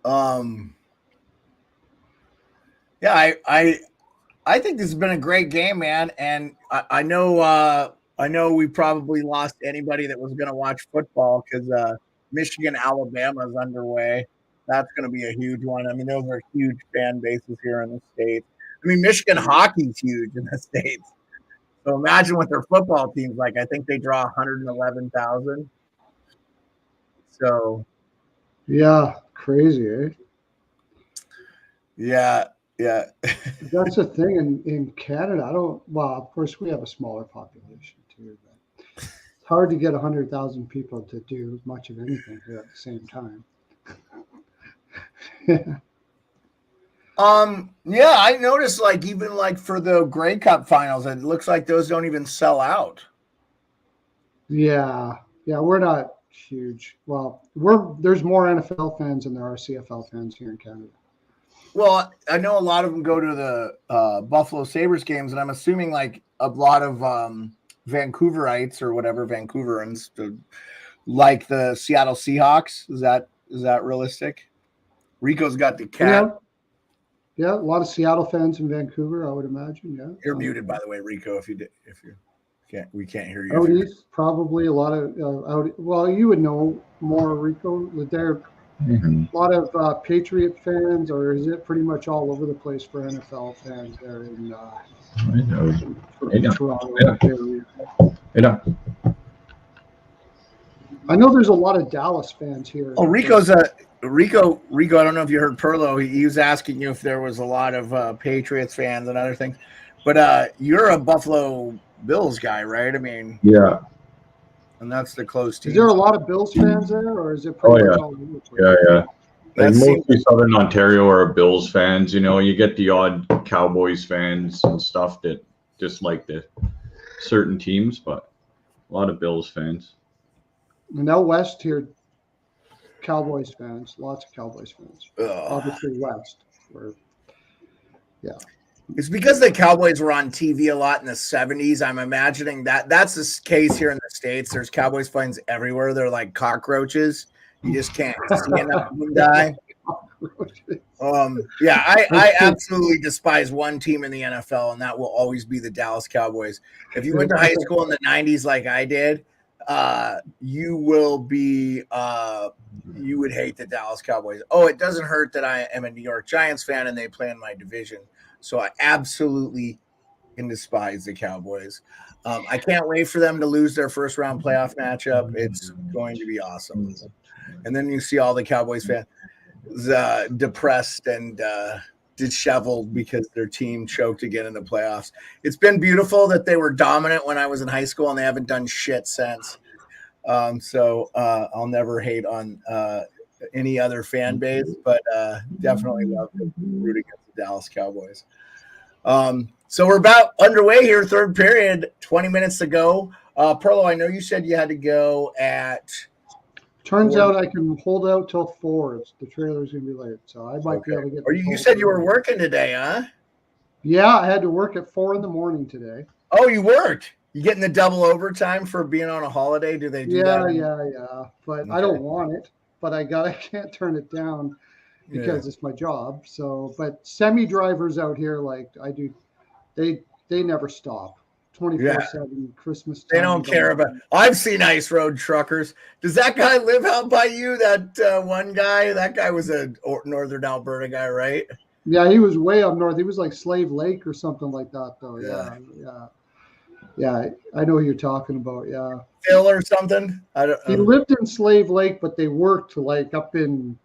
whatever. Yeah, I think this has been a great game, man. And I know we probably lost anybody that was going to watch football because Michigan, Alabama is underway. That's going to be a huge one. I mean, those are huge fan bases here in the States. I mean, Michigan hockey is huge in the States. So imagine what their football team's like. I think they draw 111,000. So. Yeah, crazy, eh? Yeah. That's the thing in Canada. Of course, we have a smaller population too, but it's hard to get 100,000 people to do much of anything here at the same time. Yeah, I noticed even for the Grey Cup finals, it looks like those don't even sell out. Yeah, we're not huge. Well, there's more NFL fans than there are CFL fans here in Canada. Well, I know a lot of them go to the Buffalo Sabres games, and I'm assuming a lot of Vancouverites or whatever, Vancouverans, like the Seattle Seahawks. Is that realistic? Rico's got the cat. Yeah, a lot of Seattle fans in Vancouver, I would imagine. Yeah. You're muted, by the way, Rico. We can't hear you. Out east, probably a lot of well, you would know more, Rico. There a lot of Patriot fans, or is it pretty much all over the place for NFL fans there in Toronto area? Yeah. I know there's a lot of Dallas fans here. Oh, Rico. I don't know if you heard Pearlo. He was asking you if there was a lot of Patriots fans and other things, but you're a Buffalo Bills guy, right? I mean, yeah. And that's the close team. Is there a lot of Bills fans there, or is it pretty much all over the place? Yeah. Mostly Southern Ontario are Bills fans. You get the odd Cowboys fans and stuff that dislike the certain teams, but a lot of Bills fans. And out west here, Cowboys fans, lots of Cowboys fans. Ugh. Obviously west, where It's because the Cowboys were on TV a lot in the 70s. I'm imagining that's the case here in the States. There's Cowboys fans everywhere. They're like cockroaches. You just can't see enough of them die. Yeah, I absolutely despise one team in the NFL, and that will always be the Dallas Cowboys. If you went to high school in the 90s like I did, you would hate the Dallas Cowboys. Oh, it doesn't hurt that I am a New York Giants fan and they play in my division. So I absolutely can despise the Cowboys. I can't wait for them to lose their first round playoff matchup. It's going to be awesome. And then you see all the Cowboys fans depressed and disheveled because their team choked again in the playoffs. It's been beautiful that they were dominant when I was in high school, and they haven't done shit since. So I'll never hate on any other fan base, but definitely love to root against the Dallas Cowboys. So we're about underway here, third period, 20 minutes to go. Pearlo, I know you said you had to go at – turns out I can hold out till 4. The trailer's gonna be late, so I might be able to get. Or you said you were working today, huh? Yeah, I had to work at 4 a.m. today. Oh, you worked. You getting the double overtime for being on a holiday? Do they do that? Yeah. But okay. I don't want it. But I can't turn it down because it's my job. So, but semi-drivers out here, like I do, they never stop. 24/7 Christmas time. They don't care about. I've seen ice road truckers. Does that guy live out by you? That one guy. That guy was a Northern Alberta guy, right? Yeah, he was way up north. He was like Slave Lake or something like that, though. Yeah. I know who you're talking about. Yeah, Phil or something. I don't. He lived in Slave Lake, but they worked like up in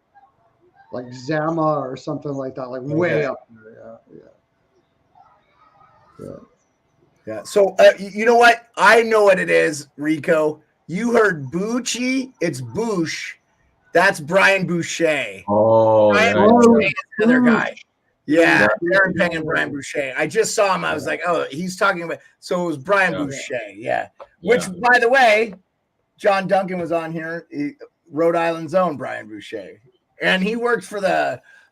like Zama or something like that, like way up there. Yeah. So you know what? I know what it is, Rico. You heard Bucci. It's Bouche. That's Brian Boucher. Oh, Brian Boucher is another guy. Yeah, Aaron Payne and Brian Boucher. I just saw him. I was like, oh, he's talking about. So it was Brian Boucher. Yeah. Which, by the way, John Duncan was on here. Rhode Island's own Brian Boucher, and he works for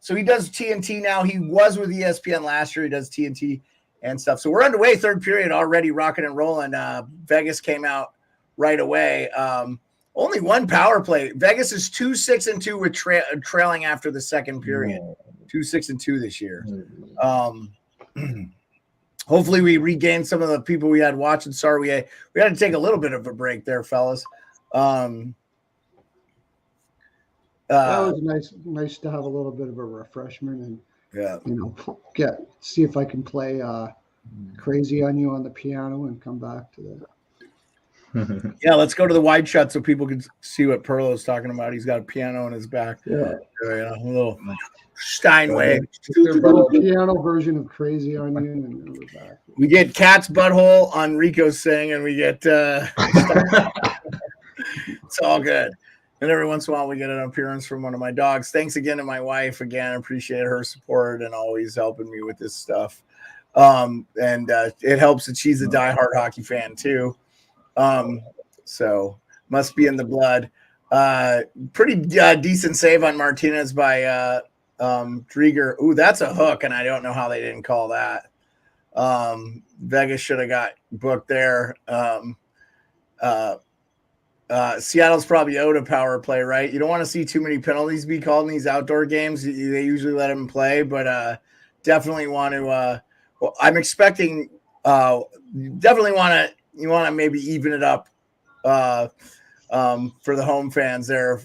so he does TNT now. He was with ESPN last year. He does TNT and stuff. So we're underway, third period already, rocking and rolling. Vegas came out right away. Only one power play. Vegas is 2-6-2 with trailing after the second period. 2-6-2 this year. Hopefully we regain some of the people we had watching. Sorry, we had to take a little bit of a break there, fellas. That was nice to have a little bit of a refreshment and see if I can play Crazy on You on the piano and come back to that. Yeah, let's go to the wide shot so people can see what Pearlo is talking about. He's got a piano in his back. Yeah, a little Steinway. A piano version of Crazy on You, and we're back. We get Cat's Butthole on Rico's Sing, and we get it's all good. And every once in a while, we get an appearance from one of my dogs. Thanks again to my wife. Again, appreciate her support and always helping me with this stuff. And it helps that she's a diehard hockey fan too. So must be in the blood. Pretty decent save on Martinez by Drieger. Ooh, that's a hook, and I don't know how they didn't call that. Vegas should have got booked there. Seattle's probably owed a power play, right? You don't want to see too many penalties be called in these outdoor games. They usually let them play, but definitely want to. I'm expecting. Definitely want to maybe even it up for the home fans there.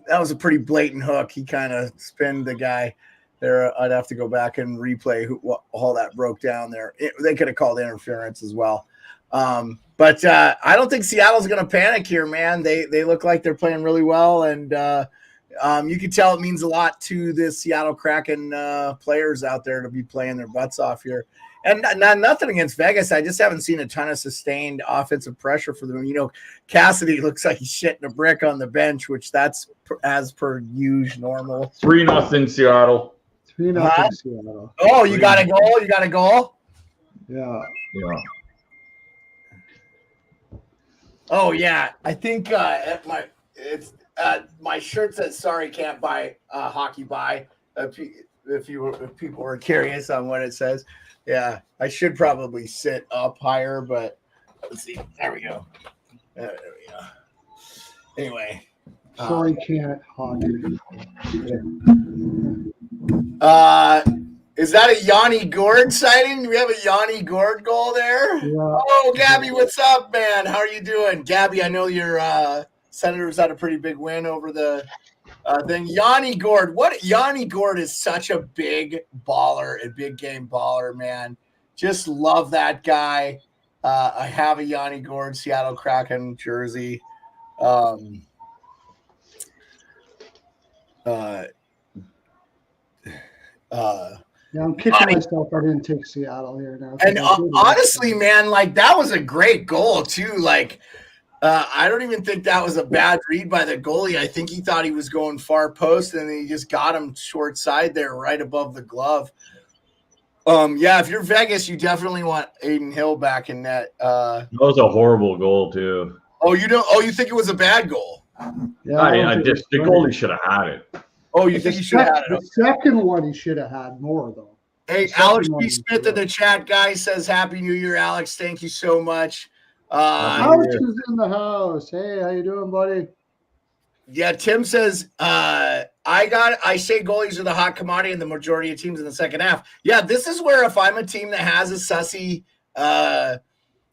That was a pretty blatant hook. He kind of spinned the guy there. I'd have to go back and replay all that broke down there. They could have called interference as well. But I don't think Seattle's going to panic here, man. They look like they're playing really well, and you can tell it means a lot to the Seattle Kraken players out there to be playing their butts off here. And nothing against Vegas. I just haven't seen a ton of sustained offensive pressure for them. You know, Cassidy looks like he's shitting a brick on the bench, which that's as per usual normal. 3-0 Seattle. 3-0 Seattle. Oh, you got a goal? You got a goal? Yeah. Yeah. Oh yeah, I think my shirt says "Sorry, can't buy hockey buy." If people were curious on what it says, yeah, I should probably sit up higher, but let's see. There we go. There we go. Anyway, Sorry, can't hockey. is that a Yanni Gord sighting? Do we have a Yanni Gord goal there? Yeah. Oh, Gabby, what's up, man? How are you doing? Gabby, I know your Senators had a pretty big win over the thing. Yanni Gord. Yanni Gord is such a big baller, a big game baller, man. Just love that guy. I have a Yanni Gord Seattle Kraken jersey. Yeah, I'm kicking myself. I didn't take Seattle here now. And honestly, man, like that was a great goal too. Like, I don't even think that was a bad read by the goalie. I think he thought he was going far post, and he just got him short side there, right above the glove. Yeah, if you're Vegas, you definitely want Aiden Hill back in net. That was a horrible goal too. Oh, you don't? Oh, you think it was a bad goal? Yeah, I just the goalie should have had it. Oh, you think he should have had it? The second one he should have had more though. Hey, Alex B. Smith in the chat, guys, says Happy New Year, Alex. Thank you so much. Alex is in the house. Hey, how you doing, buddy? Yeah, Tim says, I say goalies are the hot commodity in the majority of teams in the second half. Yeah, this is where if I'm a team that has a sussy,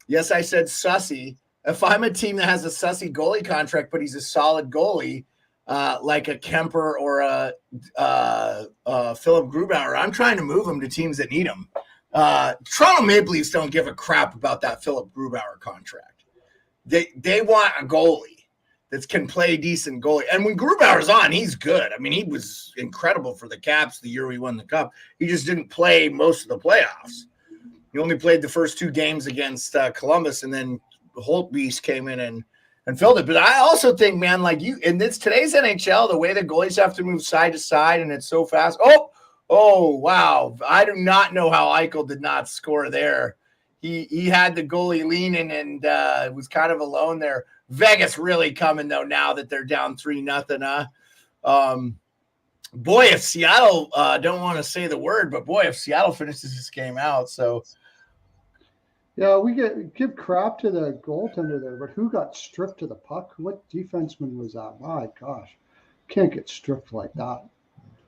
yes, I said sussy. If I'm a team that has a sussy goalie contract, but he's a solid goalie, like a Kemper or a Philip Grubauer, I'm trying to move him to teams that need him. Toronto Maple Leafs don't give a crap about that Philip Grubauer contract. They want a goalie that can play decent goalie. And when Grubauer's on, he's good. I mean, he was incredible for the Caps the year we won the Cup. He just didn't play most of the playoffs. He only played the first 2 games against Columbus, and then Holtbeast came in and filled it. But I also think, man, like in today's NHL, the way the goalies have to move side to side, and it's so fast. Oh, wow. I do not know how Eichel did not score there. He had the goalie leaning and was kind of alone there. Vegas really coming, though, now that they're down 3-0. Boy, if Seattle don't want to say the word, but boy, if Seattle finishes this game out, so. Yeah, we give crap to the goaltender there, but who got stripped to the puck? What defenseman was that? My gosh, can't get stripped like that.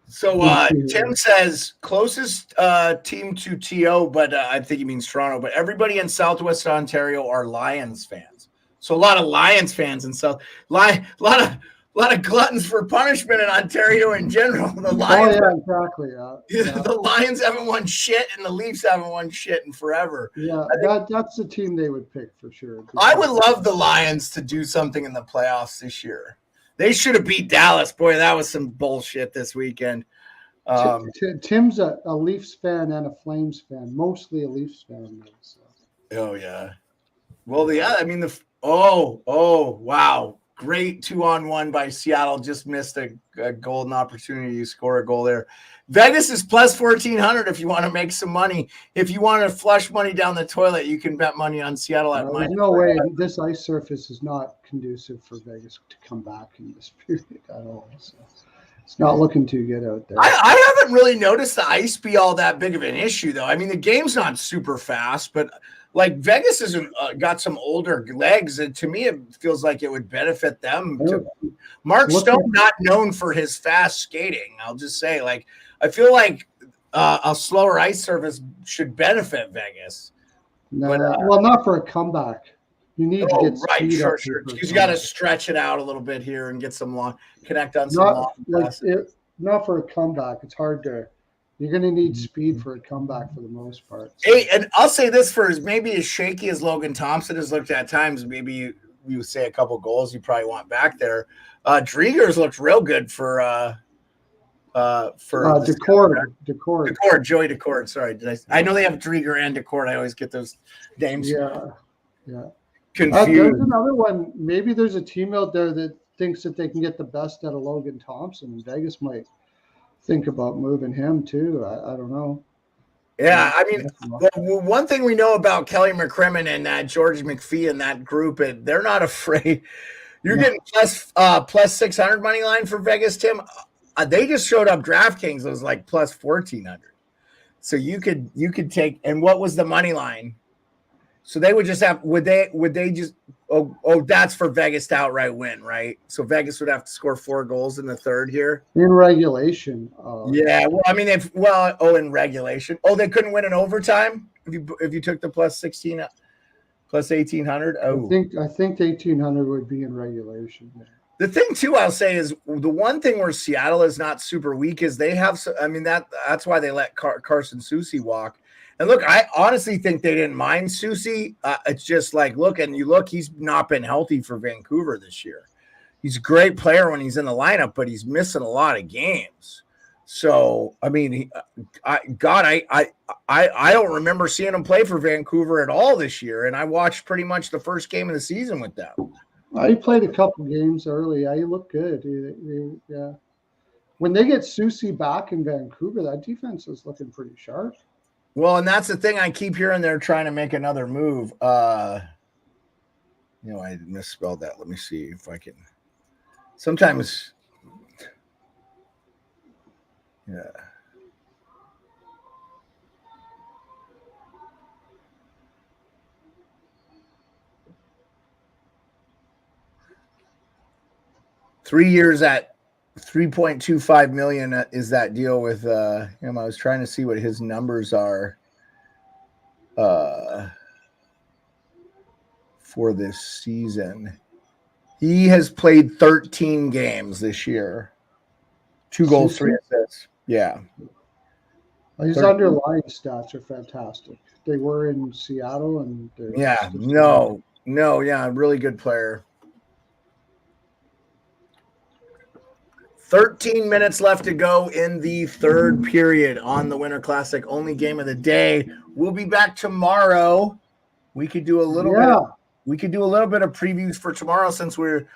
So Tim says closest team to TO, but I think he means Toronto. But everybody in Southwest Ontario are Lions fans. So a lot of Lions fans in South, a lot of gluttons for punishment in Ontario in general. The Lions, exactly. Yeah. The Lions haven't won shit, and the Leafs haven't won shit in forever. Yeah, that's the team they would pick for sure. I would love the Lions to do something in the playoffs this year. They should have beat Dallas. Boy, that was some bullshit this weekend. Tim's a Leafs fan and a Flames fan, mostly a Leafs fan. So. Oh, yeah. Well, I mean, wow. Great 2-on-1 by Seattle. Just missed a golden opportunity to score a goal there. Vegas is plus 1,400 if you want to make some money. If you want to flush money down the toilet, you can bet money on Seattle at There's no way. This ice surface is not conducive for Vegas to come back in this period at all. So it's not looking too good out there. I haven't really noticed the ice be all that big of an issue, though. I mean, the game's not super fast, but like Vegas has got some older legs, and to me, it feels like it would benefit them. Mark Stone, not known for his fast skating. I'll just say, like, I feel like a slower ice surface should benefit Vegas. No, well, not for a comeback. You need to get right, speed sure. up Because you got to stretch it out a little bit here and get some connect on some long passes. Not for a comeback. It's hard to. You're going to need speed for a comeback for the most part. So. Hey, and I'll say this for maybe as shaky as Logan Thompson has looked at times, maybe you say a couple goals you probably want back there. Drieger's looked real good for Decord. Joey Decord. Sorry, I know they have Drieger and Decord. I always get those names. Yeah. Confused. There's another one. Maybe there's a team out there that thinks that they can get the best out of Logan Thompson, and Vegas might think about moving him too. I don't know. Yeah, I mean, one thing we know about Kelly McCrimmon and that George McPhee and that group, they're not afraid. You're getting plus 600 money line for Vegas, Tim. They just showed up DraftKings. It was like plus 1,400. So you could take. And what was the money line? So they would just have. Would they just? Oh, that's for Vegas to outright win, right? So Vegas would have to score 4 goals in the third here in regulation. Yeah, well, I mean, in regulation. Oh, they couldn't win in overtime if you took the plus 16, plus 1,800. Oh, I think the 1,800 would be in regulation. The thing too, I'll say, is the one thing where Seattle is not super weak is they have. I mean, that's why they let Carson Soucy walk. And look, I honestly think they didn't mind Soucy. It's just like, look, he's not been healthy for Vancouver this year. He's a great player when he's in the lineup, but he's missing a lot of games. So, I mean, I don't remember seeing him play for Vancouver at all this year. And I watched pretty much the first game of the season with them. He played a couple games early. He looked good. Yeah. When they get Soucy back in Vancouver, that defense is looking pretty sharp. Well, and that's the thing I keep hearing. They're trying to make another move. I misspelled that. Let me see if I can. Sometimes, yeah. $3 years at $3.25 million is that deal with him. I was trying to see what his numbers are for this season. He has played 13 games this year. 2 goals, 3 assists. Yeah. His underlying stats are fantastic. They were in Seattle, and really good player. 13 minutes left to go in the third period on the Winter Classic. Only game of the day. We'll be back tomorrow. We could do a little bit. We could do a little bit of previews for tomorrow since we're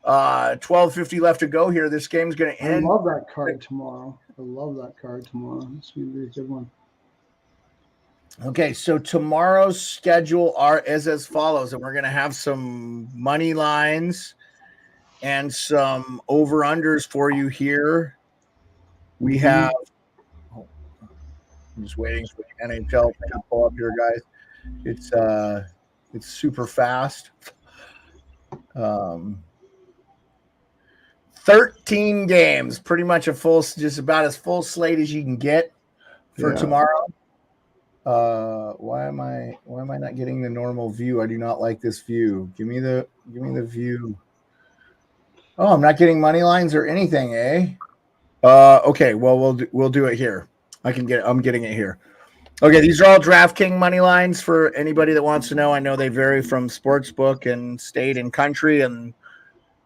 12:50 left to go here. This game's going to end. I love that card tomorrow. It's going to be a good one. Okay, so tomorrow's schedule is as follows, and we're going to have some money lines and some over-unders for you here. We have I'm just waiting for the NHL to pull up here, guys. It's super fast. 13 games, pretty much just about as full slate as you can get for tomorrow. Why am I not getting the normal view? I do not like this view. Give me the view. Oh, I'm not getting money lines or anything, eh? Okay, well we'll do it here. I'm getting it here. Okay, these are all DraftKings money lines for anybody that wants to know. I know they vary from sportsbook and state and country and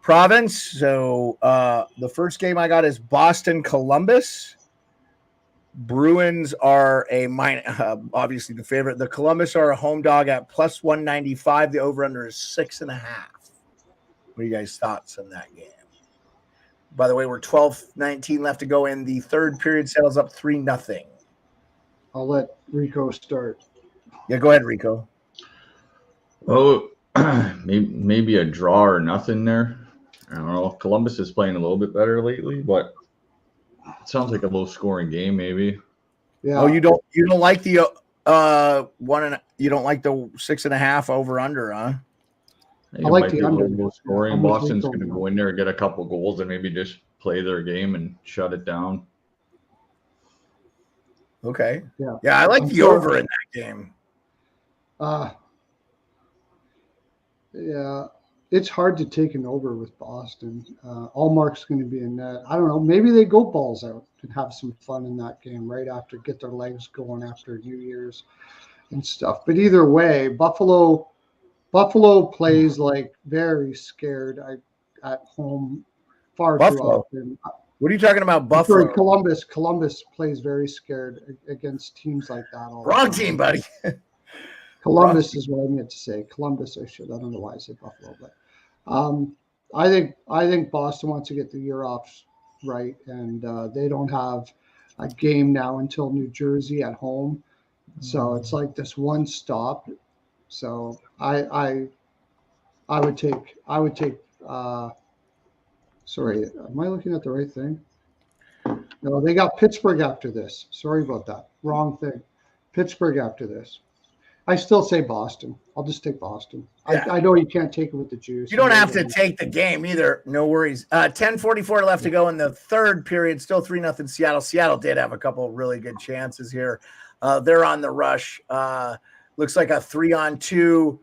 province. So the first game I got is Boston Columbus. Bruins are obviously the favorite. The Columbus are a home dog at plus 195. The over-under is 6.5. What are you guys' thoughts on that game? By the way, we're 12:19 left to go in the third period. Settles up 3-0. I'll let Rico start. Yeah, go ahead, Rico. Oh, maybe a draw or nothing there. I don't know. Columbus is playing a little bit better lately, but it sounds like a low-scoring game, maybe. Yeah. Oh, you don't like the you don't like the 6.5 over/under, huh? I like the under. Low scoring. Boston's going to go in there and get a couple goals and maybe just play their game and shut it down. Okay. Yeah. Yeah, I like the over in that game. Yeah, it's hard to take an over with Boston. Allmark's going to be in net. I don't know. Maybe they go balls out and have some fun in that game right after, get their legs going after New Year's and stuff. But either way, Buffalo plays like very scared at home far too often. What are you talking about, Buffalo? Sorry, Columbus plays very scared against teams like that. Wrong team, buddy. Columbus is what I meant to say. Columbus, I don't know why I said Buffalo, but I think Boston wants to get the year off right, and they don't have a game now until New Jersey at home. So it's like this one stop. So I would take sorry, am I looking at the right thing? No, they got Pittsburgh after this. Sorry about that. Wrong thing. Pittsburgh after this. I still say Boston. I'll just take Boston. Yeah. I know you can't take it with the juice. You don't have to take the game either. No worries. 10:44 left to go in the third period. Still 3-0 Seattle. Seattle did have a couple of really good chances here. They're on the rush. Looks like a 3-on-2.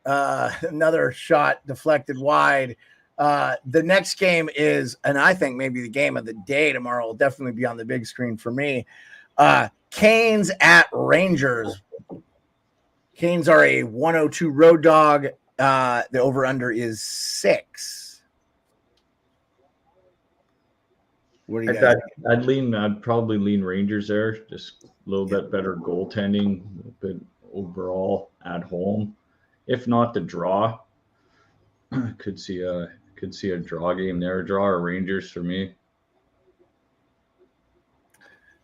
Another shot deflected wide. The next game is, and I think maybe the game of the day tomorrow will definitely be on the big screen for me. Canes at Rangers. Canes are a 102 road dog. The over-under is 6. What do you guys think? I'd probably lean Rangers there. Just a little bit better goaltending, a bit overall at home. If not the draw, could see a draw game there. Draw or Rangers for me.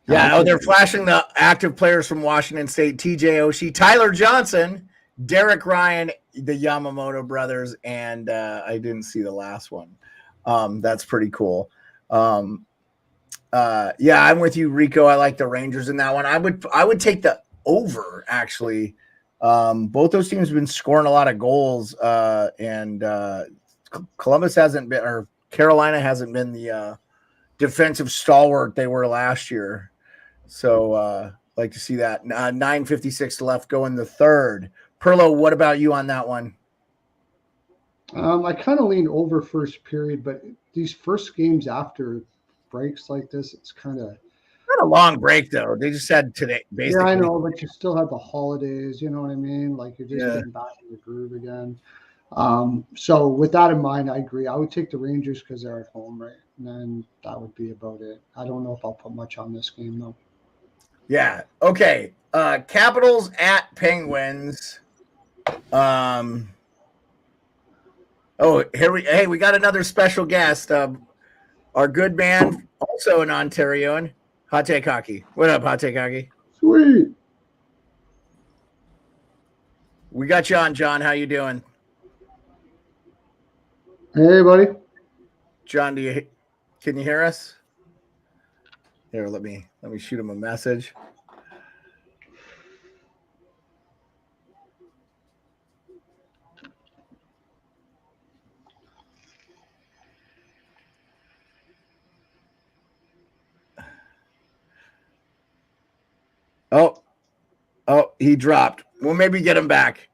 Yeah, they're flashing the active players from Washington State: TJ Oshie, Tyler Johnson, Derek Ryan, the Yamamoto brothers, and I didn't see the last one. That's pretty cool. Yeah, I'm with you, Rico. I like the Rangers in that one. I would take the over, actually. Both those teams have been scoring a lot of goals, and Columbus hasn't been, or Carolina hasn't been the defensive stalwart they were last year. So like to see that. 9:56 left, go in the third. Pearlo, what about you on that one? I kind of lean over first period, but these first games after breaks like this, it's kind of Not a long break though. They just had today, basically. Yeah, I know, but you still have the holidays. You know what I mean? Like you're just getting back in the groove again. So with that in mind, I agree. I would take the Rangers because they're at home, right? And then that would be about it. I don't know if I'll put much on this game though. Yeah. Okay. Capitals at Penguins. Oh, we got another special guest. Our good man, also an Ontarian, Hot Take Hockey. What up, Hot Take Hockey? Sweet. We got you on, John. How you doing? Hey, buddy. John, can you hear us? Here, let me shoot him a message. Oh, he dropped. We'll maybe get him back.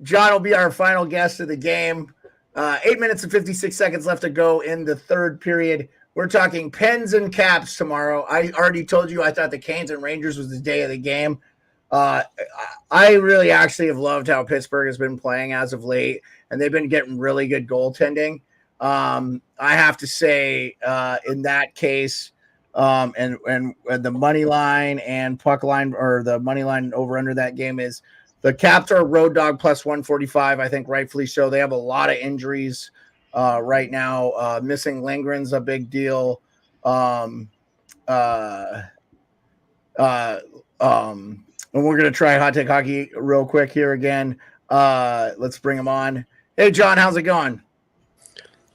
John will be our final guest of the game. 8 minutes and 56 seconds left to go in the third period. We're talking Pens and Caps tomorrow. I already told you I thought the Canes and Rangers was the day of the game. I really actually have loved how Pittsburgh has been playing as of late, and they've been getting really good goaltending. I have to say, in that case, and the money line and puck line, or the money line over under that game, is the Caps are a road dog plus 145. I think rightfully so. They have a lot of injuries right now. Missing Lindgren's a big deal. And we're gonna try Hot Take Hockey real quick here again. Let's bring him on. Hey, John, how's it going?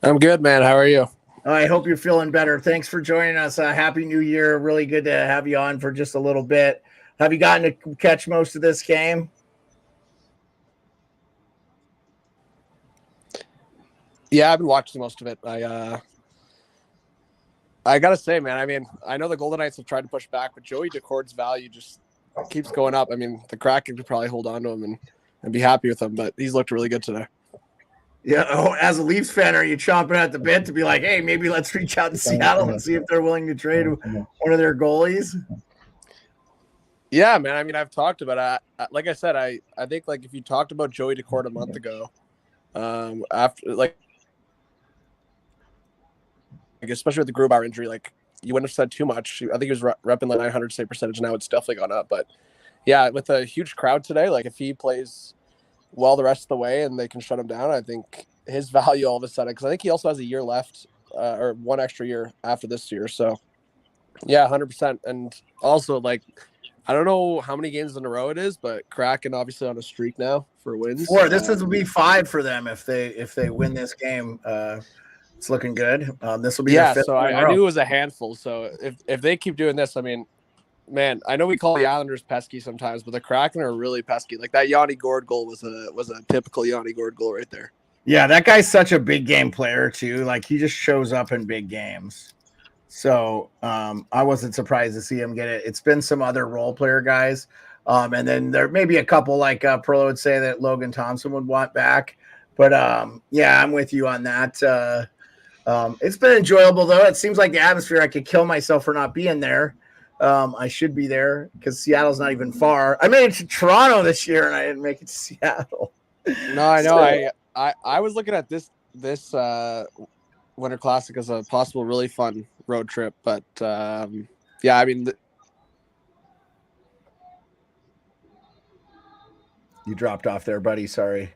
I'm good, man. How are you? I hope you're feeling better. Thanks for joining us. Happy New Year. Really good to have you on for just a little bit. Have you gotten to catch most of this game? Yeah, I've been watching most of it. I gotta say, man, I mean, I know the Golden Knights have tried to push back, but Joey Decord's value just keeps going up. I mean, the Kraken could probably hold on to him and be happy with him, but he's looked really good today. Yeah. Oh, as a Leafs fan, are you chomping at the bit to be like, hey, maybe let's reach out to Seattle and see if they're willing to trade one of their goalies? Yeah, man. I mean, I've talked about it. Like I said, I think like if you talked about Joey Decord a month ago, after like especially with the Grubauer injury, like you wouldn't have said too much. I think he was repping the 900 save percentage. Now it's definitely gone up. But yeah, with a huge crowd today, like if he plays well the rest of the way and they can shut him down, I think his value all of a sudden, because I think he also has a year left or one extra year after this year. So Yeah, 100%. And also, like, I don't know how many games in a row it is, but Kraken obviously on a streak now for wins. 4. This will be 5 for them if they win this game. It's looking good. This will be their 5th So in a I row. knew it was a handful. So if they keep doing this, I mean, man, I know we call the Islanders pesky sometimes, but the Kraken are really pesky. Like that Yanni Gord goal was a typical Yanni Gord goal right there. Yeah, that guy's such a big game player too. Like he just shows up in big games. So I wasn't surprised to see him get it. It's been some other role player guys. And then there may be a couple like Pearlo would say that Logan Thompson would want back. But yeah, I'm with you on that. It's been enjoyable though. It seems like the atmosphere, I could kill myself for not being there. I should be there because Seattle's not even far. I made it to Toronto this year and I didn't make it to Seattle. No, I know. I was looking at this Winter Classic as a possible really fun road trip, but yeah, I mean, you dropped off there, buddy. Sorry.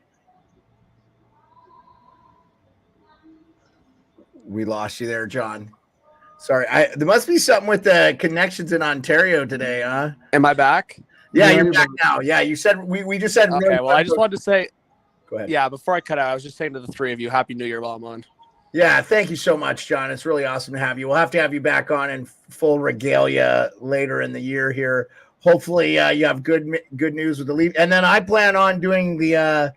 We lost you there, John. Sorry. There must be something with the connections in Ontario today, huh? Am I back? Yeah, you're back now. Yeah, you said we just said. Okay, well, I just wanted to say, go ahead. Yeah, before I cut out, I was just saying to the three of you, Happy New Year while I'm on. Yeah, thank you so much, John. It's really awesome to have you. We'll have to have you back on in full regalia later in the year here. Hopefully, you have good news with the lead, and then I plan on doing the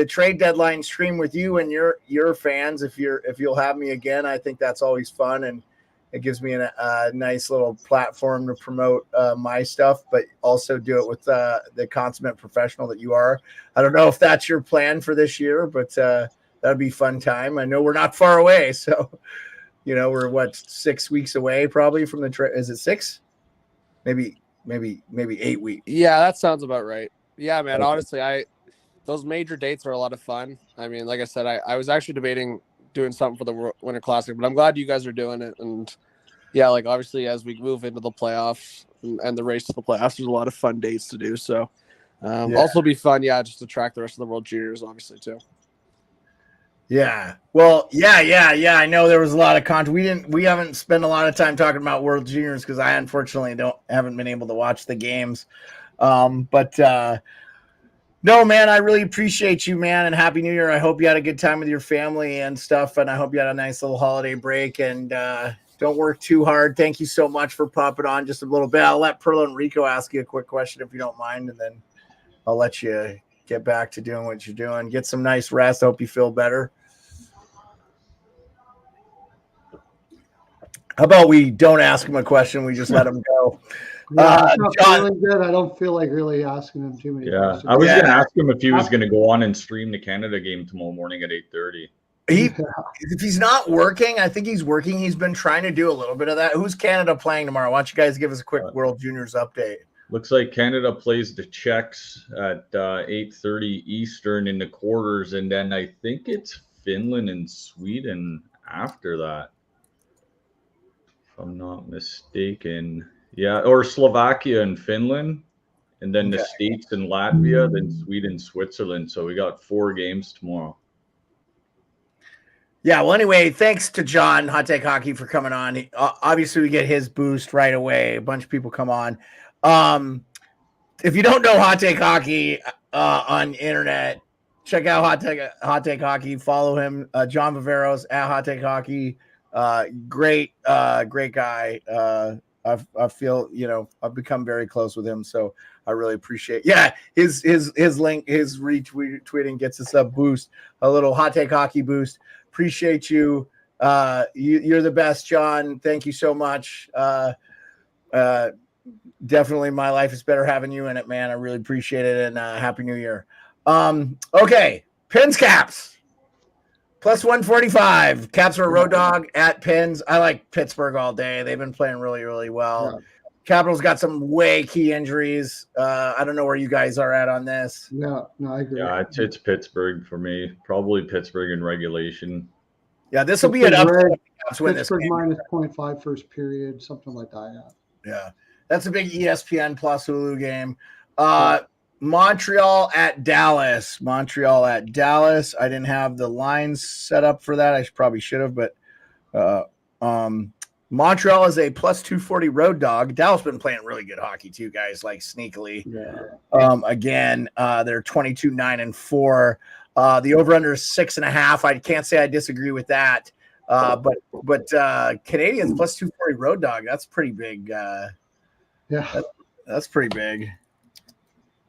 trade deadline stream with you and your fans. If you'll have me again, I think that's always fun, and it gives me a nice little platform to promote my stuff, but also do it with the consummate professional that you are. I don't know if that's your plan for this year, but that'd be a fun time. I know we're not far away, so we're 6 weeks away probably from the trip. Is it 6? Maybe 8 weeks. Yeah, that sounds about right. Yeah, man. Okay. Honestly, those major dates are a lot of fun. I mean, like I said, I was actually debating doing something for the Winter Classic, but I'm glad you guys are doing it. And yeah, like obviously as we move into the playoffs and the race to the playoffs, there's a lot of fun dates to do. So also be fun, just to track the rest of the World Juniors, obviously too. Yeah. Well, yeah. I know there was a lot of content. We haven't spent a lot of time talking about World Juniors because I unfortunately haven't been able to watch the games. No, man, I really appreciate you, man, and Happy New Year. I hope you had a good time with your family and stuff, and I hope you had a nice little holiday break, and don't work too hard. Thank you so much for popping on just a little bit. I'll let Pearlo and Rico ask you a quick question if you don't mind, and then I'll let you get back to doing what you're doing. Get some nice rest. I hope you feel better. How about we don't ask him a question, we just let him go. I'm not feeling good. I don't feel like really asking him too many questions. I was going to ask him if he was going to go on and stream the Canada game tomorrow morning at 8:30. If he's not working, I think he's working. He's been trying to do a little bit of that. Who's Canada playing tomorrow? Why don't you guys give us a quick World Juniors update? Looks like Canada plays the Czechs at 8:30 Eastern in the quarters, and then I think it's Finland and Sweden after that, if I'm not mistaken. Yeah, or Slovakia and Finland, and then the States and Latvia, then Sweden, Switzerland. So we got 4 games tomorrow. Yeah, well, anyway, thanks to John, Hot Take Hockey, for coming on. Obviously, we get his boost right away. A bunch of people come on. If you don't know Hot Take Hockey on the internet, check out Hot Take Hockey. Follow him, John Viveros at Hot Take Hockey. Great guy. I feel, I've become very close with him, so I really appreciate. Yeah, his link, his retweeting gets us a boost, a little Hot Take Hockey boost. Appreciate you. You're the best, John. Thank you so much. Definitely, my life is better having you in it, man. I really appreciate it, and Happy New Year. Okay, Pins Caps. Plus 145. Caps are a road dog at Pins. I like Pittsburgh all day. They've been playing really, really well. Yeah. Capitals got some way key injuries. I don't know where you guys are at on this. No, I agree. Yeah, it's Pittsburgh for me. Probably Pittsburgh in regulation. Yeah, this will be an upset. Pittsburgh minus 0.5 first period, something like that. Yeah. That's a big ESPN Plus Hulu game. Montreal at Dallas. I didn't have the lines set up for that. I probably should have, but Montreal is a plus 240 road dog. Dallas been playing really good hockey too, guys, like sneakily. Yeah. Again, they're 22-9-4. The over-under is 6.5. I can't say I disagree with that. But Canadians plus 240 road dog. That's pretty big. Yeah. That's pretty big.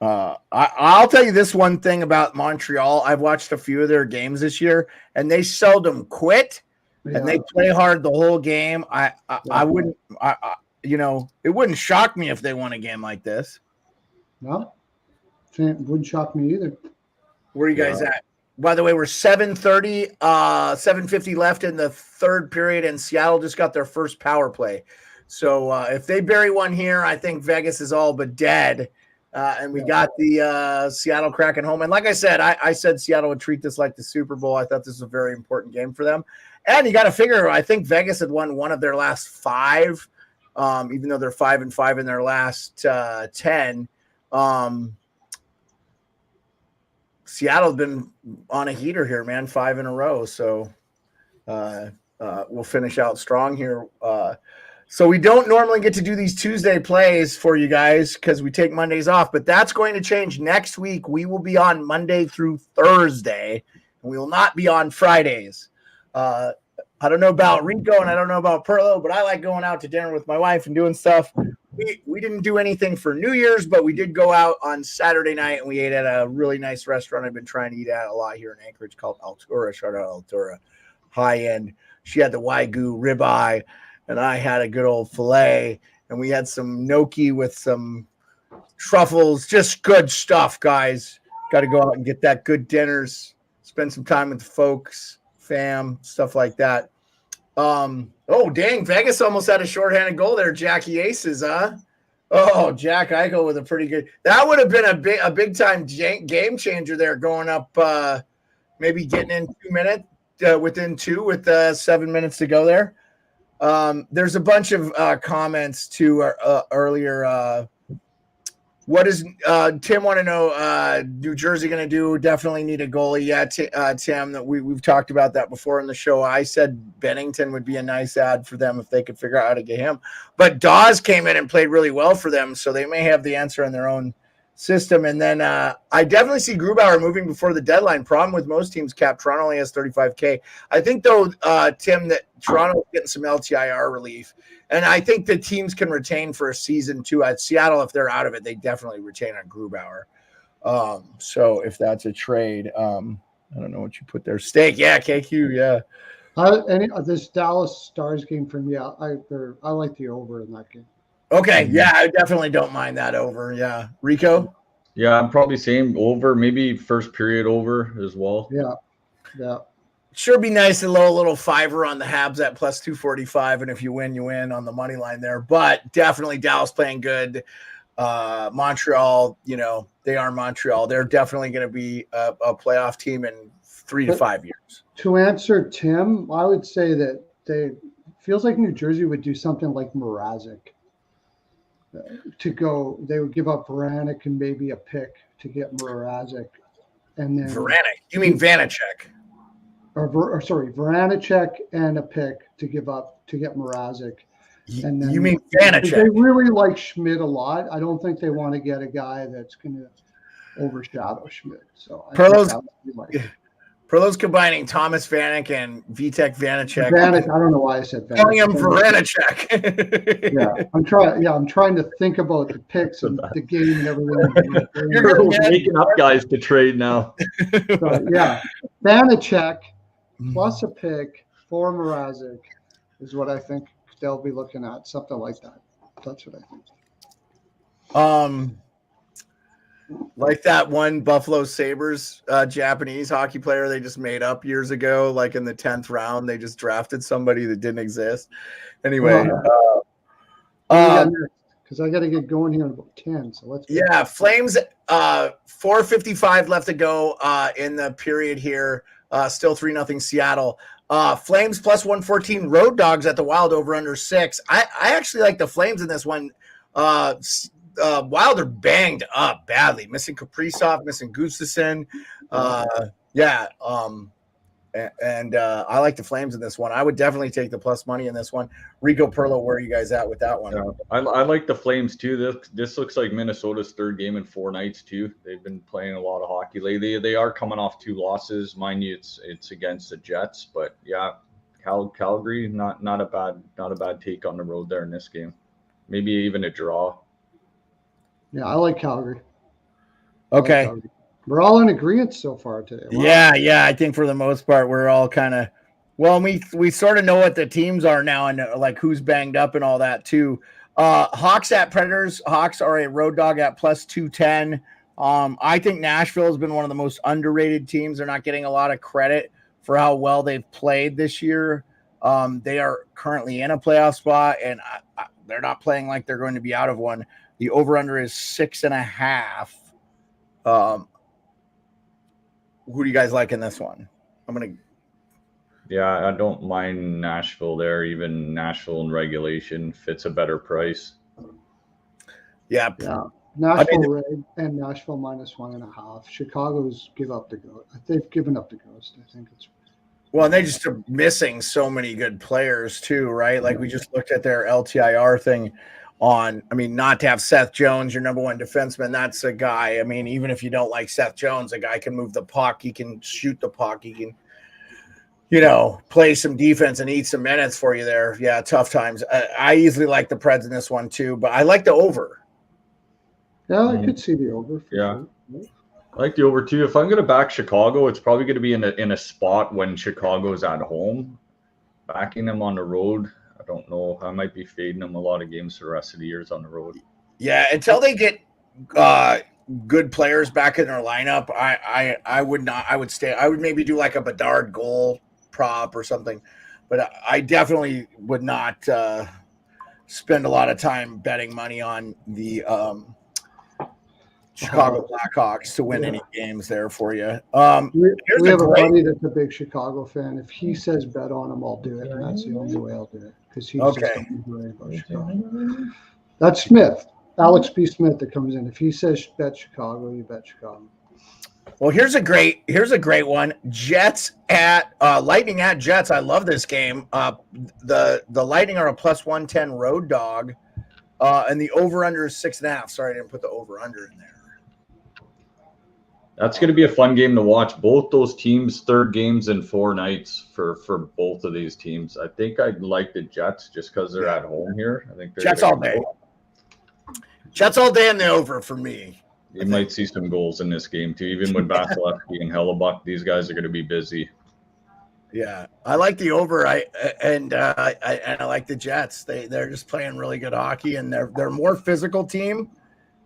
I'll tell you this one thing about Montreal. I've watched a few of their games this year, and they seldom quit, and they play hard the whole game. I wouldn't, it wouldn't shock me if they won a game like this. No, wouldn't shock me either. Where are you guys at? By the way, we're 7:50 left in the third period, and Seattle just got their first power play. So if they bury one here, I think Vegas is all but dead. And we got the Seattle Kraken home. And like I said, I said Seattle would treat this like the Super Bowl. I thought this was a very important game for them. And you got to figure, I think Vegas had won one of their last 5, even though they're 5-5 in their last 10. Seattle's been on a heater here, man, 5 in a row. So we'll finish out strong here. So we don't normally get to do these Tuesday plays for you guys because we take Mondays off, but that's going to change next week. We will be on Monday through Thursday, and we will not be on Fridays. I don't know about Rico and I don't know about Pearlo, but I like going out to dinner with my wife and doing stuff. We didn't do anything for New Year's, but we did go out on Saturday night, and we ate at a really nice restaurant I've been trying to eat at a lot here in Anchorage called Altura. Shout out Altura. High end. She had the Wagyu ribeye, and I had a good old filet, and we had some gnocchi with some truffles. Just good stuff, guys. Got to go out and get that good dinners, spend some time with the folks, fam, stuff like that. Oh, dang, Vegas almost had a shorthanded goal there. Jackie Aces, huh? Oh, Jack Eichel with a pretty good – that would have been a big-time game changer there, going up maybe getting in 2 minutes, within 2 with 7 minutes to go there. There's a bunch of comments to earlier. What does Tim want to know? New Jersey going to do? Definitely need a goalie. Yeah, Tim, that we've talked about that before in the show. I said Bennington would be a nice ad for them if they could figure out how to get him. But Dawes came in and played really well for them, so they may have the answer in their own system. And then I definitely see Grubauer moving before the deadline. Problem with most teams, Cap, Toronto only has $35K. I think, though, Tim, that Toronto is getting some LTIR relief. And I think the teams can retain for a season, too. At Seattle, if they're out of it, they definitely retain on Grubauer. So if that's a trade, I don't know what you put there. Steak, yeah, KQ, yeah. This Dallas Stars game for me, I like the over in that game. Okay, yeah, I definitely don't mind that over. Yeah, Rico. Yeah, I'm probably saying over, maybe first period over as well. Yeah. Sure be nice to low a little fiver on the Habs at plus 245, and if you win, you win on the money line there. But definitely Dallas playing good. Montreal, they are Montreal. They're definitely going to be a playoff team in 3 to 5 years. To answer Tim, I would say that feels like New Jersey would do something like Mrazek. They would give up Vranek and maybe a pick to get Mrazek, and then Vranek. You mean Vanacek? Vanacek and a pick to give up to get Mrazek. And then you mean Vanacek? They really like Schmidt a lot. I don't think they want to get a guy that's going to overshadow Schmidt. So Perlo's combining Thomas Vanek and Vitek Vanacek. I don't know why I said Vanek. Calling him Vanacek. I'm trying to think about the picks and the game and everything. You're making up guys to trade now. Vanacek plus a pick for Mrazek is what I think they'll be looking at. Something like that. That's what I think. Like that one Buffalo Sabres Japanese hockey player they just made up years ago, like in the 10th round, they just drafted somebody that didn't exist. Anyway, because I got to get going here in about 10. So let's go. Yeah, Flames 4:55 left to go in the period here. Still 3-0 Seattle. Flames plus 114 road dogs at the Wild over under 6. I actually like the Flames in this one. Wild are banged up badly, missing Kaprizov, missing Gustafsson. And I like the Flames in this one. I would definitely take the plus money in this one. Rico, Perlo, where are you guys at with that one? Yeah, I like the Flames too. This looks like Minnesota's third game in 4 nights too. They've been playing a lot of hockey lately. They are coming off 2 losses, mind you. It's against the Jets, but yeah, Calgary not a bad take on the road there in this game. Maybe even a draw. Yeah, I like Calgary. Okay. Calgary. We're all in agreement so far today. Wow. Yeah. I think for the most part, we're all kind of well. We sort of know what the teams are now and like who's banged up and all that too. Hawks at Predators. Hawks are a road dog at plus 210. I think Nashville has been one of the most underrated teams. They're not getting a lot of credit for how well they've played this year. They are currently in a playoff spot, and they're not playing like they're going to be out of one. The over-under is 6.5. Who do you guys like in this one? Yeah, I don't mind Nashville there. Even Nashville in regulation fits a better price. Yeah. Nashville red and Nashville minus 1.5. Chicago's give up the ghost. They've given up the ghost. I think it's. Well, and they just are missing so many good players too, right? Like we just looked at their LTIR thing not to have Seth Jones, your number one defenseman. That's a guy. I mean, even if you don't like Seth Jones, a guy can move the puck. He can shoot the puck. He can, play some defense and eat some minutes for you there. Yeah, tough times. I easily like the Preds in this one too, but I like the over. Yeah, I could see the over. Yeah. Sure. I like the over too. If I'm going to back Chicago, it's probably going to be in a spot when Chicago's at home. Backing them on the road, I don't know. I might be fading them a lot of games for the rest of the years on the road. Yeah, until they get good players back in their lineup, I would not. I would stay. I would maybe do like a Bedard goal prop or something, but I definitely would not spend a lot of time betting money on the Chicago Blackhawks to win any games there for you. We have a buddy that's a big Chicago fan. If he says bet on him, I'll do it, and that's the only way I'll do it because he's just don't worry about Chicago. That's Smith, Alex B. Smith that comes in. If he says bet Chicago, you bet Chicago. Well, here's a great one. Jets at Lightning at Jets. I love this game. The Lightning are a plus 110 road dog, and the over under is 6.5. Sorry, I didn't put the over under in there. That's going to be a fun game to watch. Both those teams, third games in 4 nights for both of these teams. I think I'd like the Jets just because they're at home here. I think they're Jets all day. Jets all day and the over for me. You might see some goals in this game too. Even with Vasilevsky and Hellebuck, these guys are going to be busy. Yeah, I like the over. I like the Jets. They're just playing really good hockey, and they're a more physical team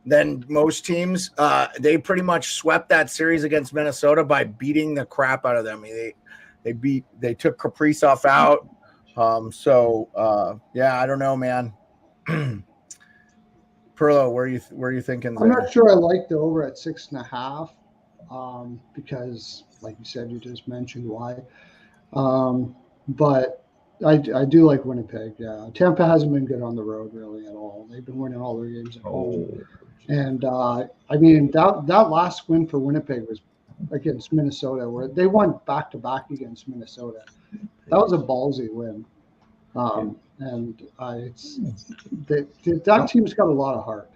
than most teams. They pretty much swept that series against Minnesota by beating the crap out of them. I mean, they took Kaprizov out. I don't know, man. Perlo, where are you thinking? I'm not sure I like the over at 6.5 because, like you said, you just mentioned why. But I do like Winnipeg. Yeah, Tampa hasn't been good on the road really at all. They've been winning all their games at home. And I mean that last win for Winnipeg was against Minnesota, where they won back-to-back against Minnesota. That was a ballsy win. That team's got a lot of heart.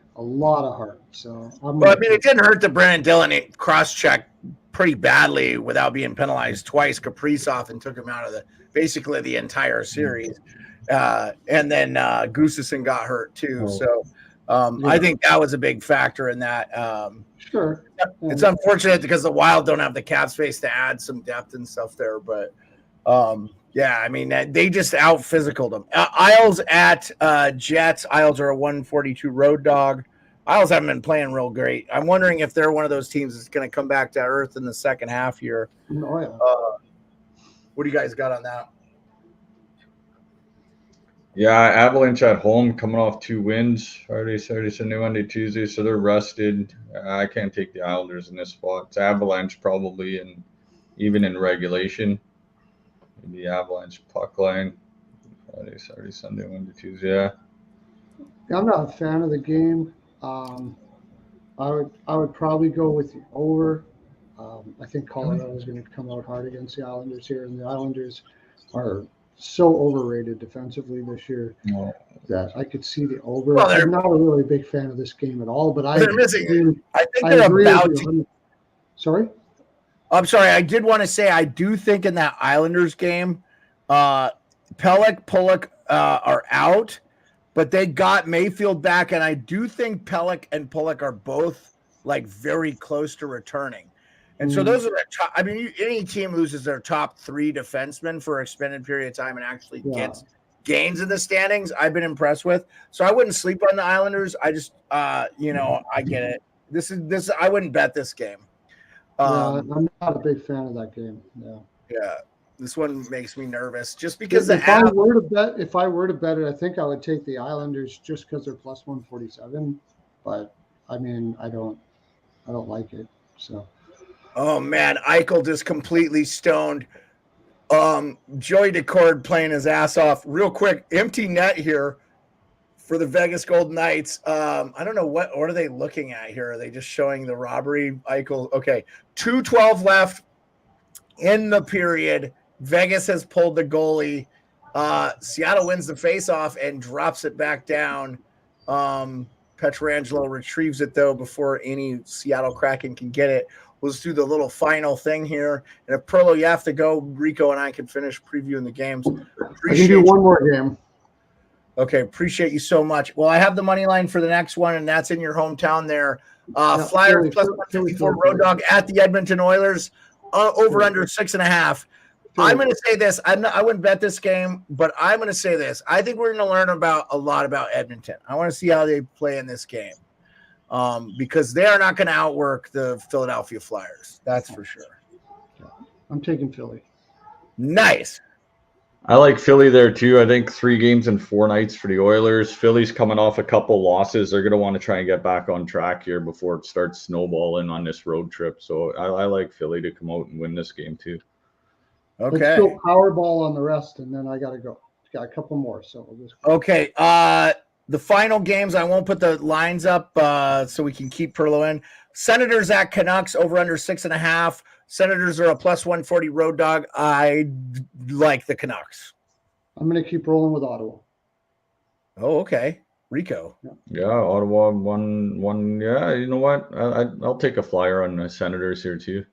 So it didn't hurt that Brandon Dillon cross-checked pretty badly without being penalized twice. Kaprizov and took him out of basically the entire series, and then Gustafsson got hurt too. So I think that was a big factor in that. Sure, it's unfortunate because the Wild don't have the cap space to add some depth and stuff there, but. Yeah, I mean, they just out-physicaled them. Isles at Jets. Isles are a 142 road dog. Isles haven't been playing real great. I'm wondering if they're one of those teams that's going to come back to earth in the second half here. Oh, yeah. What do you guys got on that? Yeah, Avalanche at home coming off 2 wins. Friday, Saturday, Sunday, Monday, Tuesday, so they're rested. I can't take the Islanders in this spot. It's Avalanche probably, and even in regulation. The Avalanche puck line. Friday, Saturday, Sunday, Monday, Tuesday. Yeah. I'm not a fan of the game. I would probably go with the over. I think Colorado is going to come out hard against the Islanders here, and the Islanders are so overrated defensively this year that I could see the over. Well, I'm not a really big fan of this game at all, but they're missing. I think they're agree about with you. Sorry? I'm sorry. I did want to say I do think in that Islanders game, Pulock are out, but they got Mayfield back, and I do think Pelech and Pulock are both like very close to returning. And so those are the top. I mean, any team loses their top 3 defensemen for an extended period of time and actually gets gains in the standings, I've been impressed with. So I wouldn't sleep on the Islanders. I just, I get it. This. I wouldn't bet this game. I'm not a big fan of that game. Yeah. This one makes me nervous just because if I were to bet it, I think I would take the Islanders just because they're plus 147. But I mean, I don't like it. So. Oh man, Eichel just completely stoned. Joey Decord playing his ass off. Real quick, empty net here for the Vegas Golden Knights. I don't know what are they looking at here. Are they just showing the robbery? Eichel. Okay, 2:12 left in the period. Vegas has pulled the goalie. Seattle wins the faceoff and drops it back down. Pietrangelo retrieves it though before any Seattle Kraken can get it. Let's do the little final thing here. And if Pearlo, you have to go, Rico and I can finish previewing the games. I can do one more game. Okay, appreciate you so much. Well, I have the money line for the next one, and that's in your hometown there. Flyers plus 154 Road Dog at the Edmonton Oilers, over under 6.5. I'm going to say this. I wouldn't bet this game, but I'm going to say this. I think we're going to learn a lot about Edmonton. I want to see how they play in this game. Because they are not going to outwork the Philadelphia Flyers. That's for sure. I'm taking Philly. Nice. I like Philly there too. I think 3 games in 4 nights for the Oilers. Philly's coming off a couple losses. They're going to want to try and get back on track here before it starts snowballing on this road trip. So I like Philly to come out and win this game too. Okay. Let's go Powerball on the rest, and then I got to go. Got a couple more. So we'll just go. Okay. The final games, I won't put the lines up so we can keep Pearlo in. Senators at Canucks, over under 6.5. Senators are a plus 140 Road Dog. I like the Canucks. I'm going to keep rolling with Ottawa. Oh, okay. Rico. Yeah, Ottawa one. Yeah, you know what? I'll take a flyer on the Senators here too.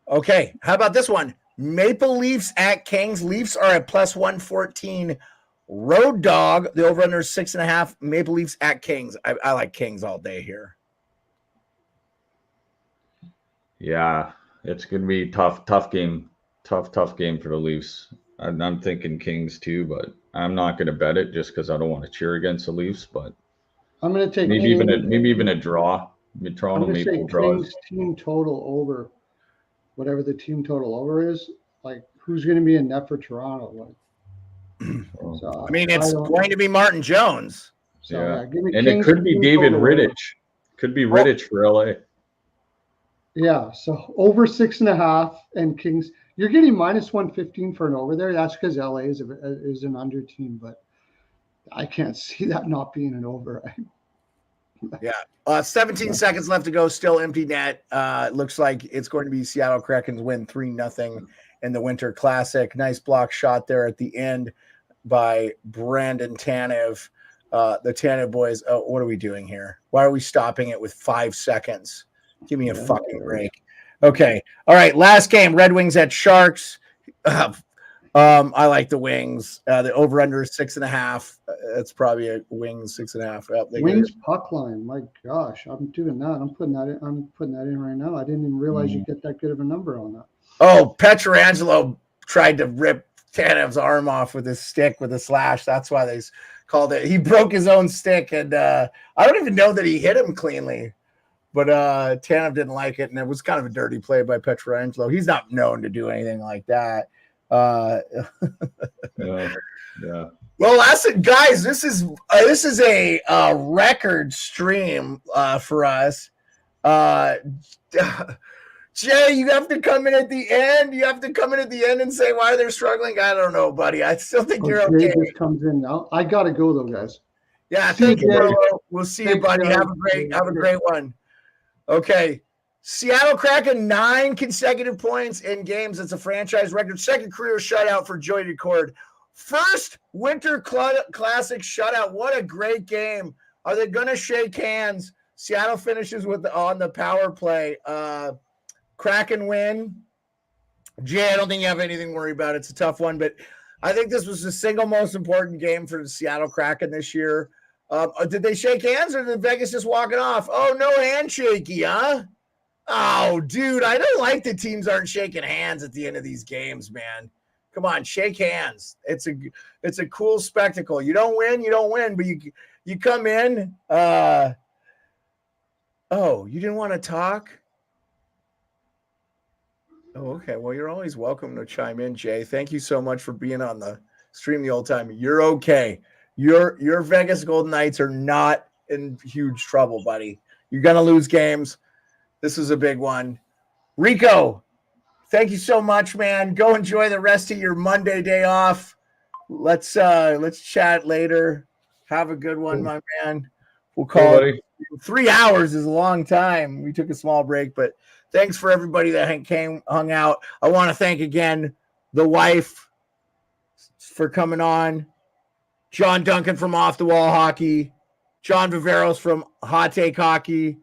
Okay. How about this one? Maple Leafs at Kings. Leafs are a plus 114 Road Dog. The over under 6.5. Maple Leafs at Kings. I like Kings all day here. Yeah, it's gonna be tough game. Tough game for the Leafs. I'm thinking Kings too, but I'm not gonna bet it just because I don't want to cheer against the Leafs. But I'm going to take maybe even a draw. Toronto I'm Maple say draws. Kings team total over, whatever the team total over is. Like, who's going to be in net for Toronto? Like, so, I mean, it's going to be Martin Jones. So, Yeah, give me and it Kings could be team David total Rittich. over. Could be Rittich for LA. Yeah, so over 6.5 and Kings. You're getting minus 115 for an over there. That's because LA is an under team, but I can't see that not being an over. Yeah. 17 seconds left to go. Still empty net. Looks like it's going to be Seattle Krakens win 3-0 in the Winter Classic. Nice block shot there at the end by Brandon Tanev. The Tanev boys. Oh, what are we doing here? Why are we stopping it with 5 seconds? Give me a fucking break. Okay. All right. Last game. Red Wings at Sharks. I like the Wings. The over under 6.5. It's probably a Wings 6.5. Wings puck line. My gosh, I'm doing that. I'm putting that in right now. I didn't even realize you get that good of a number on that. Oh, Pietrangelo tried to rip Tanev's arm off with his stick with a slash. That's why they called it. He broke his own stick, and I don't even know that he hit him cleanly. But Tanev didn't like it, and it was kind of a dirty play by Pietrangelo. He's not known to do anything like that. Yeah. Well, listen, guys, this is a record stream for us. Jay, you have to come in at the end. You have to come in at the end and say why they're struggling. I don't know, buddy. I still think you're okay. Jay just comes in now. I gotta go though, guys. Yeah, thank you, bro. We'll see you, buddy. Have a great one. Okay. Seattle Kraken 9 consecutive points in games. That's a franchise record. Second career shutout for Joey Decord. First Winter Classic shutout. What a great game. Are they going to shake hands? Seattle finishes on the power play. Kraken win. Jay, I don't think you have anything to worry about. It's a tough one, but I think this was the single most important game for the Seattle Kraken this year. Did they shake hands or did Vegas just walk it off? Oh, no handshakey, huh? Oh, dude, I don't like that teams aren't shaking hands at the end of these games, man. Come on, shake hands. It's a cool spectacle. You don't win, but you come in. Oh, you didn't want to talk? Oh, okay. Well, you're always welcome to chime in, Jay. Thank you so much for being on the stream the old time. You're okay. Your Vegas Golden Knights are not in huge trouble, buddy. You're gonna lose games. This is a big one. Rico, thank you so much, man. Go enjoy the rest of your Monday day off. Let's chat later. Have a good one, my man. We'll call it. 3 hours is a long time. We took a small break, but thanks for everybody that hung out. I want to thank again the wife for coming on. John Duncan from Off the Wall Hockey. John Viveros from Hot Take Hockey.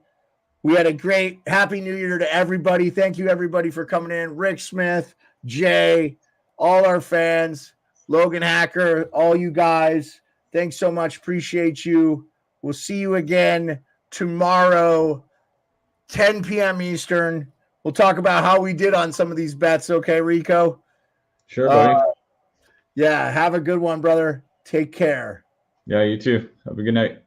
We had a great Happy New Year to everybody. Thank you, everybody, for coming in. Rick Smith, Jay, all our fans, Logan Hacker, all you guys. Thanks so much. Appreciate you. We'll see you again tomorrow, 10 p.m. Eastern. We'll talk about how we did on some of these bets. Okay, Rico? Sure, buddy. Yeah, have a good one, brother. Take care. Yeah, you too. Have a good night.